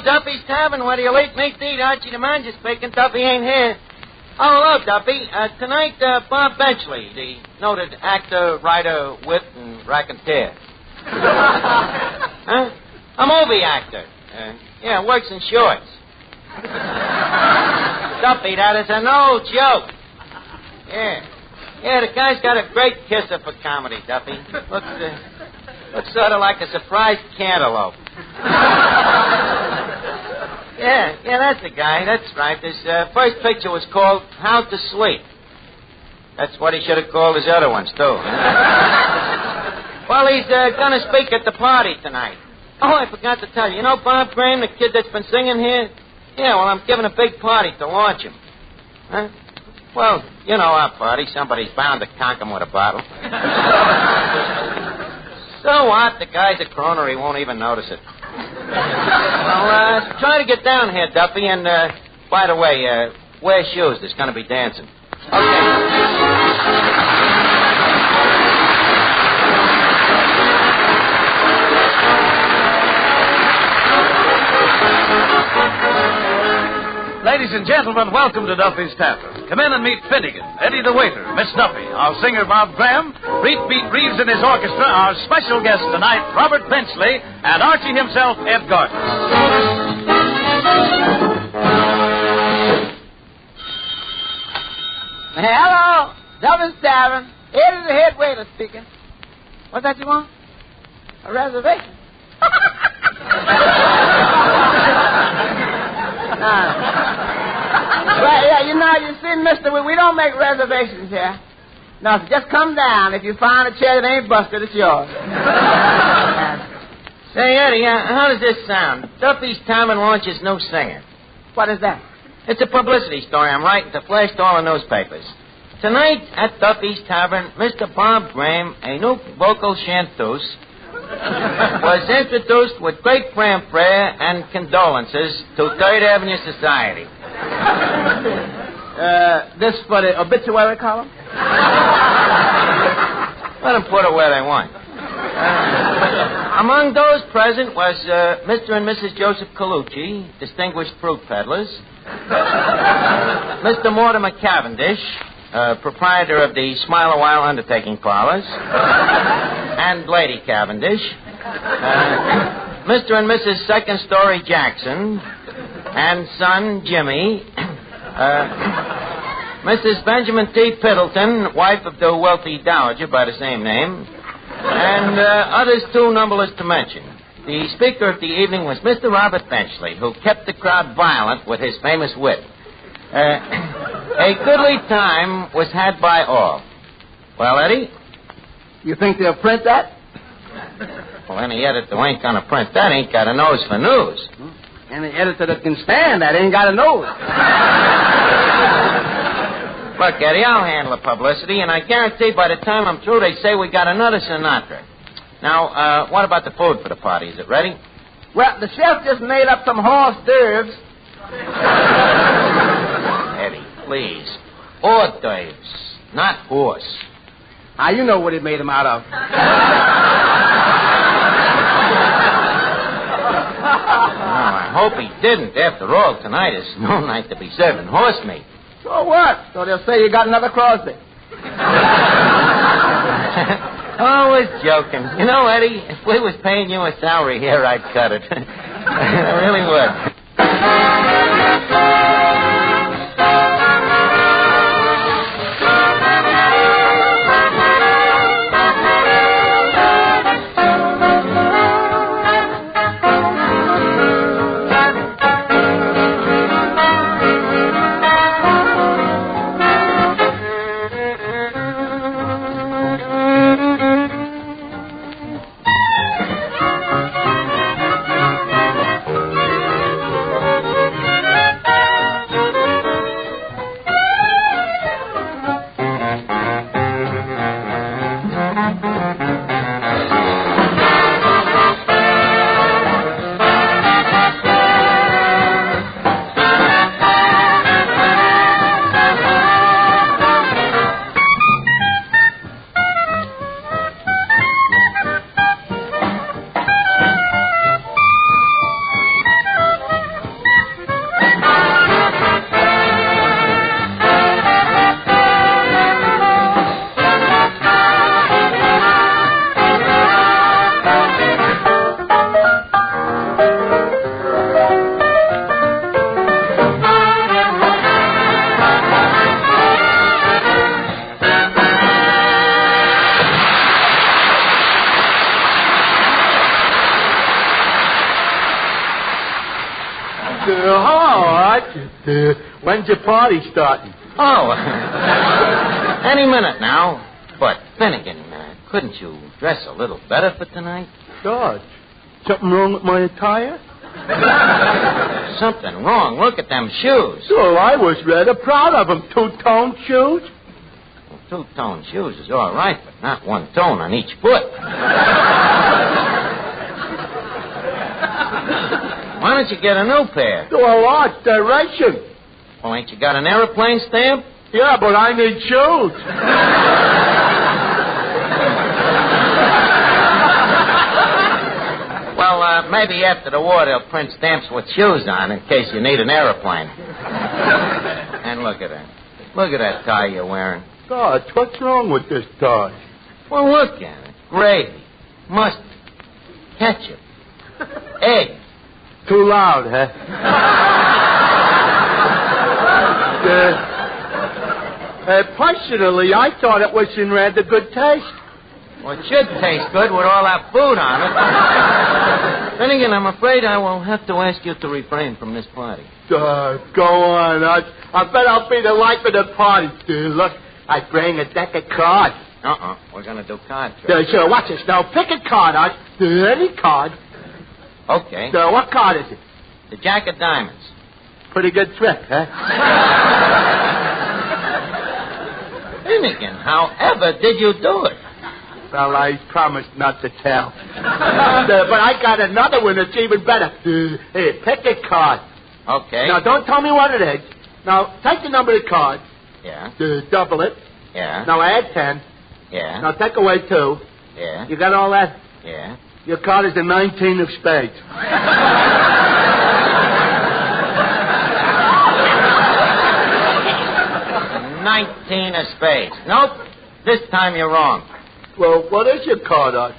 Duffy's Tavern, where the elite meet to eat. Archie the manager speaking. Duffy ain't here. Oh, hello, Duffy. Tonight, Bob Benchley, the noted actor, writer, wit, and raconteur. Huh? A movie actor. Yeah, works in shorts. Duffy, that is a no joke. Yeah, the guy's got a great kisser for comedy, Duffy. Looks sort of like a surprised cantaloupe. Yeah, that's the guy. That's right. His first picture was called How to Sleep. That's what he should have called his other ones, too. Well, he's going to speak at the party tonight. Oh, I forgot to tell you. You know Bob Graham, the kid that's been singing here? Yeah, well, I'm giving a big party to launch him. Huh? Well, you know our party. Somebody's bound to conk him with a bottle. So what? The guy's a croner. He won't even notice it. Well, try to get down here, Duffy, and, by the way, wear shoes. There's going to be dancing. Okay. Ladies and gentlemen, welcome to Duffy's Tavern. Come in and meet Finnegan, Eddie the waiter, Miss Duffy, our singer Bob Graham, Reed Beat Reeves and his orchestra, our special guest tonight, Robert Benchley, and Archie himself, Ed Gordon. Hello, Duffy's Tavern. Eddie the head waiter speaking. What's that you want? A reservation? Well, yeah, you see, mister, we don't make reservations here. No, so just come down. If you find a chair that ain't busted, it's yours. Say, Eddie, how does this sound? Duffy's Tavern launches new singer. What is that? It's a publicity story I'm writing to flash to all the newspapers. Tonight at Duffy's Tavern, Mr. Bob Graham, a new vocal chanteuse, was introduced with great fanfare and condolences to Third Avenue Society. This for the obituary column? Let them put it where they want. Among those present was Mr. and Mrs. Joseph Colucci, distinguished fruit peddlers, Mr. Mortimer Cavendish, proprietor of the Smile a While undertaking parlors, and Lady Cavendish, Mr. and Mrs. Second Story Jackson, and son Jimmy, Mrs. Benjamin T. Piddleton, wife of the wealthy dowager by the same name, and others too numberless to mention. The speaker of the evening was Mr. Robert Benchley, who kept the crowd violent with his famous wit. A goodly time was had by all. Well, Eddie? You think they'll print that? Well, any editor who ain't gonna print that ain't got a nose for news. Any editor that can stand that ain't got a nose. Look, Eddie, I'll handle the publicity, and I guarantee by the time I'm through, they say we got another Sinatra. Now, what about the food for the party? Is it ready? Well, the chef just made up some hors d'oeuvres. Eddie, please. Hors d'oeuvres, not horse. Ah, you know what he made them out of. I hope he didn't. After all, tonight is no night to be serving horse meat. So what? So they'll say you got another Crosby. I was joking. You know, Eddie, if we was paying you a salary here, I'd cut it. I really would. When's your party starting? Oh, any minute now. But, Finnegan, couldn't you dress a little better for tonight? Dodge. Something wrong with my attire? Something wrong. Look at them shoes. Oh, I was rather proud of them. Two-tone shoes. Well, two-tone shoes is all right, but not one tone on each foot. Why don't you get a new pair? To a large direction. Well, ain't you got an airplane stamp? Yeah, but I need shoes. Well, maybe after the war they'll print stamps with shoes on in case you need an airplane. And look at that. Look at that tie you're wearing. Gosh, what's wrong with this tie? Well, look at it. Gravy, mustard, ketchup, egg. Too loud, huh? Personally, I thought it was in rather good taste. Well, it should taste good with all that food on it. Then again, I'm afraid I will have to ask you to refrain from this party. Go on. I bet I'll be the life of the party. Look, I bring a deck of cards. We're going to do card tricks. Sure, watch this. Now, pick a card out. Any card. Okay. What card is it? The Jack of Diamonds. Pretty good trick, huh? Finnegan, however did you do it? Well, I promised not to tell. But I got another one that's even better. Here, pick a card. Okay. Now, don't tell me what it is. Now, take the number of the card. Yeah. Double it. Yeah. Now, add 10. Yeah. Now, take away 2. Yeah. You got all that? Yeah. Your card is the 19 of spades. 19 of spades. Nope. This time you're wrong. Well, what is your card, Archie?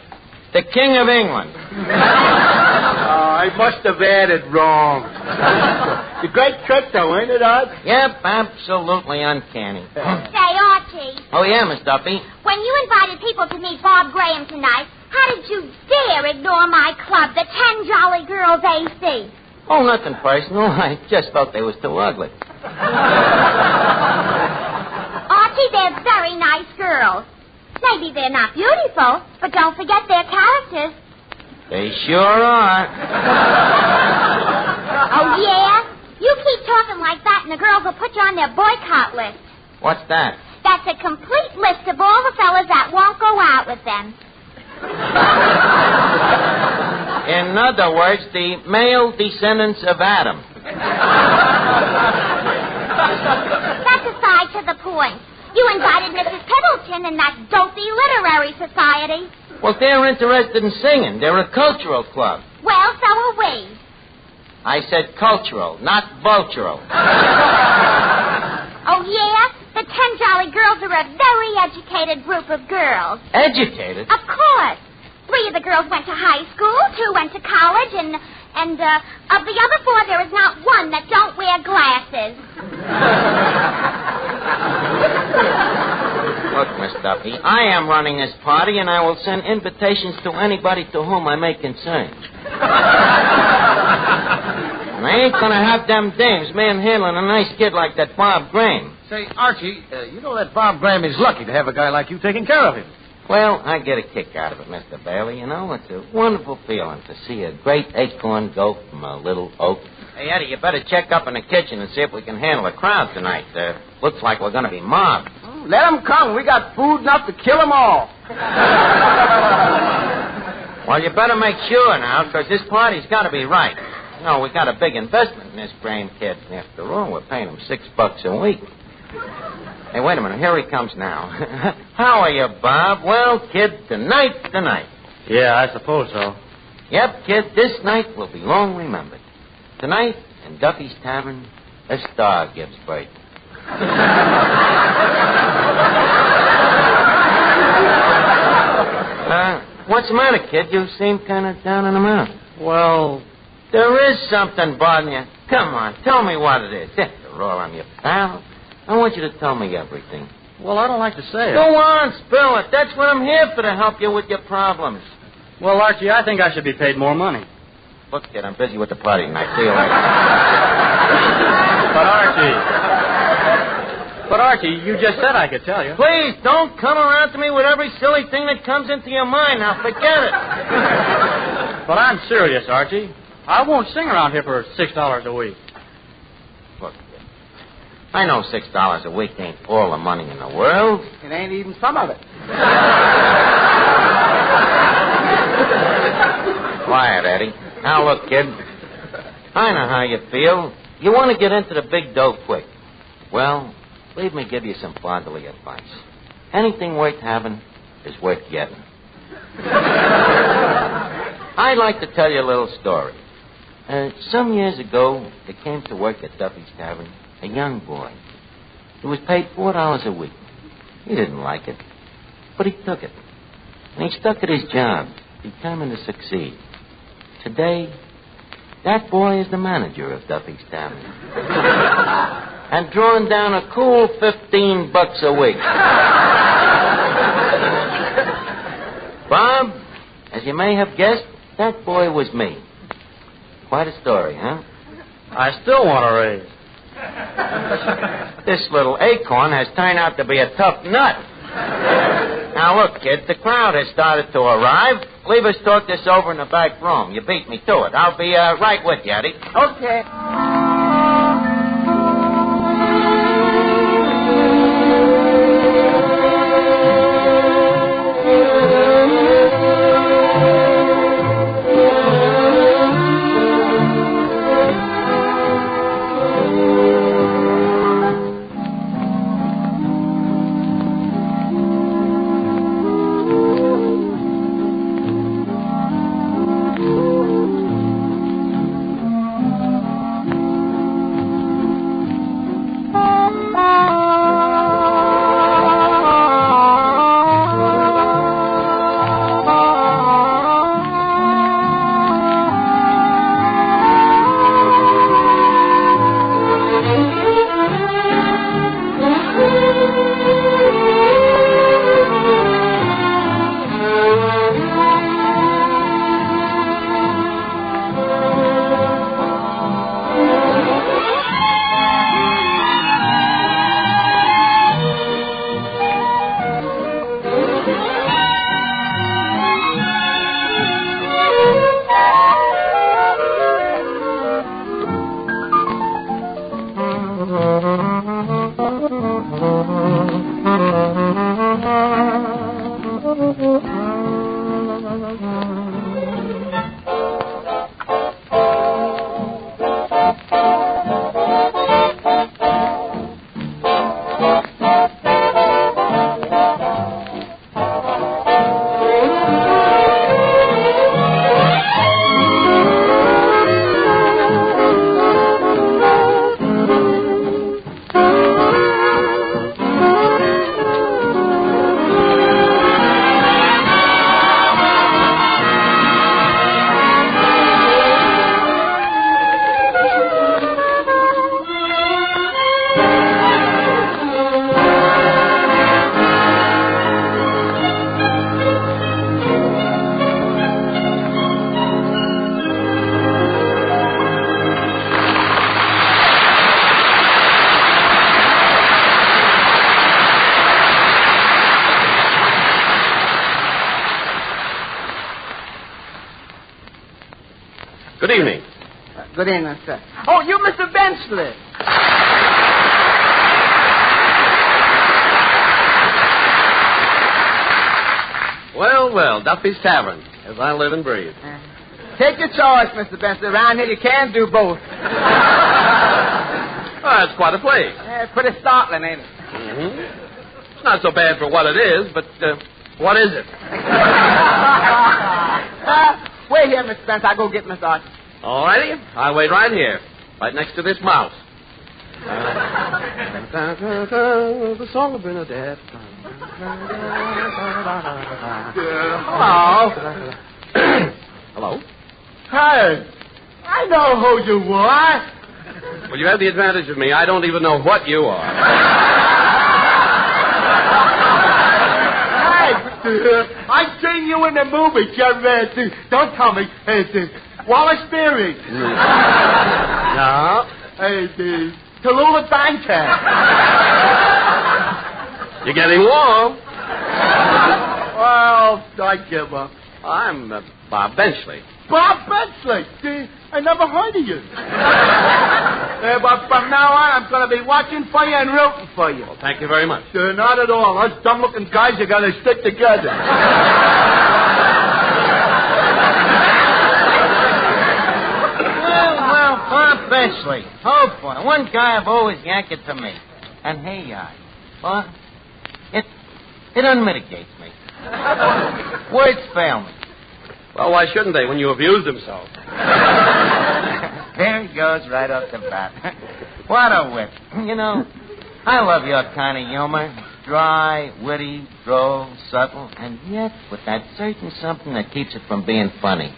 The King of England. I must have added wrong. It's a great trick, though, ain't it, Archie? Yep, absolutely uncanny. Say, Archie. Oh, yeah, Miss Duffy. When you invited people to meet Bob Graham tonight, how did you dare ignore my club, the 10 Jolly Girls AC? Oh, nothing personal. I just felt they was too ugly. Archie, they're very nice girls. Maybe they're not beautiful, but don't forget their characters. They sure are. Oh, yeah? You keep talking like that and the girls will put you on their boycott list. What's that? That's a complete list of all the fellas that won't go out with them. In other words, the male descendants of Adam. That's aside to the point. You invited Mrs. Piddleton and that dopey literary society. Well, they're interested in singing. They're a cultural club. Well, so are we. I said cultural, not vultural. Oh, yeah? The 10 Jolly Girls are a very educated group of girls. Educated? Of course. 3 of the girls went to high school, 2 went to college, and of the other 4, there is not one that don't wear glasses. Look, Miss Duffy, I am running this party, and I will send invitations to anybody to whom I may concern. And I ain't going to have them dames manhandling a nice kid like that Bob Graham. Say, Archie, you know that Bob Graham is lucky to have a guy like you taking care of him. Well, I get a kick out of it, Mr. Bailey. You know, it's a wonderful feeling to see a great acorn go from a little oak. Hey, Eddie, you better check up in the kitchen and see if we can handle a crowd tonight. Looks like we're going to be mobbed. Let them come. We got food enough to kill them all. Well, you better make sure now, because this party's got to be right. You know, we got a big investment in this Graham kid. After all, we're paying him $6 a week. Hey, wait a minute. Here he comes now. How are you, Bob? Well, kid, tonight's the night. Yeah, I suppose so. Yep, kid, this night will be long remembered. Tonight, in Duffy's Tavern, a star gives birth. What's the matter, kid? You seem kind of down in the mouth. Well, there is something bothering you. Come on, tell me what it is. After all, I'm your pal. I want you to tell me everything. Well, I don't like to say it. Go on, spill it. That's what I'm here for, to help you with your problems. Well, Archie, I think I should be paid more money. Look, kid, I'm busy with the party tonight. See you later. But, Archie, you just said I could tell you. Please, don't come around to me with every silly thing that comes into your mind. Now, forget it. But I'm serious, Archie. I won't sing around here for $6 a week. Look, kid, I know $6 a week ain't all the money in the world. It ain't even some of it. Quiet, Eddie. Now, look, kid. I know how you feel. You want to get into the big dough quick. Well, leave me give you some fatherly advice. Anything worth having is worth getting. I'd like to tell you a little story. Some years ago, there came to work at Duffy's Tavern a young boy. He was paid $4 a week. He didn't like it, but he took it. And he stuck at his job, determined to succeed. Today, that boy is the manager of Duffy's Tavern. And drawing down a cool $15 a week. Bob, as you may have guessed, that boy was me. Quite a story, huh? I still want a raise. This little acorn has turned out to be a tough nut. Now, look, kid, the crowd has started to arrive. Leave us talk this over in the back room. You beat me to it. I'll be right with you, Eddie. Okay. Good evening. Good evening, sir. Oh, you Mr. Benchley. Well, well, Duffy's Tavern, as I live and breathe. Take your choice, Mr. Benchley. Around here, you can do both. It's quite a place. Pretty startling, ain't it? Mm-hmm. It's not so bad for what it is, but what is it? Wait here, Mr. Spence. I'll go get Miss Archie. All righty. I'll wait right here, right next to this mouse. The song of Bernadette. Hello. Hello? Hey, I know who you are. Well, you have the advantage of me. I don't even know what you are. I seen you in the movie, Jerry. Don't tell me. Hey, Wallace Beery. No. Hey, Tallulah Bankhead. You're getting warm. Well, I give up. I'm Bob Benchley. Bob Benchley? I never heard of you. But from now on, I'm going to be watching for you and rooting for you. Well, thank you very much. Not at all. Us dumb-looking guys are going to stick together. Well, Bob Benchley. Oh, boy. One guy I've always yanked it to me. And hey, well, it unmitigates me. Words fail me. Well, why shouldn't they when you abuse them so? Very goes right off the bat. What a wit. You know, I love your kind of humor. Dry, witty, droll, subtle, and yet with that certain something that keeps it from being funny.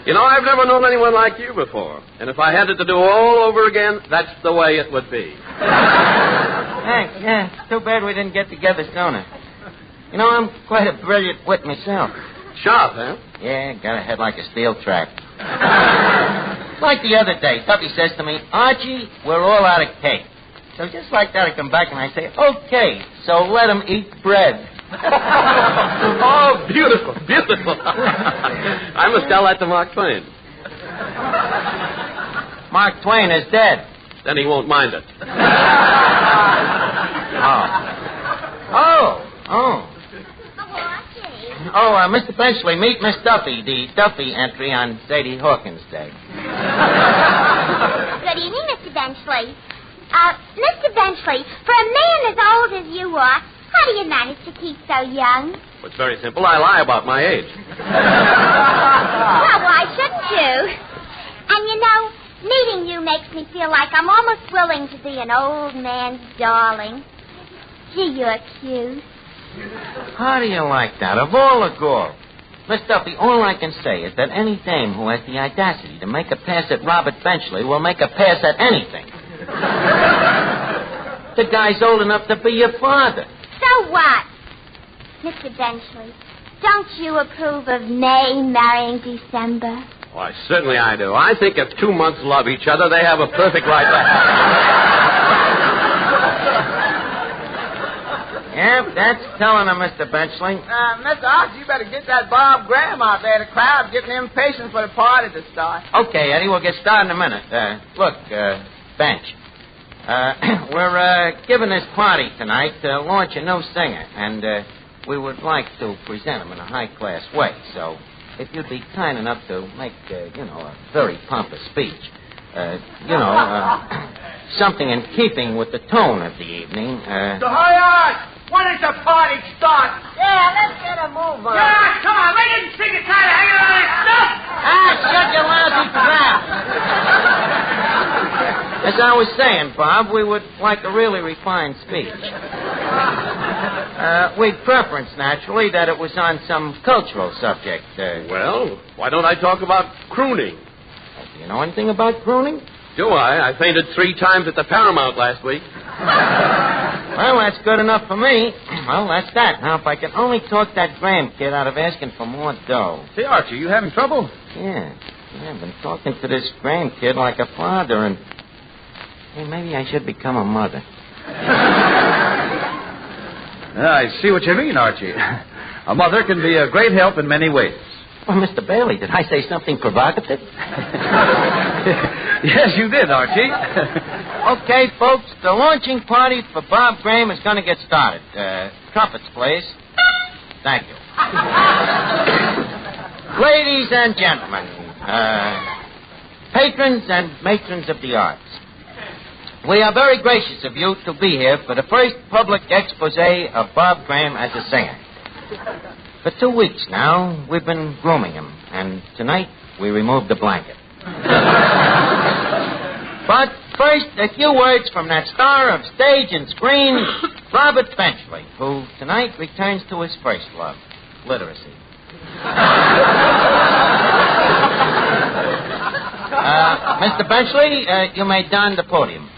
You know, I've never known anyone like you before. And if I had it to do all over again, that's the way it would be. Thanks, yeah. It's too bad we didn't get together sooner. You know, I'm quite a brilliant wit myself. Sharp, huh? Yeah, got a head like a steel trap. Like the other day, Duffy says to me, Archie, we're all out of cake. So just like that, I come back and I say, okay, so let him eat bread. Oh, beautiful, beautiful. I must tell that to Mark Twain. Mark Twain is dead. Then he won't mind it. Oh, Mr. Benchley, meet Miss Duffy, the Duffy entry on Sadie Hawkins' Day. Good evening, Mr. Benchley. Mr. Benchley, for a man as old as you are, how do you manage to keep so young? Well, it's very simple. I lie about my age. Well, why shouldn't you? And you know, meeting you makes me feel like I'm almost willing to be an old man's darling. Gee, you're cute. How do you like that? Of all the girls. Miss Duffy, all I can say is that any dame who has the audacity to make a pass at Robert Benchley will make a pass at anything. The guy's old enough to be your father. So what? Mr. Benchley, don't you approve of May marrying December? Why, certainly I do. I think if 2 months love each other, they have a perfect right to have. Yep, that's telling him, Mr. Benchley. Mr. Archie, you better get that Bob Graham out there. The crowd's getting impatient for the party to start. Okay, Eddie, we'll get started in a minute. Look, Bench. We're giving this party tonight to launch a new singer, and we would like to present him in a high-class way. So if you'd be kind enough to make, a very pompous speech, something in keeping with the tone of the evening. So hurry on! When does the party start? Yeah, let's get a move on. Yeah, come on, ladies and sing it tired of hanging around this stuff. Shut your lousy trap. As I was saying, Bob, we would like a really refined speech. We'd preference, naturally, that it was on some cultural subject. Well, why don't I talk about crooning? Do you know anything about crooning? Do I? I fainted 3 times at the Paramount last week. Well, that's good enough for me. Well, that's that. Now, if I could only talk that Graham kid out of asking for more dough. Say, Archie, you having trouble? Yeah, I've been talking to this Graham kid like a father, and hey, maybe I should become a mother. I see what you mean, Archie. A mother can be a great help in many ways. Well, Mr. Bailey, did I say something provocative? Yes, you did, Archie. Okay, folks, the launching party for Bob Graham is going to get started. Trumpets, please. Thank you. Ladies and gentlemen, patrons and matrons of the arts, we are very gracious of you to be here for the first public expose of Bob Graham as a singer. For 2 weeks now, we've been grooming him, and tonight we removed the blanket. But first, a few words from that star of stage and screen, Robert Benchley, who tonight returns to his first love, literacy. Mr. Benchley, you may don the podium.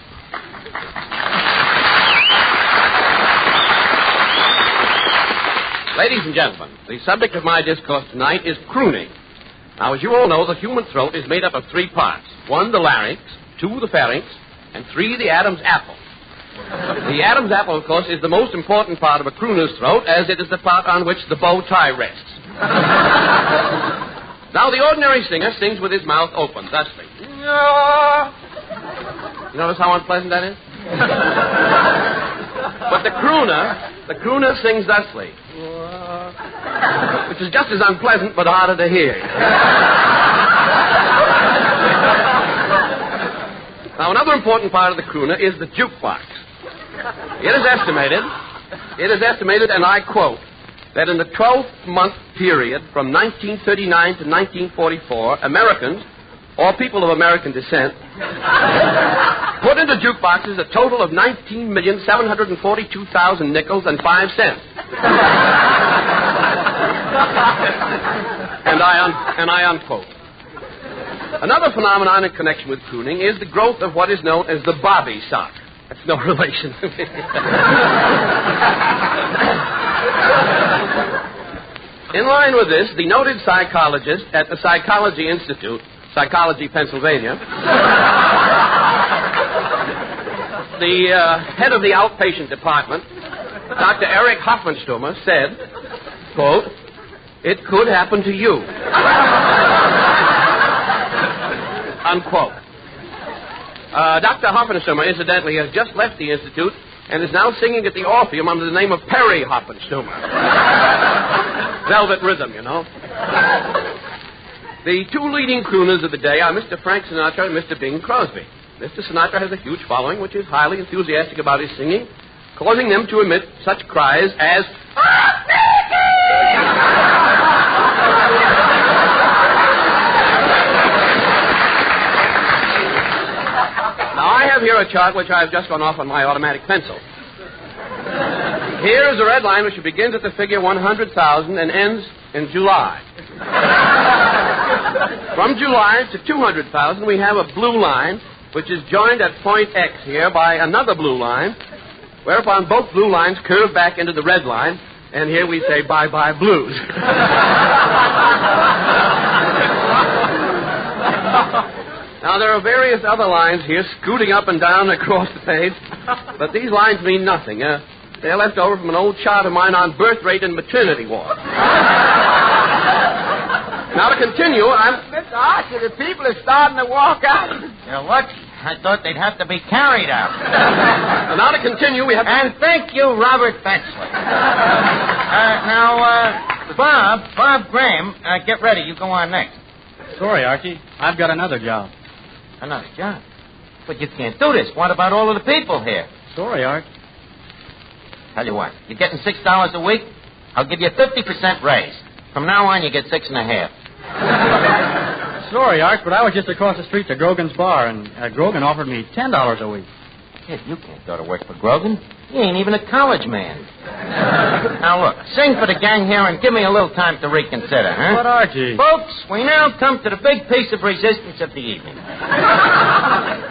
Ladies and gentlemen, the subject of my discourse tonight is crooning. Now, as you all know, the human throat is made up of 3 parts. 1, the larynx, 2, the pharynx, and 3, the Adam's apple. The Adam's apple, of course, is the most important part of a crooner's throat, as it is the part on which the bow tie rests. Now, the ordinary singer sings with his mouth open, thusly. You notice how unpleasant that is? But the crooner sings thusly, which is just as unpleasant but harder to hear. Now, another important part of the crooner is the jukebox. It is estimated, and I quote, that in the 12-month period from 1939 to 1944, Americans, or people of American descent, put into jukeboxes a total of 19,742,000 nickels and 5 cents. And I unquote. Another phenomenon in connection with crooning is the growth of what is known as the bobby sock. That's no relation to me. In line with this, the noted psychologist at the Psychology Institute, Psychology, Pennsylvania, the head of the outpatient department, Dr. Eric Hoffmannsturmer, said, quote, "It could happen to you." Unquote. Dr. Hoffmannsturmer, incidentally, has just left the Institute and is now singing at the Orpheum under the name of Perry Hoffmannsturmer. Velvet rhythm, you know. The two leading crooners of the day are Mr. Frank Sinatra and Mr. Bing Crosby. Mr. Sinatra has a huge following, which is highly enthusiastic about his singing, causing them to emit such cries as... Now, I have here a chart which I've just gone off on my automatic pencil. Here is a red line which begins at the figure 100,000 and ends in July. From July to 200,000, we have a blue line, which is joined at point X here by another blue line, whereupon both blue lines curve back into the red line, and here we say bye-bye blues. Now, there are various other lines here scooting up and down across the page, but these lines mean nothing. They're left over from an old chart of mine on birth rate and maternity ward. Now, to continue, Mr. Archie, the people are starting to walk out. You're lucky. I thought they'd have to be carried out. And now to continue, we have... And thank you, Robert Bensley. Bob Graham, get ready. You go on next. Sorry, Archie. I've got another job. Another job? But you can't do this. What about all of the people here? Sorry, Art. Tell you what, you're getting $6 a week? I'll give you a 50% raise. From now on, you get 6.5. Sorry, Art, but I was just across the street to Grogan's bar, and Grogan offered me $10 a week. Kid, you can't go to work for Grogan. You ain't even a college man. Now, look, sing for the gang here and give me a little time to reconsider, huh? But, Archie... Folks, we now come to the big piece of resistance of the evening.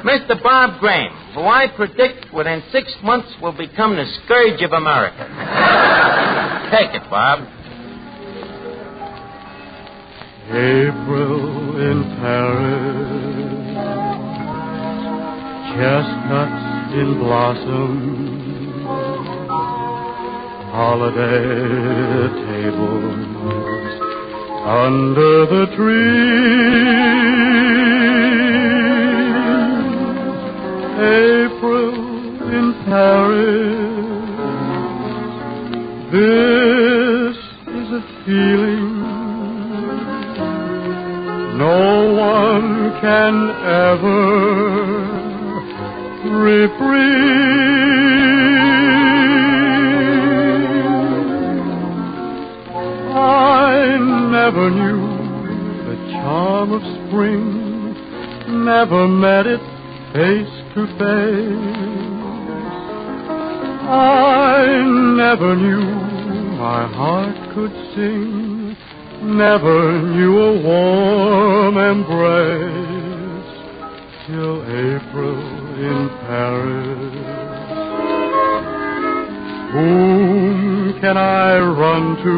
Mr. Bob Graham, who I predict within 6 months will become the scourge of America. Take it, Bob. April in Paris, chestnuts in blossom, holiday tables under the trees. April in Paris, this is a feeling no one can ever reprise. I never knew the charm of spring, never met it face to face. I never knew my heart could sing, never knew a warm embrace till April in Paris. Whom can I run to?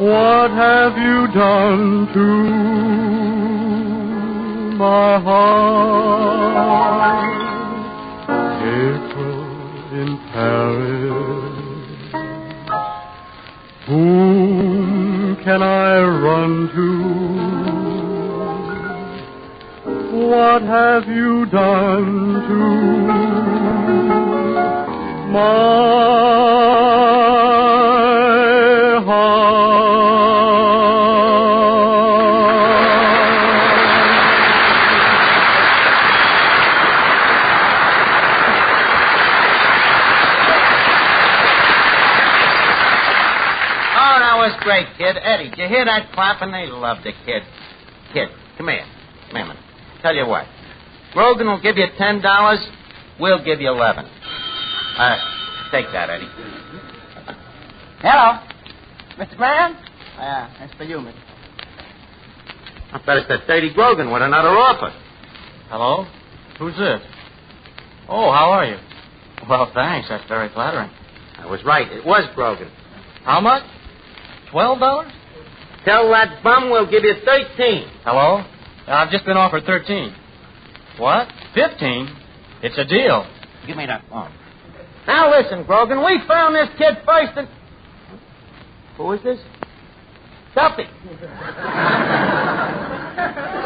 What have you done to my heart? April in Paris. Whom can I run to? What have you done to my heart? great, kid. Eddie, did you hear that clapping? They love the kid. Kid, come here. Come here, man. Tell you what. Grogan will give you $10. We'll give you 11. Take that, Eddie. Hello. Mr. Graham? Yeah, that's for you, Mr. I bet it's that dirty Grogan with another offer. Hello? Who's this? Oh, how are you? Well, thanks. That's very flattering. I was right. It was Grogan. How much? $12? Tell that bum we'll give you 13. Hello? I've just been offered 13. What? 15? It's a deal. Give me that phone. Now listen, Grogan, we found this kid first and... Who is this? Duffy.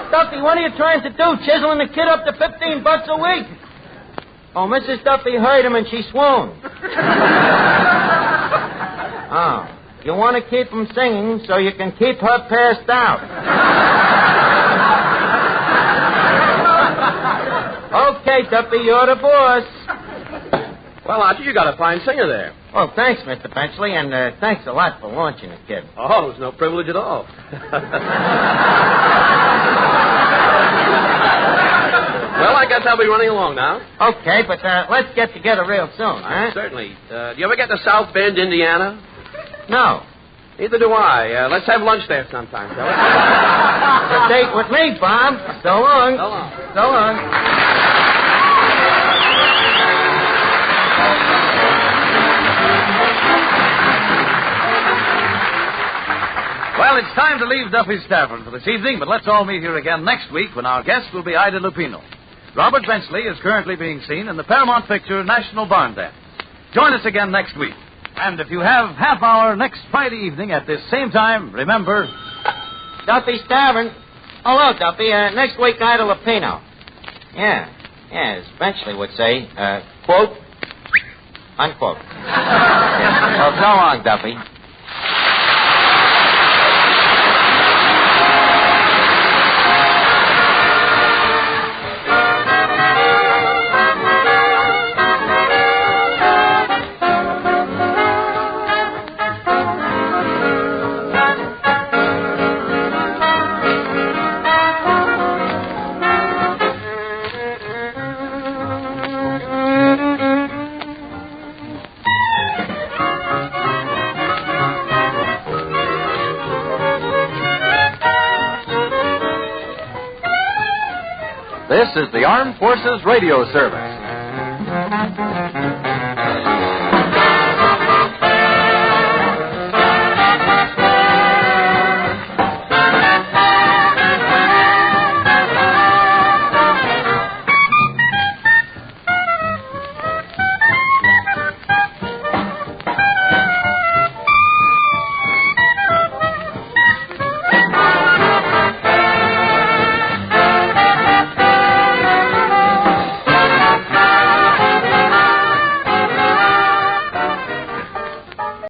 Duffy, what are you trying to do? Chiseling the kid up to $15 a week? Oh, Mrs. Duffy heard him and she swooned. Oh, you want to keep him singing so you can keep her passed out. Okay, Duffy, you're the boss. Well, Archie, you got a fine singer there. Oh, thanks, Mr. Benchley, and thanks a lot for launching the kid. Oh, it was no privilege at all. Well, I guess I'll be running along now. Okay, but let's get together real soon, huh? Certainly. Do you ever get to South Bend, Indiana? No. Neither do I. Let's have lunch there sometime, shall we? A date with me, Bob. So long. So long. So long. Well, it's time to leave Duffy's Tavern for this evening, but let's all meet here again next week when our guest will be Ida Lupino. Robert Benchley is currently being seen in the Paramount picture National Barn Dance. Join us again next week. And if you have half hour next Friday evening at this same time, remember... Duffy's Tavern. Hello, Duffy. Next week, Ida Lupino. Yeah, as Benchley would say, quote, unquote. Well, so long, Duffy. This is the Armed Forces Radio Service.